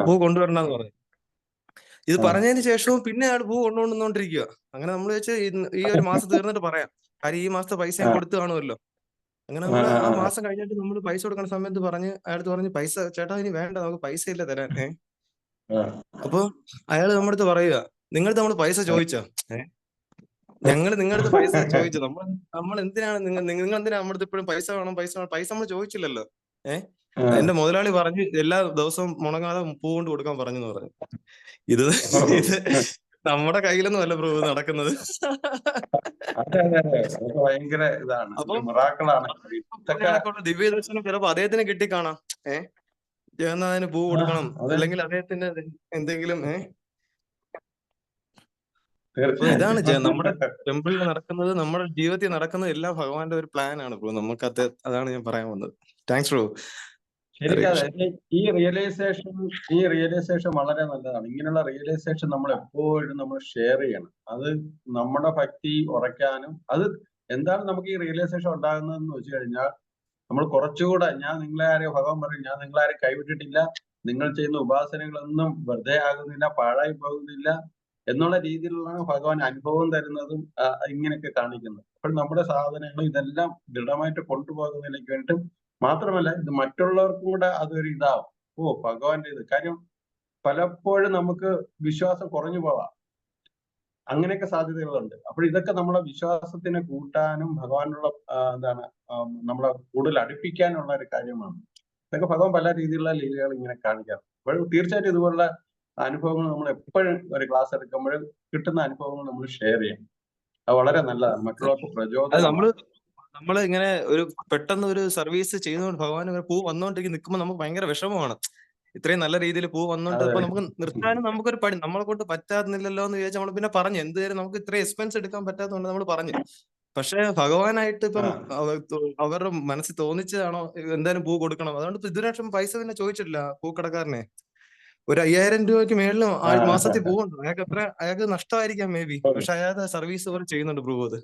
പൂ കൊണ്ടുവരണ്ടെന്ന് പറഞ്ഞു. ഇത് പറഞ്ഞതിന് ശേഷവും പിന്നെ ആൾ പൂ കൊണ്ടുവന്നോണ്ടിരിക്കുക. അങ്ങനെ നമ്മൾ വെച്ച് ഈ ഒരു മാസം തീർന്നിട്ട് പറയാം, കാര്യം ഈ മാസത്തെ പൈസ കൊടുത്തു കാണുമല്ലോ. അങ്ങനെ നമ്മള് ആ മാസം കഴിഞ്ഞിട്ട് നമ്മൾ പൈസ കൊടുക്കുന്ന സമയത്ത് അയാളടുത്ത് പറഞ്ഞു, പൈസ ചേട്ടാ ഇനി വേണ്ട, നമുക്ക് പൈസ ഇല്ല തരാൻ. അപ്പൊ അയാള് നമ്മുടെ അടുത്ത് പറയുക, നിങ്ങളടുത്ത് നമ്മള് പൈസ ചോദിച്ചോ? ഞങ്ങൾ നിങ്ങളടുത്ത് പൈസ ചോദിച്ചു. നമ്മൾ എന്തിനാണ് നിങ്ങൾ എന്തിനാ നമ്മുടെ അടുത്ത് ഇപ്പോഴും പൈസ വേണം പൈസ നമ്മൾ ചോദിച്ചില്ലല്ലോ. എന്റെ മുതലാളി പറഞ്ഞു എല്ലാ ദിവസവും മുടങ്ങാതെ പൂ കൊണ്ട് കൊടുക്കാൻ പറഞ്ഞു എന്ന് പറഞ്ഞു. ഇത് നമ്മുടെ കയ്യിലൊന്നും അല്ല പ്രഭു നടക്കുന്നത്. ഭയങ്കര ഇതാണ്, ദിവ്യ ദർശനം ചിലപ്പോ അദ്ദേഹത്തിന് കിട്ടിക്കാണാം. ജഗന്നാഥന് പൂ കൊടുക്കണം, അല്ലെങ്കിൽ അദ്ദേഹത്തിന്റെ എന്തെങ്കിലും. ഇതാണ് നമ്മുടെ ടെമ്പിളിൽ നടക്കുന്നത്, നമ്മുടെ ജീവിതത്തിൽ നടക്കുന്നത് എല്ലാം ഭഗവാന്റെ ഒരു പ്ലാൻ ആണ് ബ്രോ. നമുക്കത് അതാണ് ഞാൻ പറയാൻ വന്നത്. Thanks bro. ശരിക്കും ഈ റിയലൈസേഷൻ വളരെ നല്ലതാണ്. ഇങ്ങനെയുള്ള റിയലൈസേഷൻ നമ്മൾ എപ്പോഴും നമ്മൾ ഷെയർ ചെയ്യണം. അത് നമ്മുടെ ഭക്തി ഉറയ്ക്കാനും, അത് എന്താണ് നമുക്ക് ഈ റിയലൈസേഷൻ ഉണ്ടാകുന്നതെന്ന് വെച്ച് കഴിഞ്ഞാൽ, നമ്മൾ കുറച്ചുകൂടെ, ഞാൻ ഭഗവാൻ പറയും, ഞാൻ നിങ്ങളാരെ കൈവിട്ടിട്ടില്ല, നിങ്ങൾ ചെയ്യുന്ന ഉപാസനകളൊന്നും വെറുതെ ആകുന്നില്ല, പാഴായി പോകുന്നില്ല എന്നുള്ള രീതിയിലുള്ള ഭഗവാൻ അനുഭവം തരുന്നതും ഇങ്ങനെയൊക്കെ കാണിക്കുന്നത്. അപ്പോൾ നമ്മുടെ സാധനങ്ങൾ ഇതെല്ലാം ദൃഢമായിട്ട് കൊണ്ടുപോകുന്നതിലേക്ക് വേണ്ടിയിട്ടും മാത്രമല്ല, ഇത് മറ്റുള്ളവർക്കും കൂടെ അതൊരു ഇതാവും. ഭഗവാന്റെ ഇത് കാര്യം പലപ്പോഴും നമുക്ക് വിശ്വാസം കുറഞ്ഞു പോവാം, അങ്ങനെയൊക്കെ സാധ്യതകളുണ്ട്. അപ്പോൾ ഇതൊക്കെ നമ്മളെ വിശ്വാസത്തിനെ കൂട്ടാനും ഭഗവാനുള്ള നമ്മളെ കൂടുതൽ അടുപ്പിക്കാനുള്ള ഒരു കാര്യമാണ്. ഇതൊക്കെ ഭഗവാൻ പല രീതിയിലുള്ള ലീലകൾ ഇങ്ങനെ കാണിക്കാറ്. അപ്പോൾ തീർച്ചയായിട്ടും ഇതുപോലുള്ള അനുഭവങ്ങൾ നമ്മൾ എപ്പോഴും ഒരു ക്ലാസ് എടുക്കുമ്പോഴും കിട്ടുന്ന അനുഭവങ്ങൾ നമ്മൾ ഷെയർ ചെയ്യണം. അത് വളരെ നല്ലതാണ്, മറ്റുള്ളവർക്ക് പ്രചോദനം. നമ്മള് ഇങ്ങനെ ഒരു പെട്ടെന്ന് ഒരു സർവീസ് ചെയ്യുന്നതുകൊണ്ട് ഭഗവാൻ പൂ വന്നോണ്ടിരിക്കും നിൽക്കുമ്പോൾ നമുക്ക് ഭയങ്കര വിഷമമാണ്. ഇത്രയും നല്ല രീതിയിൽ പൂ വന്നോണ്ട് അപ്പൊ നമുക്ക് നിർത്താനും നമുക്കൊരു പണി, നമ്മളെ കൊണ്ട് പറ്റാന്നില്ലല്ലോ എന്ന് വിചാരിച്ച് നമ്മൾ പിന്നെ പറഞ്ഞു, എന്തുവരും നമുക്ക് ഇത്രയും എക്സ്പെൻസ് എടുക്കാൻ പറ്റാത്തതുകൊണ്ട് നമ്മൾ പറഞ്ഞു. പക്ഷെ ഭഗവാനായിട്ട് ഇപ്പം അവരുടെ മനസ്സിൽ തോന്നിച്ചതാണോ എന്തായാലും പൂ കൊടുക്കണം, അതുകൊണ്ട് ഇപ്പൊ ഇതിനുശേഷം പൈസ പിന്നെ ചോദിച്ചിട്ടില്ല പൂക്കടക്കാരനെ. ഒരു 5000 രൂപയ്ക്ക് മേളിൽ മാസത്തിൽ പോകുന്നുണ്ട്. അയാൾക്ക് നഷ്ടമായിരിക്കാം മേ ബി, പക്ഷെ അയാൾക്ക് സർവീസ് പോലെ ചെയ്യുന്നുണ്ട് പ്രൂവ് അത്.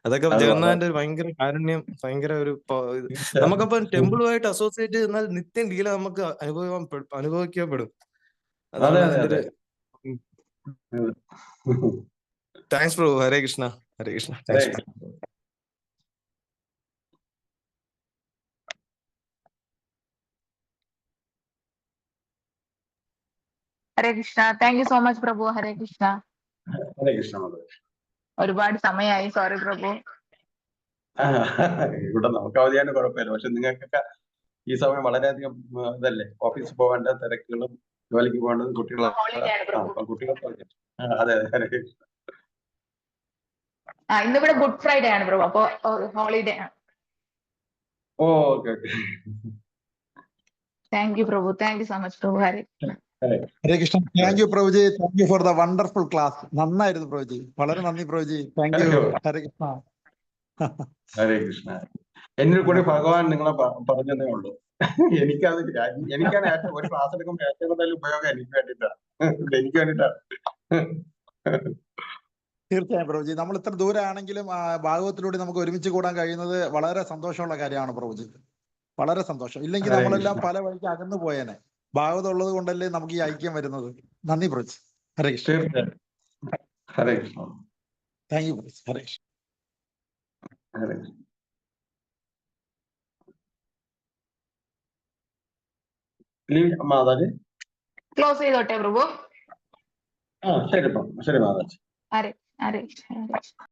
അതൊക്കെ ജഗന്നാഥന്റെ ഒരു ഭയങ്കര കാരുണ്യം, ഭയങ്കര ഒരു നമുക്കപ്പൊ ടെമ്പിളുമായിട്ട് അസോസിയേറ്റ് ചെയ്താൽ നിത്യം ലീല നമുക്ക് അനുഭവിക്കപ്പെടും. അതാണ് അതിന്റെ ഒരു. താങ്ക്സ് പ്രഭു. Hare Krishna. Hare Krishna. Thanks. Hare Krishna. Thank you so much പ്രഭു. ഹരേ കൃഷ്ണ. ഹരേ കൃഷ്ണ. ഒരുപാട് സമയമായി, സോറി പ്രഭു. ഇവിടെ നമുക്ക് അവധിയാണ്, കുഴപ്പമില്ല. പക്ഷെ നിങ്ങൾക്കൊക്കെ ഈ സമയം വളരെയധികം ഇതല്ലേ, ഓഫീസിൽ പോകേണ്ട തിരക്കുകളും ജോലിക്ക് പോകേണ്ടതും കുട്ടികളെ. അതെ, ഹരേ കൃഷ്ണ. ഇന്നിവിടെ ഗുഡ് ഫ്രൈഡേ ആണ് പ്രഭു, അപ്പൊ ഹോളിഡേ ആണ്. Okay. Thank you Prabhu. Thank you so much Prabhu. Hare Krishna. Hare Krishna. Thank you Prabhuji. Thank you for the wonderful class. നന്നായിരുന്നു പ്രഭുജി, വളരെ നന്ദി പ്രഭുജി. Thank you. ഹരേ കൃഷ്ണ. ഹരേ കൃഷ്ണ. എന്നിൽ കൂടി ഭഗവാൻ നിങ്ങളെ പറഞ്ഞതേ ഉള്ളൂ. എനിക്കാണ് ഏറ്റവും ഒരു ക്ലാസ് എടുക്കുമ്പോൾ ഏറ്റവും കൂടുതൽ ഉപയോഗം എനിക്ക് വേണ്ടിയിട്ടാണ്. തീർച്ചയായും പ്രഭുജി, നമ്മൾ ഇത്ര ദൂരമാണെങ്കിലും ഭാഗവത്തിലൂടെ നമുക്ക് ഒരുമിച്ച് കൂടാൻ കഴിയുന്നത് വളരെ സന്തോഷമുള്ള കാര്യമാണ് പ്രഭുജി. വളരെ സന്തോഷം. ഇല്ലെങ്കിൽ നമ്മളെല്ലാം പല വഴിക്ക് അകന്നു പോയേനെ. ഭാഗവതം ഉള്ളത് കൊണ്ടല്ലേ നമുക്ക് ഈ ഐക്യം വരുന്നത്. നന്ദി Prabhuji. Hare Krishna. Hare Krishna. Thank you Prabhuji. Hare Krishna. Hare Krishna. Mataji close ചെയ്തോട്ടെ പ്രഭു. ശരി മാതാജി. ഹരേ കൃഷ്ണ.